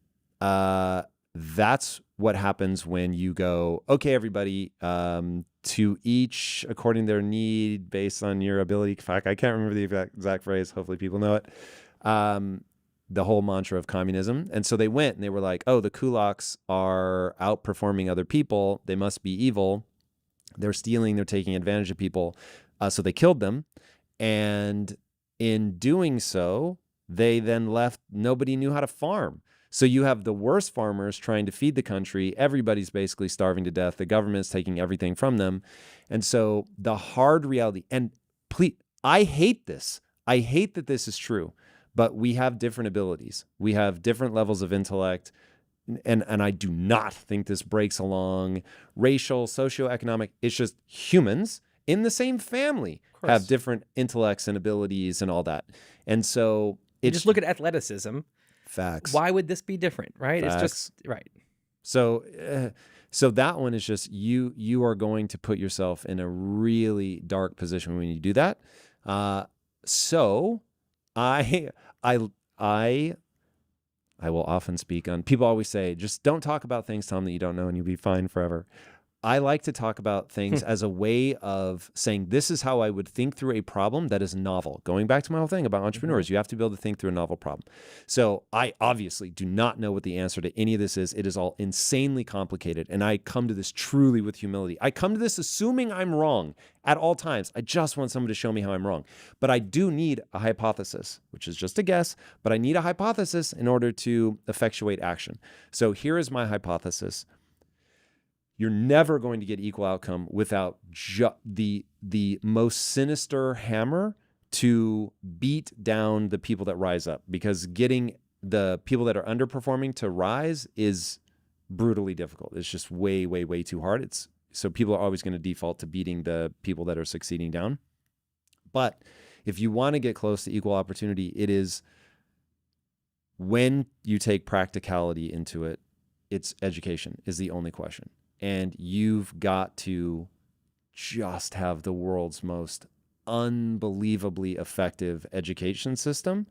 that's what happens when you go, okay, everybody, to each according to their need based on your ability. Fuck, I can't remember the exact phrase. Hopefully people know it. The whole mantra of communism. And so they went and they were like, oh, the kulaks are outperforming other people. They must be evil. They're stealing. They're taking advantage of people. So they killed them. And in doing so, they then left, nobody knew how to farm. So you have the worst farmers trying to feed the country. Everybody's basically starving to death. The government's taking everything from them. And so the hard reality, and please, I hate this. I hate that this is true. But we have different abilities. We have different levels of intellect. And I do not think this breaks along racial, socioeconomic. It's just humans in the same family have different intellects and abilities and all that. And so it's just look at athleticism. Facts. Why would this be different, right? Facts. It's just, right. So that one is just you are going to put yourself in a really dark position when you do that. So I will often speak on, people always say, just don't talk about things, Tom, that you don't know and you'll be fine forever. I like to talk about things as a way of saying, this is how I would think through a problem that is novel. Going back to my whole thing about entrepreneurs, you have to be able to think through a novel problem. So I obviously do not know what the answer to any of this is. It is all insanely complicated. And I come to this truly with humility. I come to this assuming I'm wrong at all times. I just want someone to show me how I'm wrong. But I do need a hypothesis, which is just a guess, but I need a hypothesis in order to effectuate action. So here is my hypothesis. You're never going to get equal outcome without the most sinister hammer to beat down the people that rise up, because getting the people that are underperforming to rise is brutally difficult. It's just way, way, way too hard. So people are always going to default to beating the people that are succeeding down. But if you want to get close to equal opportunity, it is when you take practicality into it, it's education is the only question. And you've got to just have the world's most unbelievably effective education system,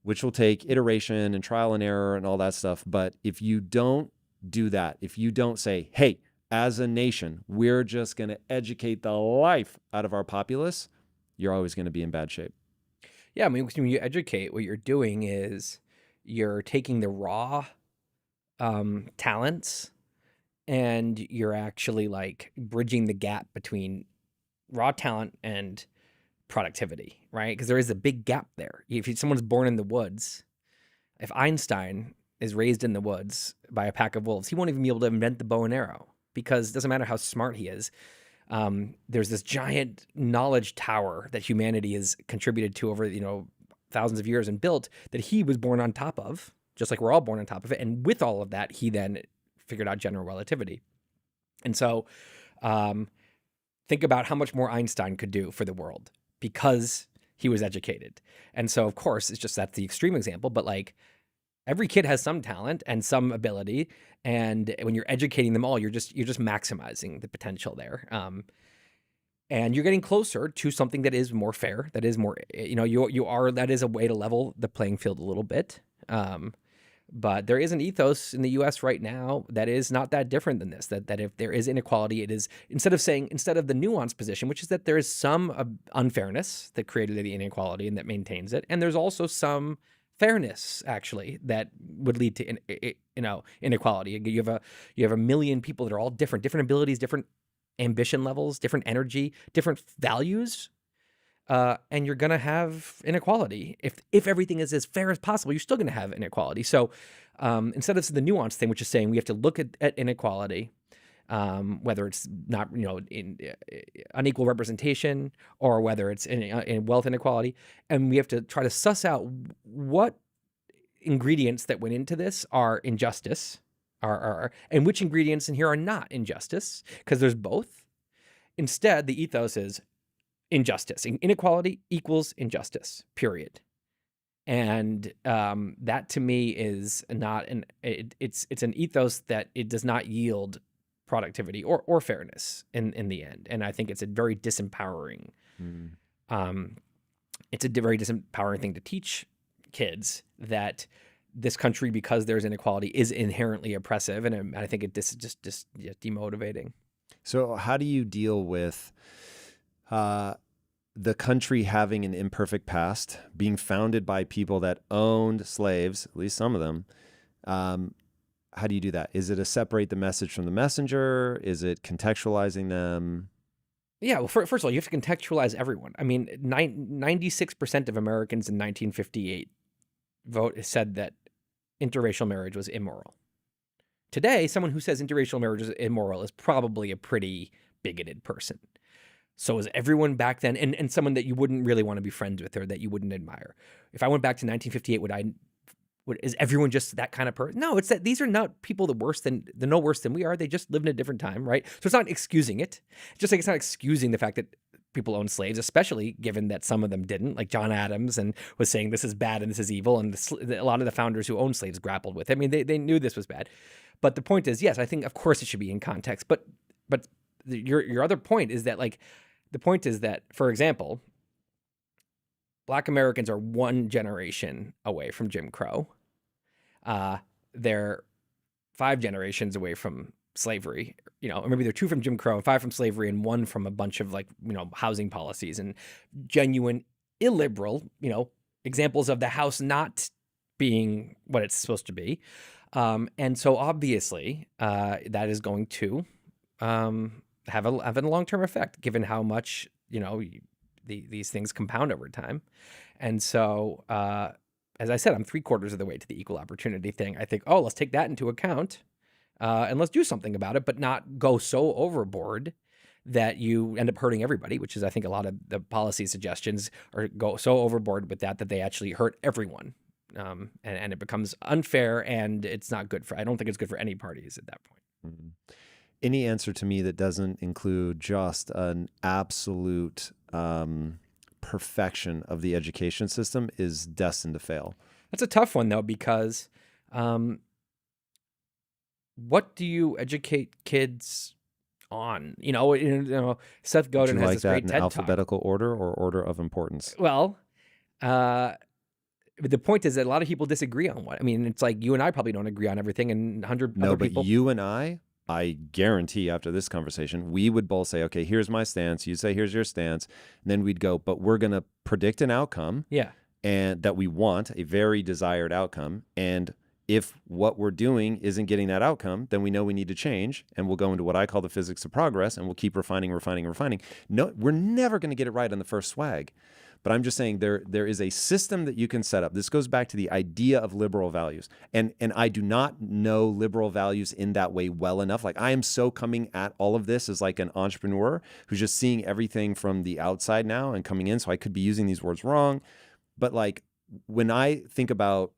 which will take iteration and trial and error and all that stuff. But if you don't do that, if you don't say, hey, as a nation, we're just going to educate the life out of our populace, you're always going to be in bad shape. Yeah, I mean, when you educate, what you're doing is you're taking the raw talents and you're actually like bridging the gap between raw talent and productivity, right? Because there is a big gap there. If someone's born in the woods, if Einstein is raised in the woods by a pack of wolves, he won't even be able to invent the bow and arrow, because it doesn't matter how smart he is. There's this giant knowledge tower that humanity has contributed to over, thousands of years and built, that he was born on top of, just like we're all born on top of it. And with all of that, he then figured out general relativity. And so think about how much more Einstein could do for the world because he was educated. And so, of course, it's just that's the extreme example, but like every kid has some talent and some ability. And when you're educating them all, you're just maximizing the potential there. And you're getting closer to something that is more fair, that is more, that is a way to level the playing field a little bit. But there is an ethos in the US right now that is not that different than this, that if there is inequality, it is, instead of the nuanced position, which is that there is some unfairness that created the inequality and that maintains it. And there's also some fairness, actually, that would lead to, inequality. You have a million people that are all different abilities, different ambition levels, different energy, different values. And you're going to have inequality. If everything is as fair as possible, you're still going to have inequality. So instead of the nuance thing, which is saying we have to look at inequality, whether it's not, in unequal representation or whether it's in wealth inequality, and we have to try to suss out what ingredients that went into this are injustice, and which ingredients in here are not injustice, because there's both. Instead, the ethos is injustice. Inequality equals injustice, period. And that to me is not it's an ethos that it does not yield productivity or fairness in the end. And I think it's a very disempowering. It's a very disempowering thing to teach kids that this country, because there's inequality, is inherently oppressive. And I think it's just demotivating. So how do you deal with the country having an imperfect past, being founded by people that owned slaves, at least some of them? How do you do that? Is it a separate the message from the messenger? Is it contextualizing them? Yeah, well, first of all, you have to contextualize everyone. I mean, 96% of Americans in 1958 said that interracial marriage was immoral. Today, someone who says interracial marriage is immoral is probably a pretty bigoted person. So is everyone back then, and someone that you wouldn't really want to be friends with or that you wouldn't admire. If I went back to 1958, is everyone just that kind of person? No, it's that these are not people they're no worse than we are. They just live in a different time, right? So it's not excusing it. Just like it's not excusing the fact that people own slaves, especially given that some of them didn't, like John Adams, and was saying this is bad and this is evil. And a lot of the founders who owned slaves grappled with it. I mean, they knew this was bad. But the point is, yes, I think of course it should be in context. But your other point is that, like, the point is that, for example, Black Americans are one generation away from Jim Crow. They're 5 generations away from slavery, or maybe they're 2 from Jim Crow and 5 from slavery and 1 from a bunch of housing policies and genuine illiberal, examples of the House not being what it's supposed to be. And so obviously that is going to have a long-term effect, given how much, these things compound over time. And so, as I said, I'm 3/4 of the way to the equal opportunity thing. I think, let's take that into account and let's do something about it, but not go so overboard that you end up hurting everybody, which is, I think, a lot of the policy suggestions are go so overboard with that they actually hurt everyone. And it becomes unfair, and it's not good I don't think it's good for any parties at that point. Any answer to me that doesn't include just an absolute perfection of the education system is destined to fail. That's a tough one, though, because what do you educate kids on? Seth Godin has like this that great in TED alphabetical Talk. order or order of importance? Well, but the point is that a lot of people disagree on it's like you and I probably don't agree on everything, and 100 No, other but people. you and I guarantee after this conversation, we would both say, okay, here's my stance. You say, here's your stance. And then we'd go, but we're going to predict an outcome and that we want, a very desired outcome. And if what we're doing isn't getting that outcome, then we know we need to change. And we'll go into what I call the physics of progress, and we'll keep refining. No, we're never going to get it right on the first swag. But I'm just saying there is a system that you can set up. This goes back to the idea of liberal values. And I do not know liberal values in that way well enough. Like, I am so coming at all of this as like an entrepreneur who's just seeing everything from the outside now and coming in. So I could be using these words wrong. But like, when I think about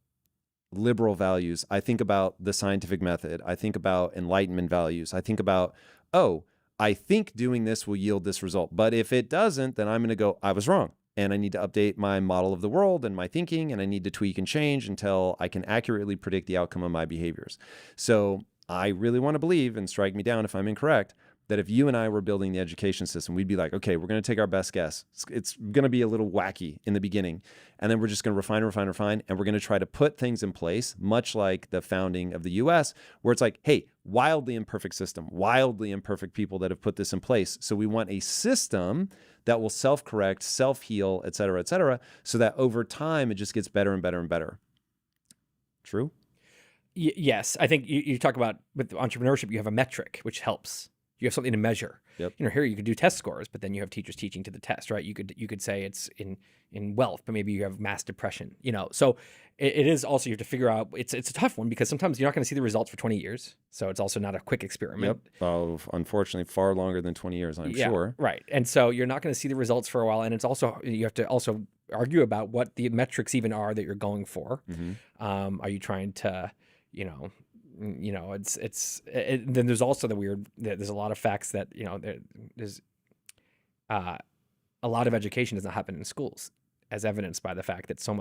liberal values, I think about the scientific method. I think about Enlightenment values. I think about, I think doing this will yield this result. But if it doesn't, then I'm going to go, I was wrong. And I need to update my model of the world and my thinking, and I need to tweak and change until I can accurately predict the outcome of my behaviors. So I really want to believe, and strike me down if I'm incorrect, that if you and I were building the education system, we'd be like, okay, we're going to take our best guess. It's going to be a little wacky in the beginning. And then we're just going to refine. And we're going to try to put things in place, much like the founding of the US, where it's like, hey, wildly imperfect system, wildly imperfect people that have put this in place. So we want a system that will self-correct, self-heal, et cetera, so that over time, it just gets better and better and better. True? Yes. I think you talk about with entrepreneurship, you have a metric, which helps. You have something to measure. Yep. Here you could do test scores, but then you have teachers teaching to the test, right? You could say it's in wealth, but maybe you have mass depression. So it is also, you have to figure out. It's a tough one because sometimes you're not going to see the results for 20 years. So it's also not a quick experiment. Yep. Unfortunately, far longer than 20 years, I'm sure. Right. And so you're not going to see the results for a while, and it's also, you have to also argue about what the metrics even are that you're going for. Mm-hmm. Are you trying to, then there's also there's a lot of facts that, there's a lot of education does not happen in schools, as evidenced by the fact that so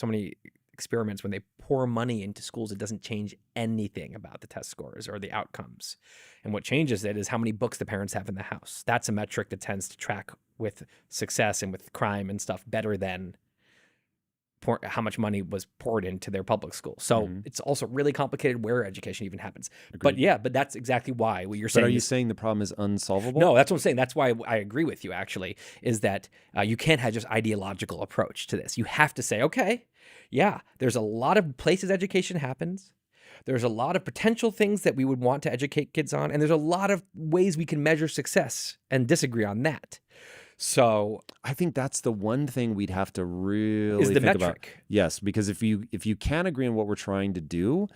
many experiments, when they pour money into schools, it doesn't change anything about the test scores or the outcomes. And what changes it is how many books the parents have in the house. That's a metric that tends to track with success and with crime and stuff better than how much money was poured into their public school. So it's also really complicated where education even happens. Agreed. But that's exactly why what you're saying. But are you saying the problem is unsolvable? No, that's what I'm saying. That's why I agree with you, actually, is that you can't have just ideological approach to this. You have to say, okay, yeah, there's a lot of places education happens. There's a lot of potential things that we would want to educate kids on. And there's a lot of ways we can measure success and disagree on that. So I think that's the one thing we'd have to really is the think metric. about. Yes, because if you can't agree on what we're trying to do,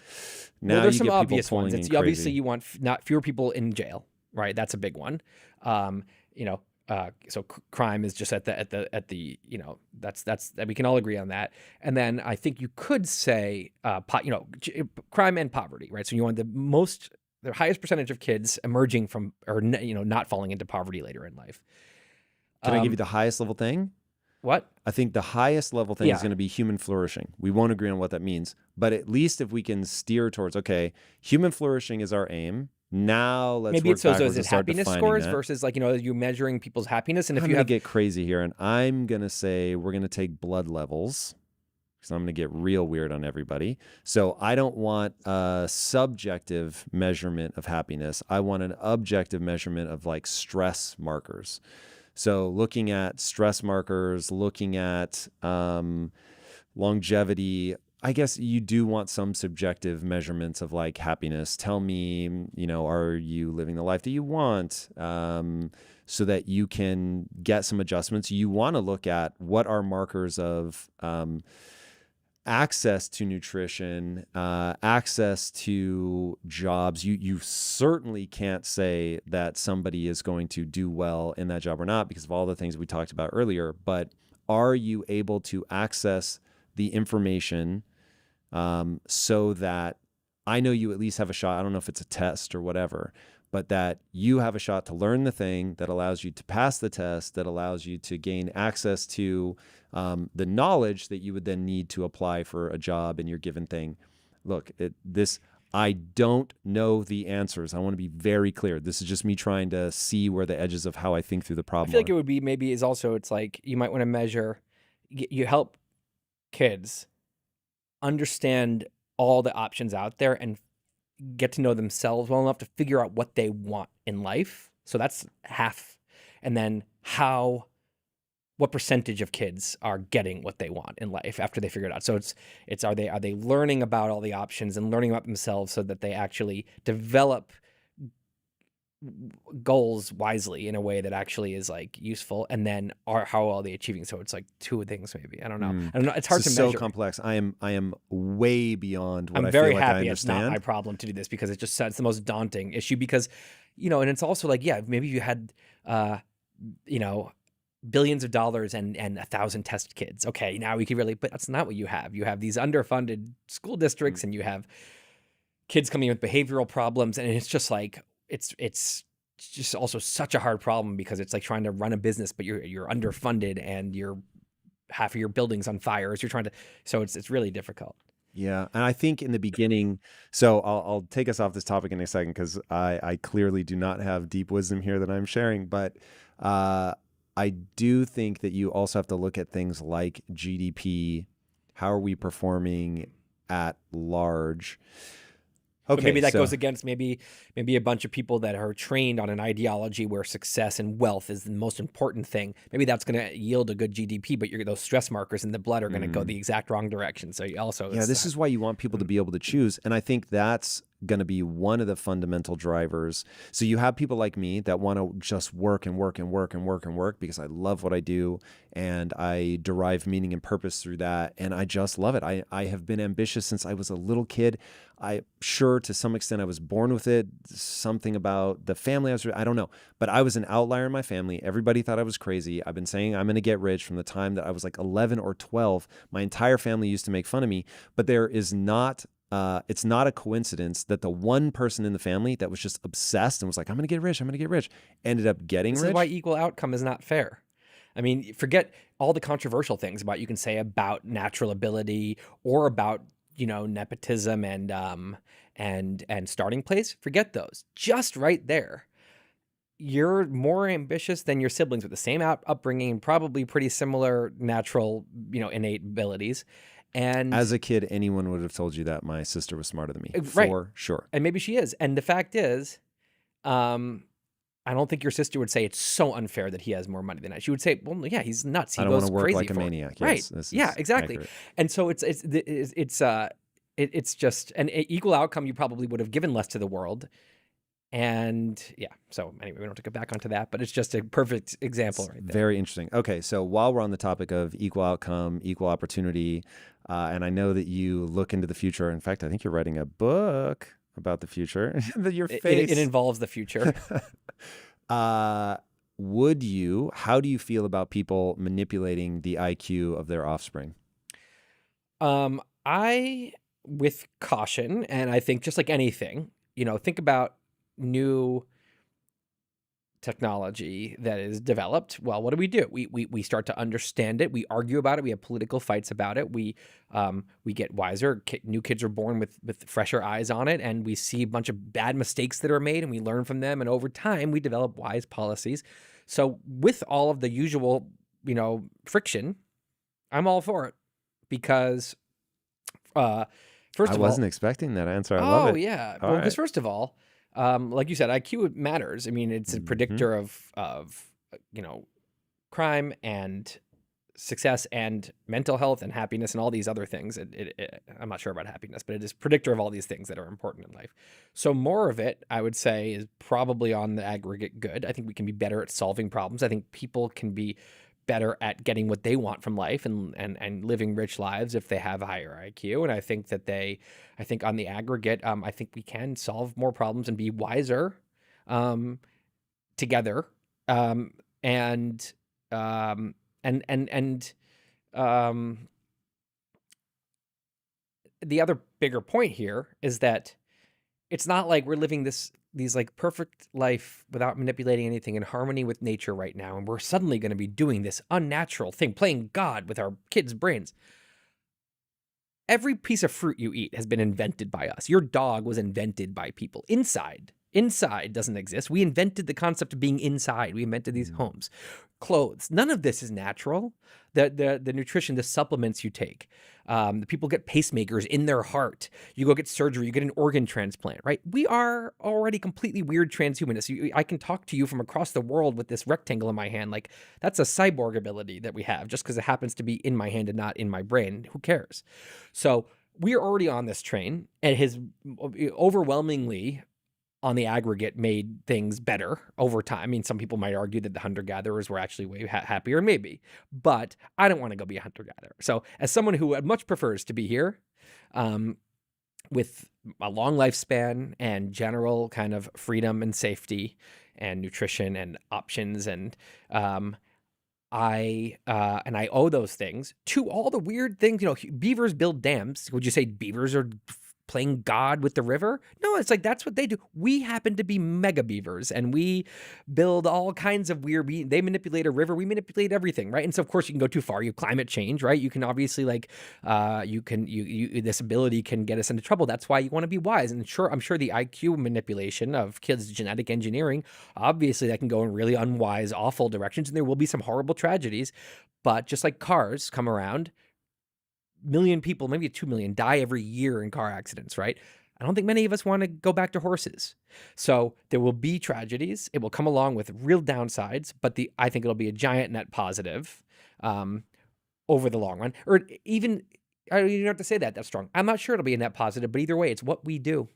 now there's you some get obvious people ones. pulling It's in obviously crazy. you want not fewer people in jail, right? That's a big one. So crime is just at the that's that we can all agree on that. And then I think you could say crime and poverty, right? So you want the highest percentage of kids emerging from or not falling into poverty later in life. Can I give you the highest level thing? What? I think the highest level thing is going to be human flourishing. We won't agree on what that means, but at least if we can steer towards, okay, human flourishing is our aim. Now let's maybe work it's those backwards and as start happiness defining scores that. versus you measuring people's happiness. And if I'm you going have to get crazy here, and I'm going to say we're going to take blood levels because I'm going to get real weird on everybody. So I don't want a subjective measurement of happiness. I want an objective measurement of like stress markers. So looking at stress markers, looking at longevity, I guess you do want some subjective measurements of like happiness. Tell me, are you living the life that you want? So that you can get some adjustments. You want to look at what are markers of access to nutrition, access to jobs. You certainly can't say that somebody is going to do well in that job or not because of all the things we talked about earlier. But are you able to access the information so that I know you at least have a shot? I don't know if it's a test or whatever, but that you have a shot to learn the thing that allows you to pass the test, that allows you to gain access to the knowledge that you would then need to apply for a job in your given thing. Look, I don't know the answers. I want to be very clear. This is just me trying to see where the edges of how I think through the problem I feel like are. it would be maybe is also, it's like you might want to measure, you help kids understand all the options out there and get to know themselves well enough to figure out what they want in life. So that's half. And then what percentage of kids are getting what they want in life after they figure it out. So it's are they learning about all the options and learning about themselves so that they actually develop goals wisely in a way that actually is like useful, and then how are they achieving? So it's like two things maybe. I don't know. It's hard to measure. So complex. I am way beyond what I'm I very feel like I happy it's not understand. my problem to do this because it's the most daunting issue because, and it's also like, yeah, maybe you had, billions of dollars and 1,000 test kids. Okay, now we can really, but that's not what you have. You have these underfunded school districts and you have kids coming in with behavioral problems. And it's just like, it's just also such a hard problem because it's like trying to run a business, but you're underfunded and half of your building's on fire as you're trying to, so it's really difficult. Yeah. And I think in the beginning, so I'll take us off this topic in a second because I clearly do not have deep wisdom here that I'm sharing, but I do think that you also have to look at things like GDP. How are we performing at large? Okay, so maybe that goes against maybe a bunch of people that are trained on an ideology where success and wealth is the most important thing. Maybe that's going to yield a good GDP, but those stress markers in the blood are going to go the exact wrong direction. So you also, this is why you want people to be able to choose. And I think that's going to be one of the fundamental drivers. So you have people like me that want to just work and work and work and work and work because I love what I do and I derive meaning and purpose through that. And I just love it. I have been ambitious since I was a little kid. I'm sure to some extent I was born with it. Something about the family I don't know, but I was an outlier in my family. Everybody thought I was crazy. I've been saying I'm going to get rich from the time that I was like 11 or 12. My entire family used to make fun of me, but there is not it's not a coincidence that the one person in the family that was just obsessed and was like, I'm going to get rich, ended up getting rich. This is why equal outcome is not fair. I mean, forget all the controversial things you can say about natural ability or about, nepotism and starting place. Forget those. Just right there. You're more ambitious than your siblings with the same upbringing, probably pretty similar natural, innate abilities. And as a kid, anyone would have told you that my sister was smarter than me, right. For sure. And maybe she is. And the fact is, I don't think your sister would say it's so unfair that he has more money than I. She would say, well, yeah, he's nuts. He I don't goes want to work crazy like a for it. maniac. Right. Yes, yeah, exactly. accurate. And so it's just an equal outcome. You probably would have given less to the world. And yeah, so anyway, we don't have to go back onto that, but it's just a perfect example right there. Very interesting. Okay, so while we're on the topic of equal outcome, equal opportunity, and I know that you look into the future. In fact, I think you're writing a book about the future. Your face. It involves the future. How do you feel about people manipulating the IQ of their offspring? With caution, and I think just like anything, think about new technology that is developed. Well, what do? We start to understand it. We argue about it. We have political fights about it. We get wiser. New kids are born with fresher eyes on it, and we see a bunch of bad mistakes that are made, and we learn from them. And over time, we develop wise policies. So with all of the usual, friction, I'm all for it because, first of all, I wasn't expecting that answer. I love it. Oh yeah, well, because first of all, like you said, IQ matters. I mean, it's a predictor of crime and success and mental health and happiness and all these other things. I'm not sure about happiness, but it is predictor of all these things that are important in life. So more of it, I would say, is probably on the aggregate good. I think we can be better at solving problems. I think people can be better at getting what they want from life and living rich lives if they have a higher IQ. And I think that I think on the aggregate, I think we can solve more problems and be wiser together. And the other bigger point here is that it's not like we're living these like perfect life without manipulating anything, in harmony with nature right now, and we're suddenly going to be doing this unnatural thing, playing God with our kids' brains. Every piece of fruit you eat has been invented by us. Your dog was invented by people. Inside doesn't exist. We invented the concept of being inside. We invented these homes. Clothes. None of this is natural. The nutrition, the supplements you take. The people get pacemakers in their heart. You go get surgery. You get an organ transplant, right? We are already completely weird transhumanists. I can talk to you from across the world with this rectangle in my hand. Like, that's a cyborg ability that we have just because it happens to be in my hand and not in my brain. Who cares? So we are already on this train, and it has overwhelmingly, on the aggregate, made things better over time. I mean, some people might argue that the hunter-gatherers were actually way happier, maybe, but I don't want to go be a hunter-gatherer. So as someone who much prefers to be here, with a long lifespan and general kind of freedom and safety and nutrition and options, and I owe those things to all the weird things. Beavers build dams. Would you say beavers are playing God with the river? No, it's like that's what they do. We happen to be mega beavers, and we build all kinds of weird. They manipulate a river. We manipulate everything, right? And so of course you can go too far. You have climate change, right? You can obviously this ability can get us into trouble. That's why you want to be wise. And I'm sure the IQ manipulation of kids' genetic engineering, obviously that can go in really unwise, awful directions, and there will be some horrible tragedies. But just like cars come around, million people, maybe 2 million, die every year in car accidents, right? I don't think many of us want to go back to horses. So there will be tragedies. It will come along with real downsides, but I think it'll be a giant net positive over the long run. Or even, I don't even have to say that. That's strong. I'm not sure it'll be a net positive, but either way, it's what we do.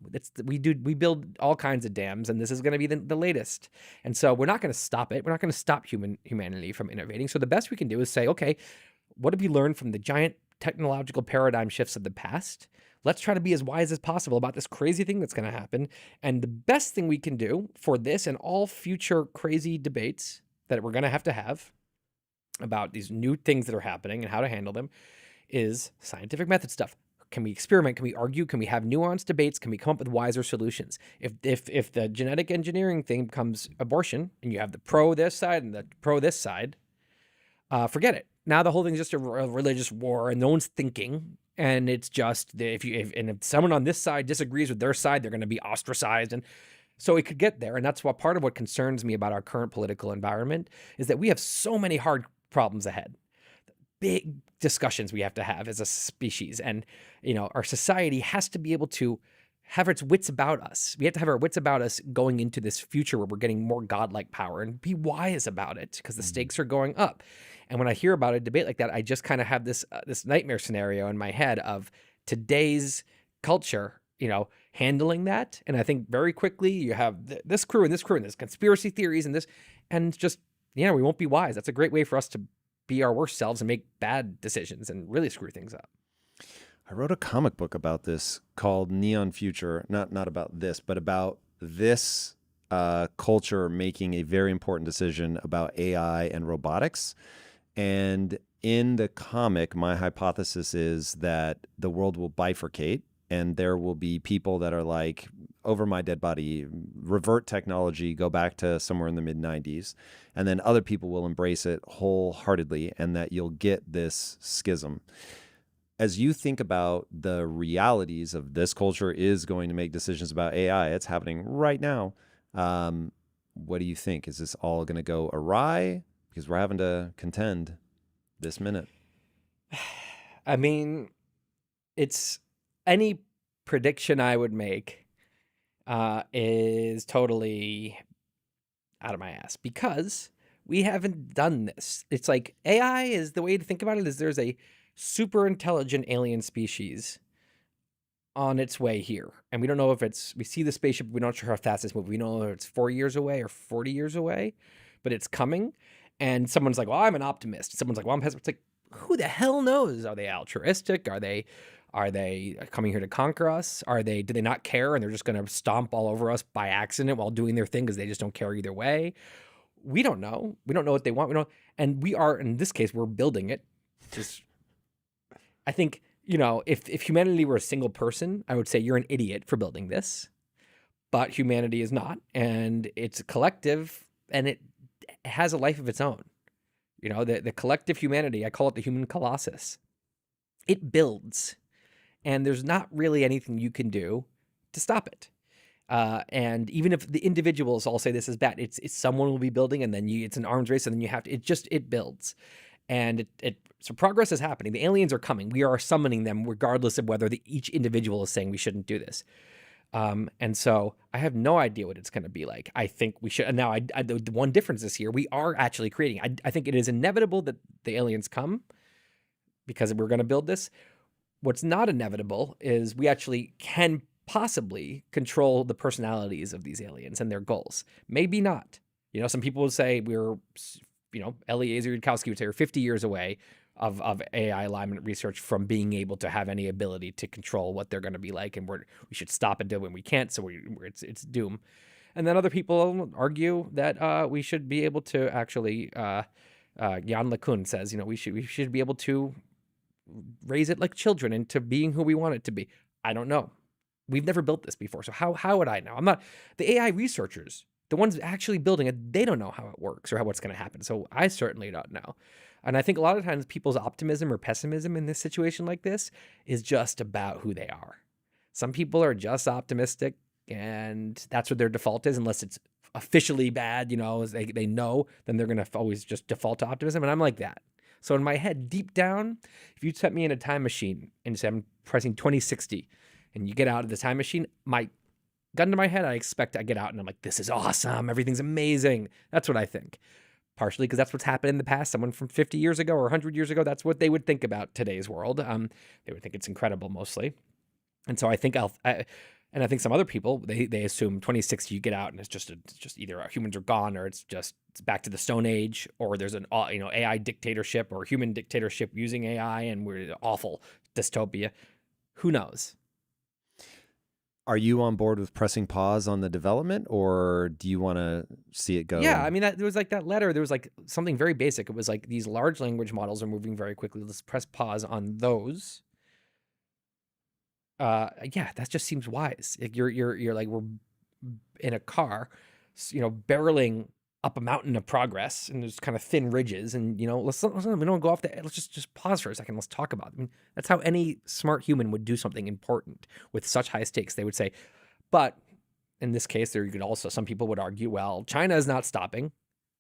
We build all kinds of dams, and this is going to be the latest. And so we're not going to stop it. We're not going to stop humanity from innovating. So the best we can do is say, okay, what have we learned from the giant technological paradigm shifts of the past? Let's try to be as wise as possible about this crazy thing that's going to happen. And the best thing we can do for this and all future crazy debates that we're going to have about these new things that are happening and how to handle them is scientific method stuff. Can we experiment? Can we argue? Can we have nuanced debates? Can we come up with wiser solutions? If the genetic engineering thing becomes abortion, and you have the pro this side and the pro this side, forget it. Now the whole thing is just a religious war, and no one's thinking. And it's just if someone on this side disagrees with their side, they're going to be ostracized. And so it could get there. And that's part of what concerns me about our current political environment is that we have so many hard problems ahead, big discussions we have to have as a species. And our society has to be able to have its wits about us. We have to have our wits about us going into this future where we're getting more godlike power, and be wise about it because the stakes are going up. And when I hear about a debate like that, I just kind of have this nightmare scenario in my head of today's culture, handling that. And I think very quickly you have this crew and this crew and this conspiracy theories and this, and just, we won't be wise. That's a great way for us to be our worst selves and make bad decisions and really screw things up. I wrote a comic book about this called Neon Future, not about this, but about this culture making a very important decision about AI and robotics. And in the comic, my hypothesis is that the world will bifurcate, and there will be people that are like, over my dead body, revert technology, go back to somewhere in the mid-90s. And then other people will embrace it wholeheartedly, and that you'll get this schism. As you think about the realities of this culture is going to make decisions about AI, it's happening right now. What do you think? Is this all going to go awry? Because we're having to contend this minute. I mean, it's any prediction I would make is totally out of my ass because we haven't done this. It's like AI is the way to think about it is there's a super intelligent alien species on its way here. And we don't know if we see the spaceship, we're not sure how fast it's moving. We don't know if it's 4 years away or 40 years away, but it's coming. And someone's like, well, I'm an optimist. Someone's like, well, I'm pessimist. It's like, who the hell knows? Are they altruistic? Are they coming here to conquer us? Do they not care and they're just going to stomp all over us by accident while doing their thing because they just don't care either way? We don't know. We don't know what they want. We don't, and we are, in this case, we're building it. Just, I think, if humanity were a single person, I would say you're an idiot for building this. But humanity is not, and it's a collective, and it has a life of its own. The collective humanity, I call it the human colossus. It builds, and there's not really anything you can do to stop it. And even if the individuals all say this is bad, it's someone will be building, and then it's an arms race, and then you have to. It builds, and so progress is happening. The aliens are coming. We are summoning them, regardless of whether each individual is saying we shouldn't do this. And so I have no idea what it's going to be like. I think we should. And now, the one difference this year, we are actually creating. I think it is inevitable that the aliens come because we're going to build this. What's not inevitable is we actually can possibly control the personalities of these aliens and their goals. Maybe not. Some people would say Eliezer Yudkowsky would say we're 50 years away of AI alignment research from being able to have any ability to control what they're going to be like, and we should stop it when we can't. So it's doom. And then other people argue that we should be able to actually. Jan LeCun says, we should be able to raise it like children into being who we want it to be. I don't know. We've never built this before, so how would I know? I'm not the AI researchers, the ones actually building it. They don't know how it works or what's going to happen. So I certainly don't know. And I think a lot of times people's optimism or pessimism in this situation like this is just about who they are. Some people are just optimistic, and that's what their default is, unless it's officially bad. They know, then they're going to always just default to optimism. And I'm like that. So in my head, deep down, if you set me in a time machine and say I'm pressing 2060 and you get out of the time machine, my gun to my head, I expect I get out and I'm like, this is awesome. Everything's amazing. That's what I think. Partially because that's what's happened in the past. Someone from 50 years ago or 100 years ago, that's what they would think about today's world. They would think it's incredible mostly. And so I think I think some other people, they assume 2060 you get out and it's just either humans are gone or it's back to the Stone Age, or there's an AI dictatorship or human dictatorship using AI and we're an awful dystopia. Who knows? Are you on board with pressing pause on the development, or do you want to see it go? Yeah, I mean, there was like that letter. There was like something very basic. It was like, these large language models are moving very quickly. Let's press pause on those. Yeah, that just seems wise. Like you're like, we're in a car, barreling up a mountain of progress, and there's kind of thin ridges, and we don't go off let's just pause for a second. Let's talk about it. I mean, that's how any smart human would do something important with such high stakes. They would say, but in this case, some people would argue, well, China is not stopping,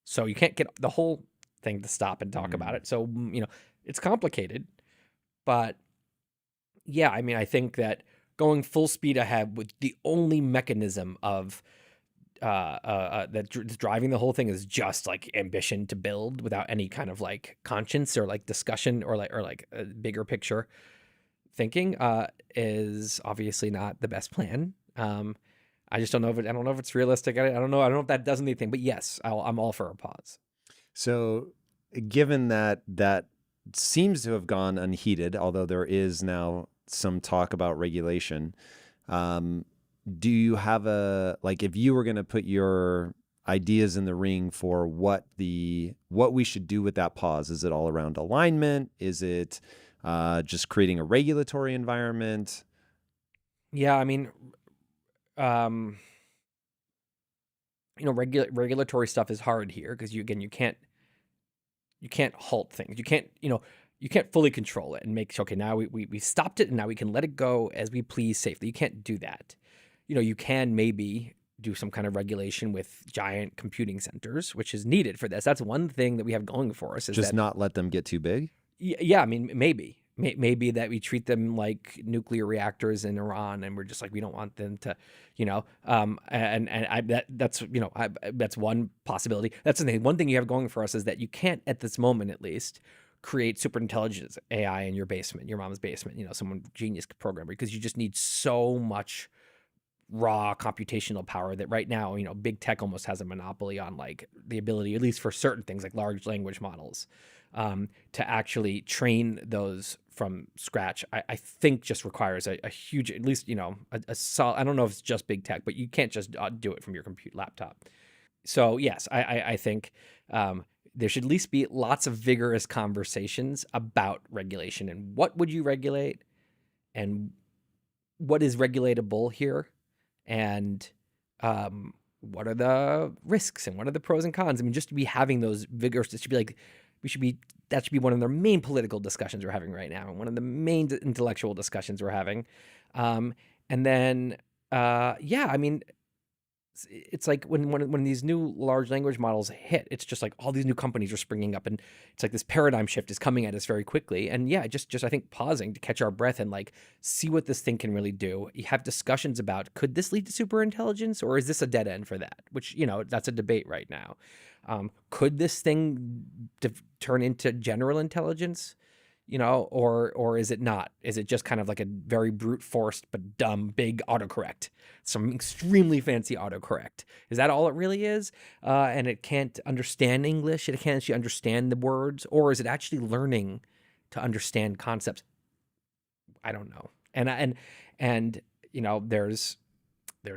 so you can't get the whole thing to stop and talk about it. So it's complicated, but yeah, I mean, I think that going full speed ahead with the only mechanism of that's driving the whole thing is just like ambition to build without any kind of like conscience or like discussion or like a bigger picture thinking is obviously not the best plan. I just don't know I don't know if it's realistic. I don't know if that does anything, but yes, I'm all for a pause. So given that seems to have gone unheeded, although there is now some talk about regulation, do you have if you were going to put your ideas in the ring for what we should do with that pause, is it all around alignment? Is it just creating a regulatory environment? Yeah, I mean, regulatory stuff is hard here because you can't halt things. You can't fully control it and make okay, now we stopped it and now we can let it go as we please safely. You can't do that. You can maybe do some kind of regulation with giant computing centers, which is needed for this. That's one thing that we have going for us. Is just that, not let them get too big? Yeah, I mean, maybe that we treat them like nuclear reactors in Iran, and we're just like, we don't want them to, that's one possibility. That's the thing. One thing you have going for us is that you can't, at this moment at least, create super intelligence AI in your basement, your mom's basement, someone genius programmer, because you just need so much raw computational power that right now, big tech almost has a monopoly on, like, the ability, at least for certain things like large language models, to actually train those from scratch. I think just requires a huge, at least, a solid, I don't know if it's just big tech, but you can't just do it from your laptop. So yes, I think there should at least be lots of vigorous conversations about regulation and what would you regulate and what is regulatable here, and what are the risks and what are the pros and cons. I mean, just to be having those vigorous, it should be like, that should be one of the main political discussions we're having right now, and one of the main intellectual discussions we're having. And then, yeah, I mean, it's like when these new large language models hit, it's just like all these new companies are springing up, and it's like this paradigm shift is coming at us very quickly. And yeah, just I think pausing to catch our breath and like see what this thing can really do. You have discussions about, could this lead to super intelligence, or is this a dead end for that? Which, that's a debate right now. Could this thing turn into general intelligence? Or is it not? Is it just kind of like a very brute forced but dumb big autocorrect, some extremely fancy autocorrect? Is that all it really is? And it can't understand English, it can't actually understand the words, or is it actually learning to understand concepts? I don't know. And there's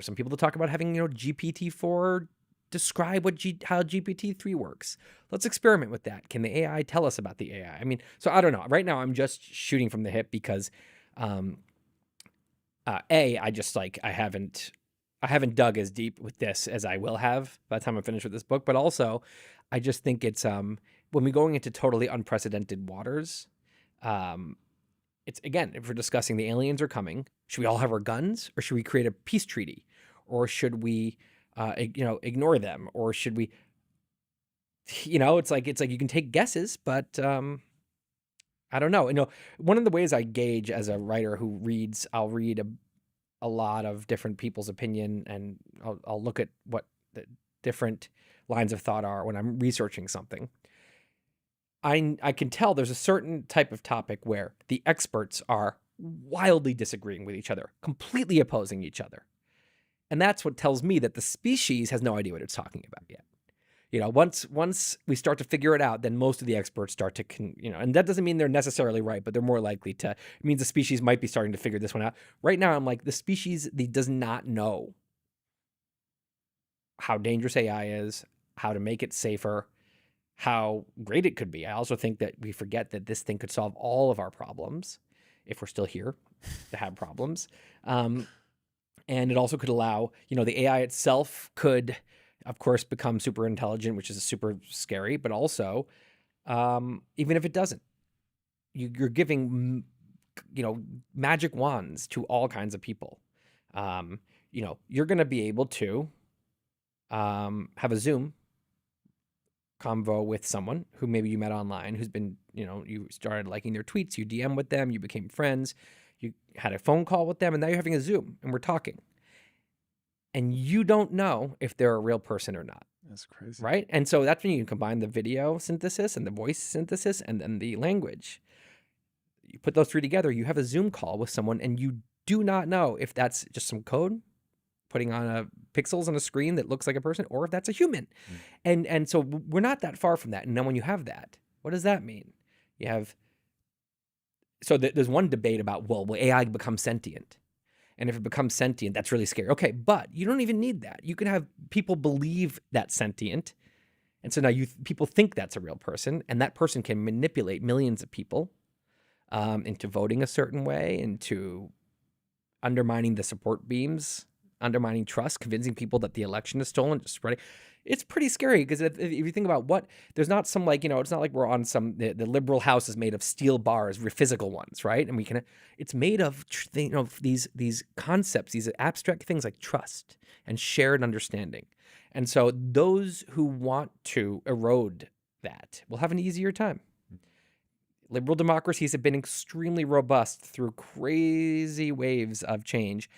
some people that talk about having GPT-4 describe how GPT-3 works. Let's experiment with that. Can the AI tell us about the AI? I mean, so I don't know. Right now, I'm just shooting from the hip because, I just like I haven't dug as deep with this as I will have by the time I'm finished with this book. But also, I just think it's when we're going into totally unprecedented waters. It's, again, if we're discussing the aliens are coming, should we all have our guns, or should we create a peace treaty, or should we ignore them, or should we, it's like you can take guesses, but I don't know. One of the ways I gauge as a writer who reads, I'll read a lot of different people's opinion, and I'll look at what the different lines of thought are when I'm researching something. I can tell there's a certain type of topic where the experts are wildly disagreeing with each other, completely opposing each other. And that's what tells me that the species has no idea what it's talking about yet. Once we start to figure it out, then most of the experts start to, and that doesn't mean they're necessarily right, but they're more likely to. It means the species might be starting to figure this one out. Right now, I'm like, the species does not know how dangerous AI is, how to make it safer, how great it could be. I also think that we forget that this thing could solve all of our problems if we're still here to have problems. And it also could allow, the AI itself could, of course, become super intelligent, which is super scary. But also, even if it doesn't, you're giving, magic wands to all kinds of people. You're going to be able to have a Zoom convo with someone who maybe you met online, who's been, you started liking their tweets, you DM with them, you became friends. You had a phone call with them, and now you're having a Zoom, and we're talking. And you don't know if they're a real person or not. That's crazy. Right? And so that's when you combine the video synthesis and the voice synthesis and then the language. You put those three together, you have a Zoom call with someone, and you do not know if that's just some code putting on pixels on a screen that looks like a person, or if that's a human. And so we're not that far from that. And then when you have that, what does that mean? You have... So there's one debate about, will AI become sentient? And if it becomes sentient, that's really scary. Okay, but you don't even need that. You can have people believe that's sentient. And so now people think that's a real person, and that person can manipulate millions of people into voting a certain way, into undermining the support beams, undermining trust, convincing people that the election is stolen, just spreading. It's pretty scary because if you think about there's not some it's not like we're on the liberal house is made of steel bars, physical ones, right? And it's made of, these concepts, these abstract things like trust and shared understanding. And so those who want to erode that will have an easier time. Liberal democracies have been extremely robust through crazy waves of change.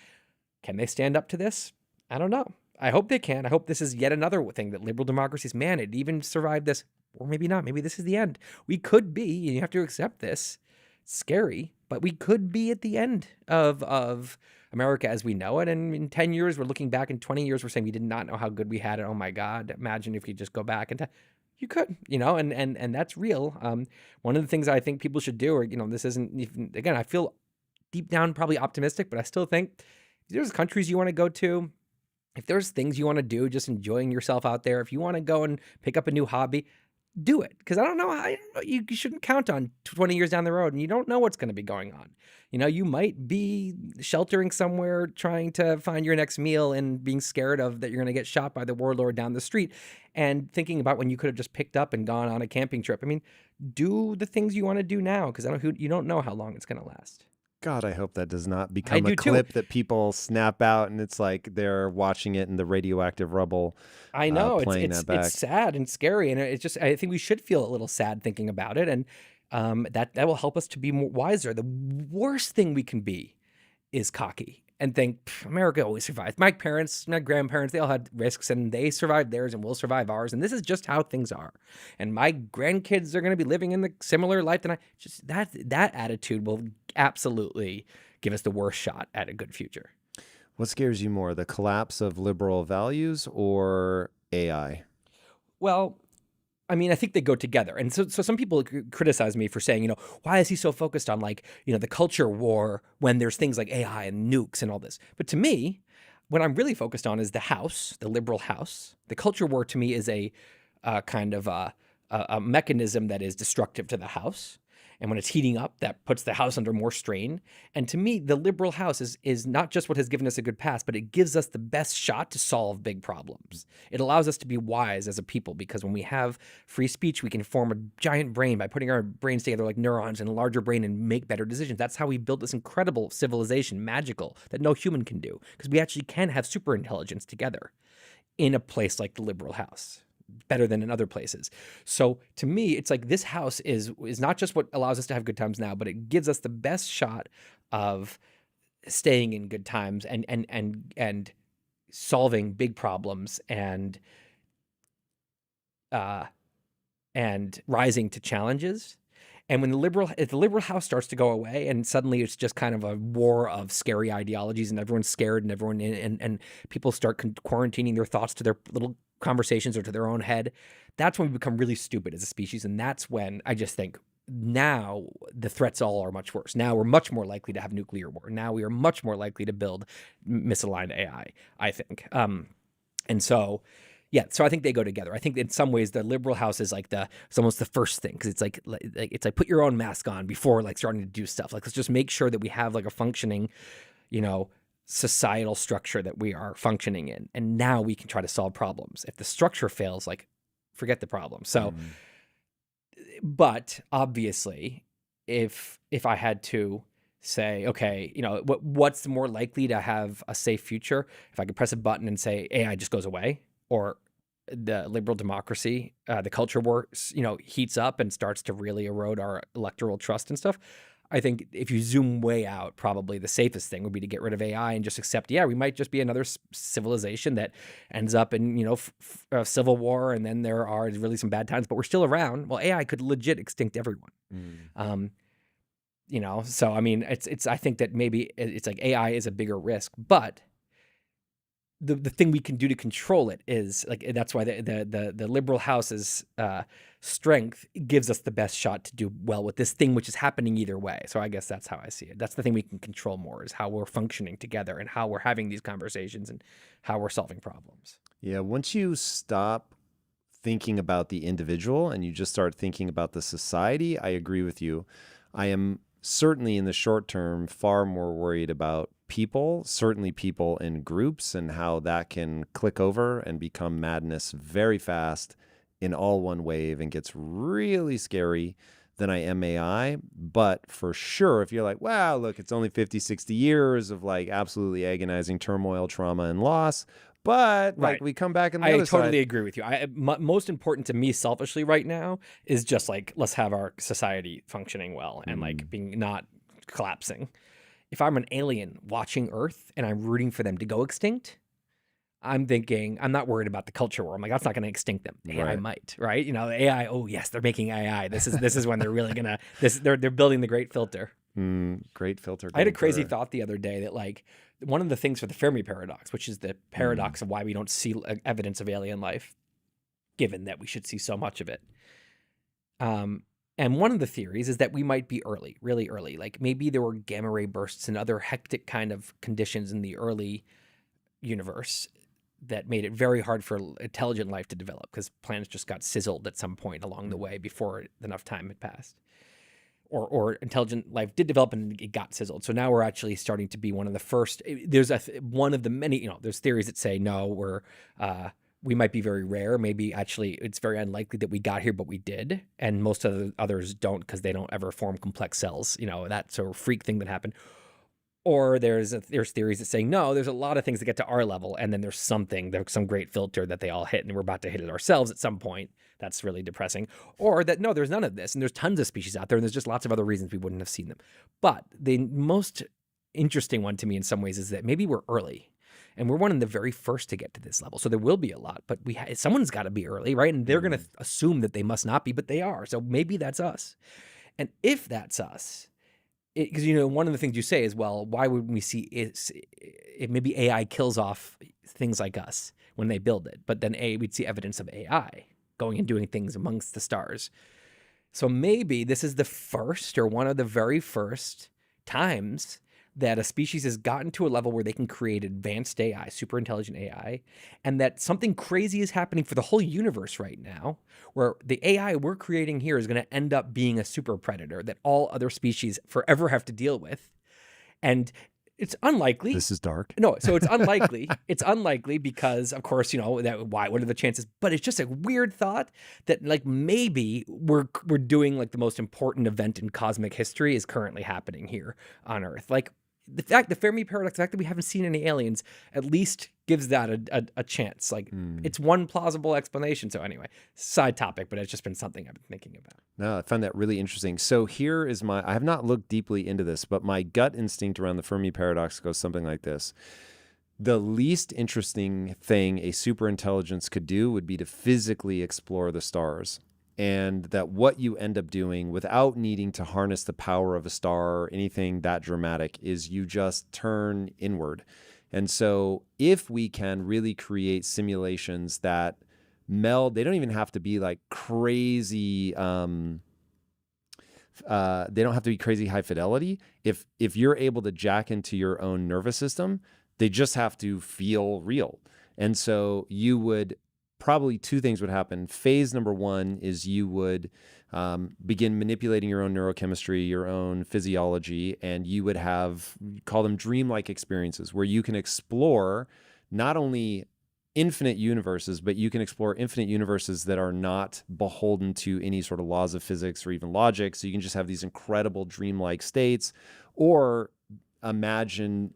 Can they stand up to this? I don't know. I hope they can. I hope this is yet another thing that liberal democracies, man, it even survived this, or maybe not. Maybe this is the end. We could be, and you have to accept this. It's scary, but we could be at the end of America as we know it. And in 10 years, we're looking back. In 20 years, we're saying we did not know how good we had it. Oh my God. Imagine if you just go back and you could, and that's real. One of the things I think people should do, or, this isn't even, again, I feel deep down probably optimistic, but I still think if there's countries you want to go to, if there's things you want to do, just enjoying yourself out there, if you want to go and pick up a new hobby, do it. Because I don't know, you shouldn't count on 20 years down the road, and you don't know what's going to be going on. You might be sheltering somewhere, trying to find your next meal and being scared of that you're going to get shot by the warlord down the street, and thinking about when you could have just picked up and gone on a camping trip. I mean, do the things you want to do now, because you don't know how long it's going to last. God, I hope that does not become a clip that people snap out and it's like they're watching it in the radioactive rubble. I know, it's sad and scary, and it's just, I think we should feel a little sad thinking about it, and that will help us to be more wiser. The worst thing we can be is cocky and think America always survived. My parents, my grandparents, they all had risks, and they survived theirs, and we'll survive ours. And this is just how things are. And my grandkids are going to be living in the similar life than I. Just that attitude will absolutely give us the worst shot at a good future. What scares you more, the collapse of liberal values or AI? Well, I mean, I think they go together. And so some people criticize me for saying, why is he so focused on the culture war when there's things like AI and nukes and all this? But to me, what I'm really focused on is the house, the liberal house. The culture war to me is a kind of a mechanism that is destructive to the house. And when it's heating up, that puts the house under more strain. And to me, the liberal house is not just what has given us a good past, but it gives us the best shot to solve big problems. It allows us to be wise as a people, because when we have free speech, we can form a giant brain by putting our brains together like neurons in a larger brain and make better decisions. That's how we built this incredible civilization, magical, that no human can do, because we actually can have super intelligence together in a place like the liberal house. Better than in other places. So to me, it's like this house is not just what allows us to have good times now, but it gives us the best shot of staying in good times and solving big problems and rising to challenges. And when if the liberal house starts to go away, and suddenly it's just kind of a war of scary ideologies, and everyone's scared, and everyone and people start quarantining their thoughts to their little conversations or to their own head, that's when we become really stupid as a species. And that's when I just think now the threats all are much worse. Now we're much more likely to have nuclear war. Now we are much more likely to build misaligned AI, I think. And so, yeah, so I think they go together. I think in some ways the liberal house is it's almost the first thing, because it's like put your own mask on before starting to do stuff. Let's just make sure that we have a functioning, societal structure that we are functioning in, and now we can try to solve problems. If the structure fails, forget the problem. So, but obviously, if I had to say, okay, what's more likely to have a safe future? If I could press a button and say AI just goes away, or the liberal democracy, the culture war, heats up and starts to really erode our electoral trust and stuff. I think if you zoom way out, probably the safest thing would be to get rid of AI and just accept, we might just be another civilization that ends up in, civil war, and then there are really some bad times, but we're still around. Well, AI could legit extinct everyone. So I mean, it's I think that maybe it's like AI is a bigger risk, but the thing we can do to control it is that's why the liberal house's strength gives us the best shot to do well with this thing, which is happening either way. So I guess that's how I see it. That's the thing we can control more, is how we're functioning together and how we're having these conversations and how we're solving problems. Yeah, once you stop thinking about the individual and you just start thinking about the society, I agree with you. I am certainly in the short term far more worried about people, certainly people in groups, and how that can click over and become madness very fast in all one wave and gets really scary, than I am AI. But for sure, if you're like, wow, look, it's only 50, 60 years of absolutely agonizing turmoil, trauma, and loss, but we come back on the other side. I totally agree with you. Most important to me selfishly right now is just let's have our society functioning well and being not collapsing. If I'm an alien watching Earth and I'm rooting for them to go extinct, I'm thinking, I'm not worried about the culture war. I'm like, that's not going to extinct them. AI might, right? AI, oh yes, they're making AI. This is when they're really they're building the great filter. Great filter. I had a getting crazy better. thought the other day that like one of the things for the Fermi paradox, which is the paradox of why we don't see evidence of alien life, given that we should see so much of it. And one of the theories is that we might be early, really early. Like maybe there were gamma ray bursts and other hectic kind of conditions in the early universe that made it very hard for intelligent life to develop because planets just got sizzled at some point along the way before enough time had passed. Or intelligent life did develop and it got sizzled. So now we're actually starting to be one of the first. There's one of the many, there's theories that say no, we might be very rare. Maybe actually it's very unlikely that we got here, but we did. And most of the others don't because they don't ever form complex cells. That sort of freak thing that happened. Or there's theories that say no, there's a lot of things that get to our level, and then there's some great filter that they all hit, and we're about to hit it ourselves at some point. That's really depressing. Or that no, there's none of this, and there's tons of species out there, and there's just lots of other reasons we wouldn't have seen them. But the most interesting one to me in some ways is that maybe we're early, and we're one of the very first to get to this level. So there will be a lot, but someone's got to be early, right? And they're going to assume that they must not be, but they are. So maybe that's us. And if that's us, because one of the things you say is, well, why would we see it? Maybe AI kills off things like us when they build it, but then we'd see evidence of AI going and doing things amongst the stars. So maybe this is the first or one of the very first times that a species has gotten to a level where they can create advanced AI, super intelligent AI, and that something crazy is happening for the whole universe right now, where the AI we're creating here is going to end up being a super predator that all other species forever have to deal with. And it's unlikely. This is dark. No, so it's unlikely. It's unlikely because, of course, what are the chances? But it's just a weird thought that like maybe we're doing like the most important event in cosmic history is currently happening here on Earth. Like the Fermi paradox, the fact that we haven't seen any aliens, at least gives that a chance. Like it's one plausible explanation. So anyway, side topic, but it's just been something I've been thinking about. No, I find that really interesting. So here is I have not looked deeply into this, but my gut instinct around the Fermi paradox goes something like this. The least interesting thing a superintelligence could do would be to physically explore the stars. And that what you end up doing without needing to harness the power of a star or anything that dramatic is you just turn inward. And so if we can really create simulations that meld, they don't even have to be like crazy, they don't have to be crazy high fidelity. If you're able to jack into your own nervous system, they just have to feel real. And so you would probably two things would happen. Phase number one is you would begin manipulating your own neurochemistry, your own physiology, and you would call them dreamlike experiences where you can explore not only infinite universes, but you can explore infinite universes that are not beholden to any sort of laws of physics or even logic. So you can just have these incredible dreamlike states, or imagine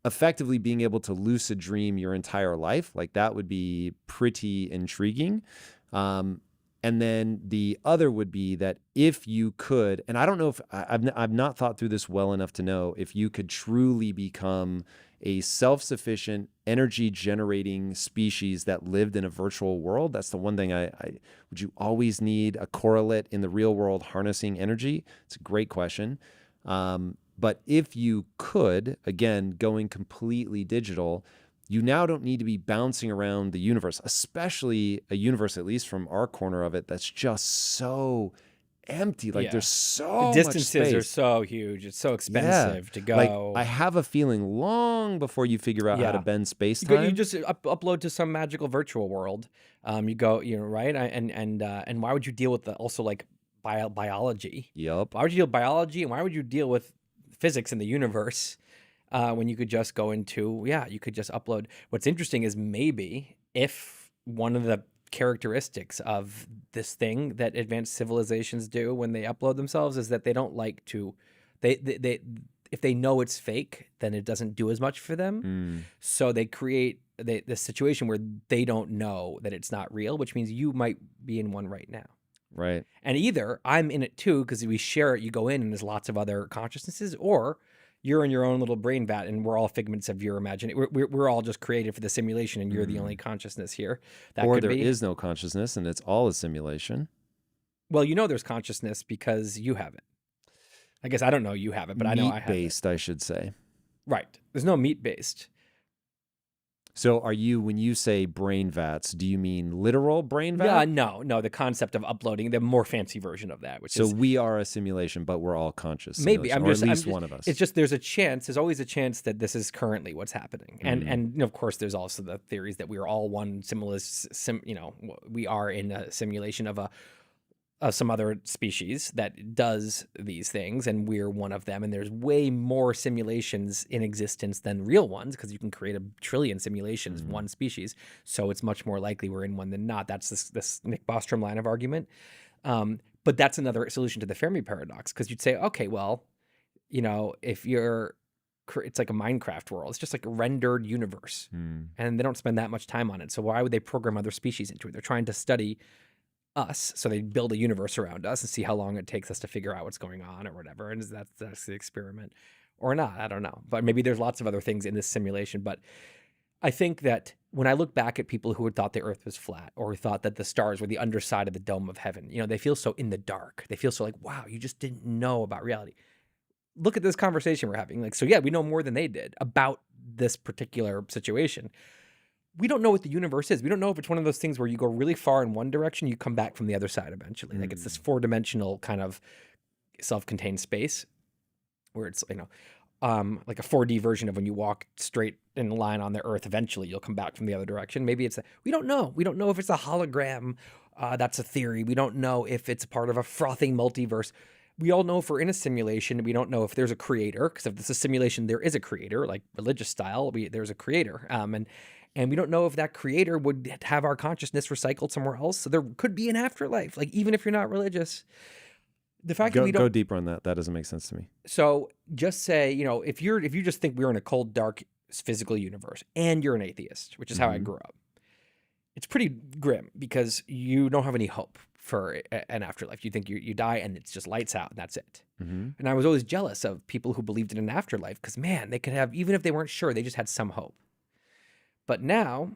effectively being able to lucid dream your entire life. Like that would be pretty intriguing. And then the other would be that if you could, and I don't know if I've not thought through this well enough to know if you could truly become a self-sufficient energy generating species that lived in a virtual world. That's the one thing would you always need a correlate in the real world harnessing energy? It's a great question. But if you could, again, going completely digital, you now don't need to be bouncing around the universe, especially a universe, at least from our corner of it, that's just so empty. Like there's so much distances space. are so huge. It's so expensive to go. Like I have a feeling long before you figure out how to bend space time. You just upload to some magical virtual world. You go, right? And why would you deal with also like biology? Yep. Why would you deal with biology, and why would you deal with physics in the universe when you could just go into, you could just upload. What's interesting is maybe if one of the characteristics of this thing that advanced civilizations do when they upload themselves is that they don't like to, they if they know it's fake, then it doesn't do as much for them. So they create this situation where they don't know that it's not real, which means you might be in one right now. Right. And either I'm in it too, because we share it, you go in and there's lots of other consciousnesses, or you're in your own little brain vat and we're all figments of your imagination. We're all just created for the simulation and you're the only consciousness here. Or there is no consciousness and it's all a simulation. Well, there's consciousness because you have it. I guess I don't know you have it, but I know I have it. Meat-based, I should say. Right. There's no meat-based. So when you say brain vats, do you mean literal brain vat? Yeah, no. The concept of uploading the more fancy version of that, which So is we are a simulation, but we're all conscious. maybe simulation, or at least one of us. It's just there's always a chance that this is currently what's happening, and of course there's also the theories that we are all one we are in a simulation of some other species that does these things, and we're one of them. And there's way more simulations in existence than real ones, because you can create 1 trillion simulations of one species. So it's much more likely we're in one than not. That's this Nick Bostrom line of argument. But that's another solution to the Fermi paradox, because you'd say, okay, well, if it's like a Minecraft world. It's just like a rendered universe, and they don't spend that much time on it. So why would they program other species into it? They're trying to study us, so they build a universe around us and see how long it takes us to figure out what's going on or whatever. And that's the experiment or not, I don't know. But maybe there's lots of other things in this simulation. But I think that when I look back at people who had thought the earth was flat, or thought that the stars were the underside of the dome of heaven, they feel so in the dark. They feel so like, wow, you just didn't know about reality. Look at this conversation we're having. Like, so yeah, we know more than they did about this particular situation. We don't know what the universe is. We don't know if it's one of those things where you go really far in one direction, you come back from the other side eventually. Like, it's this 4-dimensional kind of self-contained space where it's, like a 4D version of when you walk straight in a line on the earth, eventually you'll come back from the other direction. Maybe we don't know. We don't know if it's a hologram. That's a theory. We don't know if it's a part of a frothing multiverse. We all know if we're in a simulation, we don't know if there's a creator, because if this is a simulation, there is a creator, like religious style, there's a creator. And we don't know if that creator would have our consciousness recycled somewhere else. So there could be an afterlife, like even if you're not religious. The fact that we don't go deeper on that doesn't make sense to me. So just say, if you just think we're in a cold, dark, physical universe, and you're an atheist, which is how I grew up, it's pretty grim, because you don't have any hope for an afterlife. You think you die and it's just lights out and that's it. And I was always jealous of people who believed in an afterlife, because man, they could have, even if they weren't sure, they just had some hope. But now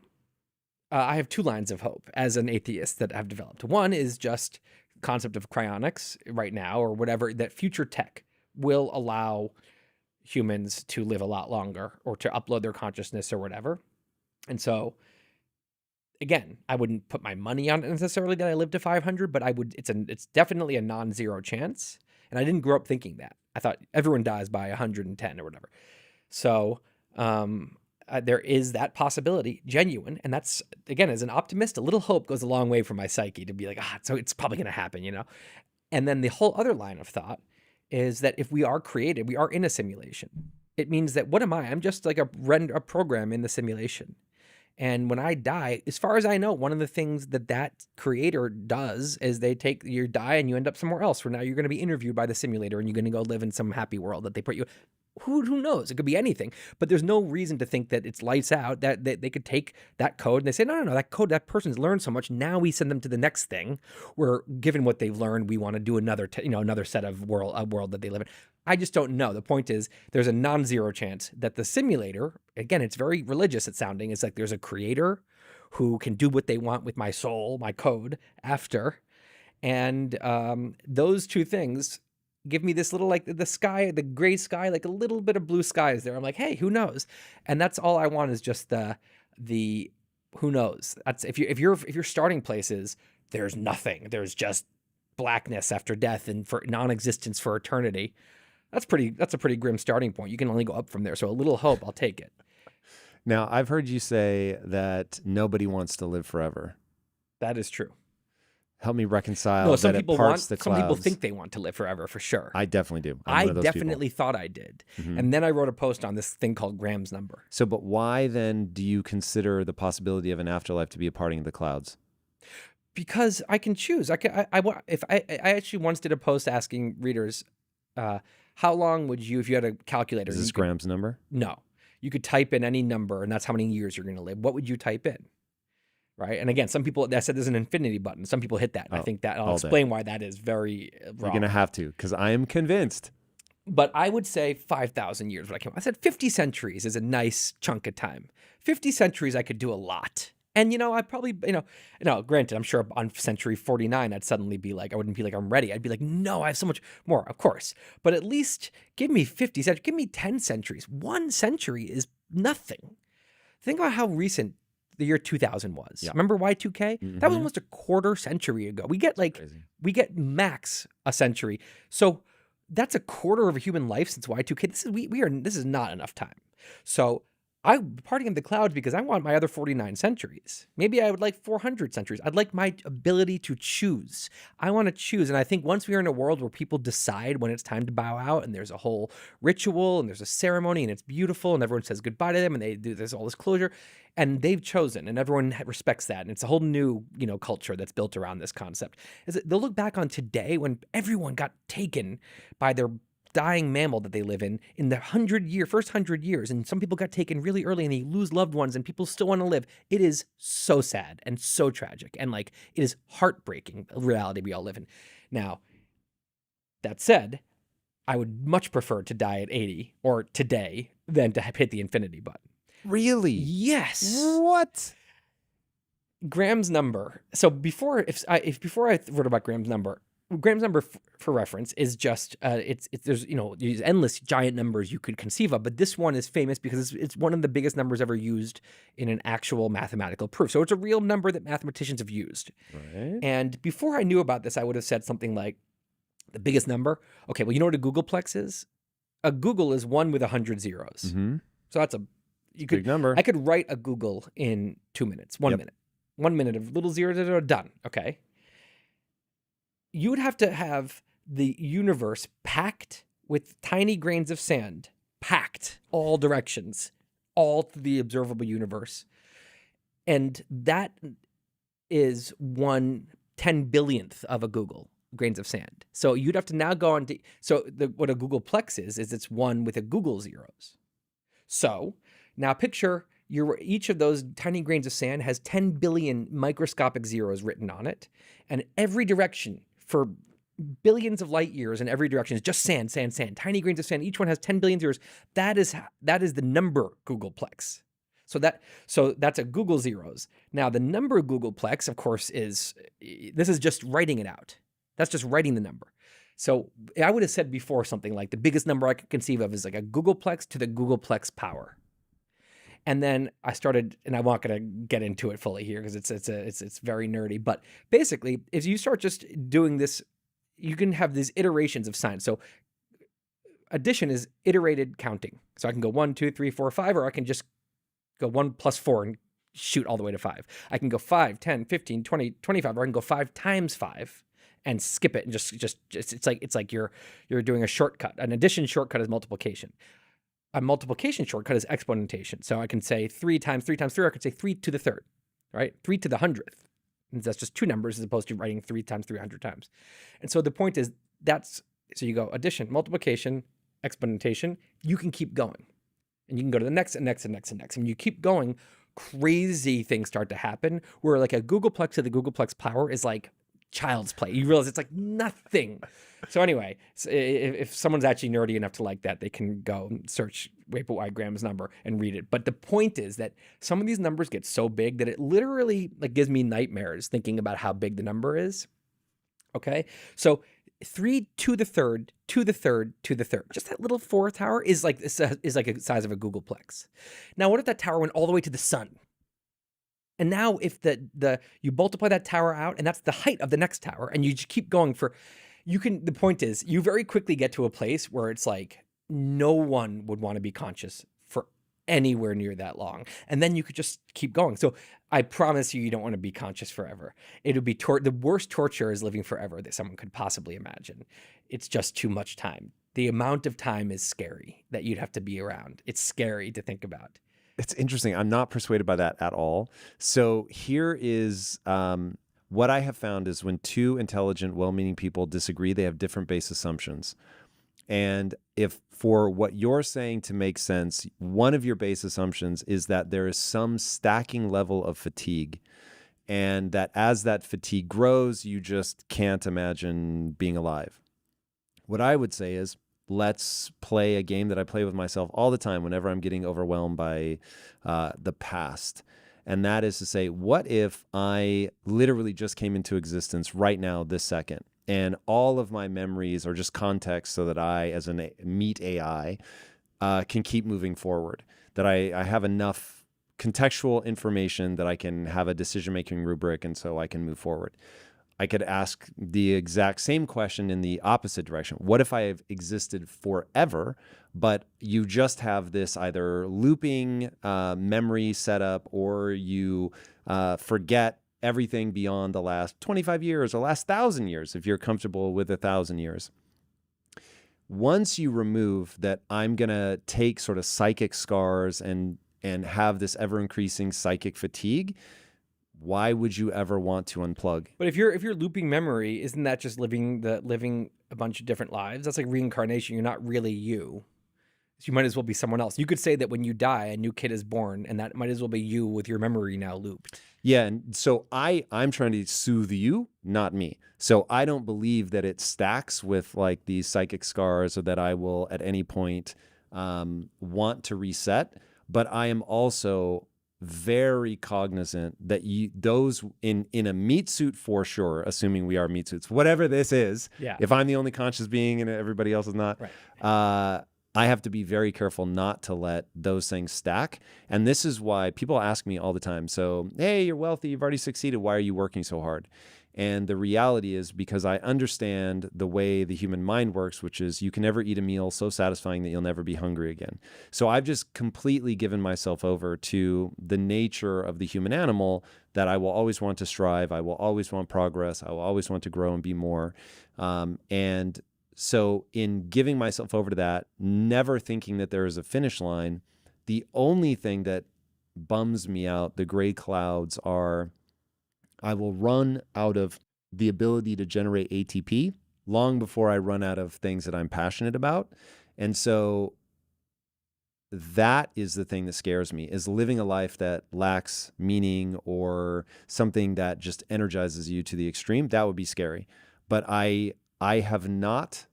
I have 2 lines of hope as an atheist that I've developed. One is just concept of cryonics right now, or whatever, that future tech will allow humans to live a lot longer, or to upload their consciousness or whatever. And so, again, I wouldn't put my money on it necessarily that I live to 500, but it's definitely a non-zero chance. And I didn't grow up thinking that. I thought everyone dies by 110 or whatever. So, there is that possibility, genuine. And that's, again, as an optimist, a little hope goes a long way for my psyche to be like, so it's probably going to happen, And then the whole other line of thought is that if we are created, we are in a simulation. It means that, what am I? I'm just like a program in the simulation. And when I die, as far as I know, one of the things that creator does is you die and you end up somewhere else, where now you're going to be interviewed by the simulator and you're going to go live in some happy world that they put you. Who knows? It could be anything, but there's no reason to think that it's lights out, that they could take that code and they say, no, that code, that person's learned so much. Now we send them to the next thing, where given what they've learned, we want to do another set of world that they live in. I just don't know. The point is, there's a non-zero chance that the simulator, again, it's very religious it's sounding. It's like there's a creator who can do what they want with my soul, my code after. And those 2 things give me this little, like the sky, the gray sky, like a little bit of blue sky is there. I'm like, hey, who knows? And that's all I want, is just the who knows. That's if your starting place is there's nothing, there's just blackness after death and for non-existence for eternity. That's a pretty grim starting point. You can only go up from there. So a little hope, I'll take it. Now, I've heard you say that nobody wants to live forever. That is true. Help me reconcile No, some that people it parts the some clouds. people think they want to live forever, for sure. I definitely do. I one of those definitely people. thought I did. And then I wrote a post on this thing called Graham's number. So, but why then do you consider the possibility of an afterlife to be a parting of the clouds? Because I can choose. I actually once did a post asking readers, how long would you, if you had a calculator? Is this Graham's number? No. You could type in any number, and that's how many years you're going to live. What would you type in? Right. And again, some people, I said there's an infinity button. Some people hit that. And I think that I'll explain why that is very wrong. You're going to have to, because I am convinced. But I would say 5,000 years. I said 50 centuries is a nice chunk of time. 50 centuries, I could do a lot. And, I probably, granted, I'm sure on century 49, I'd suddenly be like, I wouldn't be like, I'm ready. I'd be like, no, I have so much more, of course. But at least give me 50 centuries, give me 10 centuries. 1 century is nothing. Think about how recent the year 2000 was. Yeah. Remember Y2K? That was almost a quarter century ago. We get max a century. So that's a quarter of a human life since Y2K. This is not enough time. So I'm partying in the clouds because I want my other 49 centuries. Maybe I would like 400 centuries. I'd like my ability to choose. I want to choose. And I think once we are in a world where people decide when it's time to bow out, and there's a whole ritual and there's a ceremony and it's beautiful and everyone says goodbye to them and there's all this closure and they've chosen and everyone respects that. And it's a whole new, culture that's built around this concept. Is that they'll look back on today when everyone got taken by their dying mammal that they live in the first 100 years, and some people got taken really early and they lose loved ones and people still want to live. It is so sad and so tragic, and it is heartbreaking, the reality we all live in. Now, that said, I would much prefer to die at 80 or today than to hit the infinity button. Really? Yes. What? Graham's number. So before I wrote about Graham's number for reference is just there's these endless giant numbers you could conceive of, but this one is famous because it's one of the biggest numbers ever used in an actual mathematical proof. So it's a real number that mathematicians have used. Right. And before I knew about this, I would have said something like the biggest number. Okay, well, you know what a googolplex is? A Google is 1 with 100 zeros. Mm-hmm. So that's big number. I could write a Google in 2 minutes, 1 minute. 1 minute of little zeros that are done. Okay. You would have to have the universe packed with tiny grains of sand, packed all directions, all through the observable universe. And that is 1/10,000,000th of a Google, grains of sand. So you'd have to now go on to, what a googolplex is it's 1 with a Google zeros. So now picture each of those tiny grains of sand has 10 billion microscopic zeros written on it. And every direction for billions of light years in every direction is just sand, sand, sand, tiny grains of sand. Each one has 10 billion zeros. That is the number googolplex. So that's a Google zeros. Now the number googolplex, of course, this is just writing it out. That's just writing the number. So I would have said before something like the biggest number I could conceive of is like a googolplex to the googolplex power. And then I started, and I'm not going to get into it fully here because it's very nerdy. But basically, if you start just doing this, you can have these iterations of signs. So addition is iterated counting. So I can go 1, 2, 3, 4, 5, or I can just go 1 plus 4 and shoot all the way to 5. I can go 5, 10, 15, 20, 25, or I can go 5 times 5 and skip it and just it's like you're doing a shortcut. An addition shortcut is multiplication. A multiplication shortcut is exponentation. So I can say 3 times 3 times 3, or I can say 3 to the third, right? 3 to the 100th. And that's just 2 numbers as opposed to writing 3 times 300 times. And so the point is so you go addition, multiplication, exponentation, you can keep going. And you can go to the next and next and next and next. And you keep going, crazy things start to happen where like a googolplex to the googolplex power is like child's play. You realize it's like nothing. So anyway, if someone's actually nerdy enough to like that, they can go and search Wade Graham's number and read it. But the point is that some of these numbers get so big that it literally gives me nightmares thinking about how big the number is. Okay, so 3 to the third, to the third, to the third. Just that little 4 tower is like a size of a googolplex. Now, what if that tower went all the way to the sun? And now if you multiply that tower out, and that's the height of the next tower, and you just keep going the point is you very quickly get to a place where it's like no one would want to be conscious for anywhere near that long. And then you could just keep going. So I promise you don't want to be conscious forever. It would be the worst torture is living forever that someone could possibly imagine. It's just too much time. The amount of time is scary that you'd have to be around. It's scary to think about. It's interesting. I'm not persuaded by that at all. So here is what I have found is when 2 intelligent, well-meaning people disagree, they have different base assumptions. And if for what you're saying to make sense, one of your base assumptions is that there is some stacking level of fatigue, and that as that fatigue grows, you just can't imagine being alive. What I would say is, let's play a game that I play with myself all the time whenever I'm getting overwhelmed by the past. And that is to say, what if I literally just came into existence right now, this second, and all of my memories are just context so that I, as a meat AI, can keep moving forward, that I have enough contextual information that I can have a decision-making rubric, and so I can move forward. I could ask the exact same question in the opposite direction. What if I have existed forever, but you just have this either looping memory setup, or you forget everything beyond the last 25 years or last 1,000 years, if you're comfortable with 1,000 years. Once you remove that, I'm going to take sort of psychic scars and have this ever-increasing psychic fatigue, why would you ever want to unplug? But if you're looping memory, isn't that just living a bunch of different lives? That's like reincarnation. You're not really you. So you might as well be someone else. You could say that when you die, a new kid is born, and that might as well be you with your memory now looped. Yeah, and so I'm trying to soothe you, not me. So I don't believe that it stacks with like these psychic scars, or that I will at any point want to reset. But I am also very cognizant that those in a meat suit, for sure, assuming we are meat suits, whatever this is, if I'm the only conscious being and everybody else is not, right. I have to be very careful not to let those things stack. And this is why people ask me all the time, so, hey, you're wealthy, you've already succeeded, why are you working so hard? And the reality is, because I understand the way the human mind works, which is you can never eat a meal so satisfying that you'll never be hungry again. So I've just completely given myself over to the nature of the human animal, that I will always want to strive, I will always want progress, I will always want to grow and be more. And so in giving myself over to that, never thinking that there is a finish line, the only thing that bums me out, the gray clouds, are I will run out of the ability to generate ATP long before I run out of things that I'm passionate about. And so that is the thing that scares me, is living a life that lacks meaning or something that just energizes you to the extreme. That would be scary. But I have not,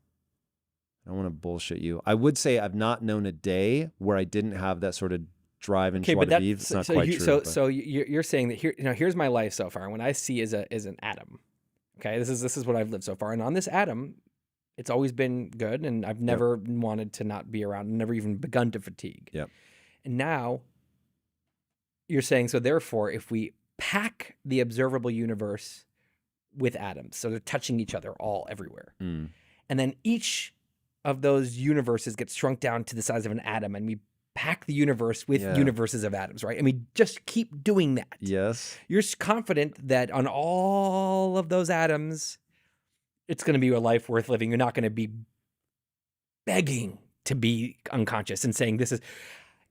I don't want to bullshit you, I would say I've not known a day where I didn't have that sort of drive and joie de vivre. It's not quite true. So you're saying that here's my life so far. And what I see is an atom. Okay, this is what I've lived so far. And on this atom, it's always been good, and I've never wanted to not be around, never even begun to fatigue. Yep. And now you're saying, so therefore, if we pack the observable universe with atoms, so they're touching each other all everywhere, and then each of those universes gets shrunk down to the size of an atom, and we pack the universe with universes of atoms, right? And we just keep doing that. Yes. You're confident that on all of those atoms, it's going to be a life worth living. You're not going to be begging to be unconscious and saying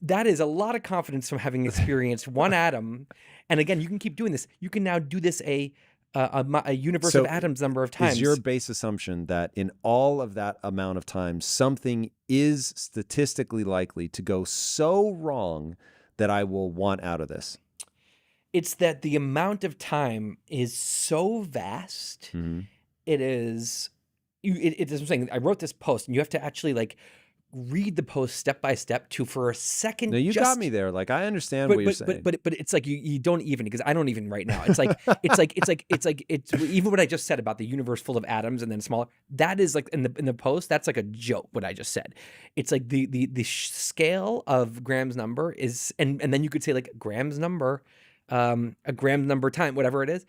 that is a lot of confidence from having experienced one atom. And again, you can keep doing this. You can now do this a universe of atoms number of times. Is your base assumption that in all of that amount of time, something is statistically likely to go so wrong that I will want out of this? It's that the amount of time is so vast. Mm-hmm. It is, it is, I'm saying, I wrote this post, and you have to actually like read the post step by step for a second. No, you got me there. Like, I understand what you're saying. But it's like you don't even, because I don't even right now. It's like it's even what I just said about the universe full of atoms and then smaller. That is like in the post. That's like a joke. What I just said. It's like the scale of Graham's number is, and then you could say like Graham's number, a Graham's number time, whatever it is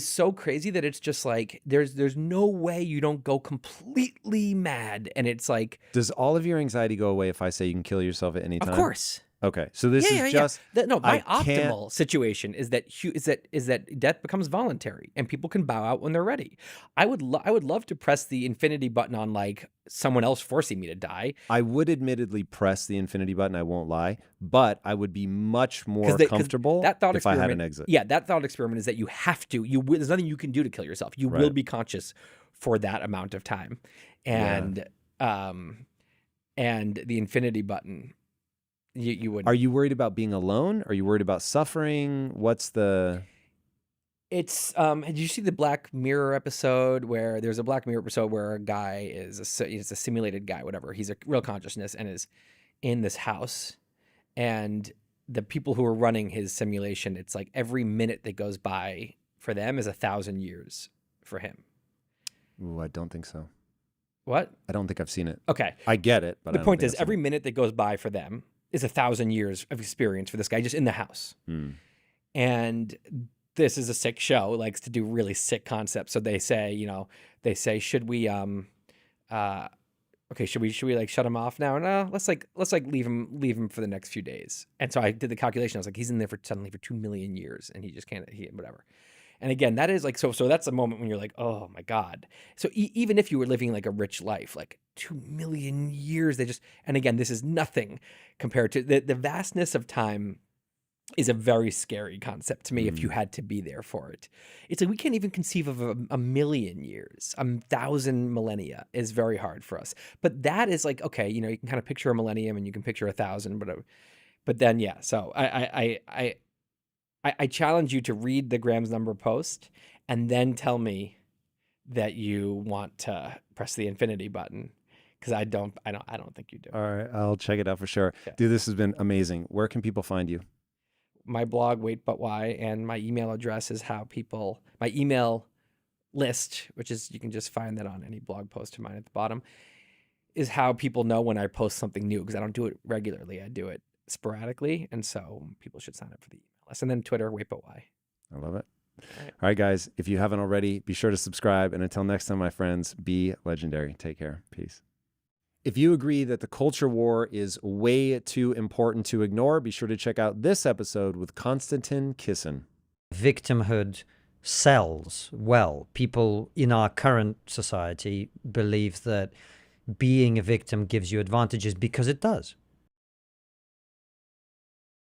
so crazy that it's just like there's no way you don't go completely mad. And it's like, does all of your anxiety go away if I say you can kill yourself at any time? Of course. Okay, so this is just my optimal situation is that death becomes voluntary and people can bow out when they're ready. I would love to press the infinity button on like someone else forcing me to die. I would admittedly press the infinity button, I won't lie, but I would be much more comfortable if I had an exit. Yeah, that thought experiment is that you have to. There's nothing you can do to kill yourself. You will be conscious for that amount of time, and the infinity button. You would. Are you worried about being alone? Are you worried about suffering? What's the? It's did you see the Black Mirror episode where there's a Black Mirror episode where a guy he's a simulated guy, whatever. He's a real consciousness and is in this house, and the people who are running his simulation, it's like every minute that goes by for them is 1,000 years for him. Ooh, I don't think so. What? I don't think I've seen it. Okay. I get it, but The I don't point think is, I've seen every minute that goes by for them is 1,000 years of experience for this guy just in the house. it. And this is a sick show, likes to do really sick concepts. So they say, should we should we like shut him off now? No, let's leave him for the next few days. And so I did the calculation. I was like, he's in there suddenly for 2 million years, and he just can't, whatever. And again, that is like, so that's a moment when you're like, oh my God. So even if you were living like a rich life, like 2 million years, and again, this is nothing compared to the vastness of time is a very scary concept to me if you had to be there for it. It's like we can't even conceive of a million years. 1,000 millennia is very hard for us. But that is like, okay, you can kind of picture a millennium and you can picture 1,000, but then, yeah. So I challenge you to read the Graham's number post and then tell me that you want to press the infinity button, because I don't think you do. All right, I'll check it out for sure. Yeah. Dude, this has been amazing. Where can people find you? My blog, Wait But Why, and my email address is my email list, which is, you can just find that on any blog post of mine at the bottom, is how people know when I post something new, because I don't do it regularly. I do it sporadically, and so people should sign up for the email list. And then Twitter, Wait But Why. I love it. All right, guys, if you haven't already, be sure to subscribe. And until next time, my friends, be legendary. Take care. Peace. If you agree that the culture war is way too important to ignore, be sure to check out this episode with Konstantin Kisin. Victimhood sells well. People in our current society believe that being a victim gives you advantages, because it does.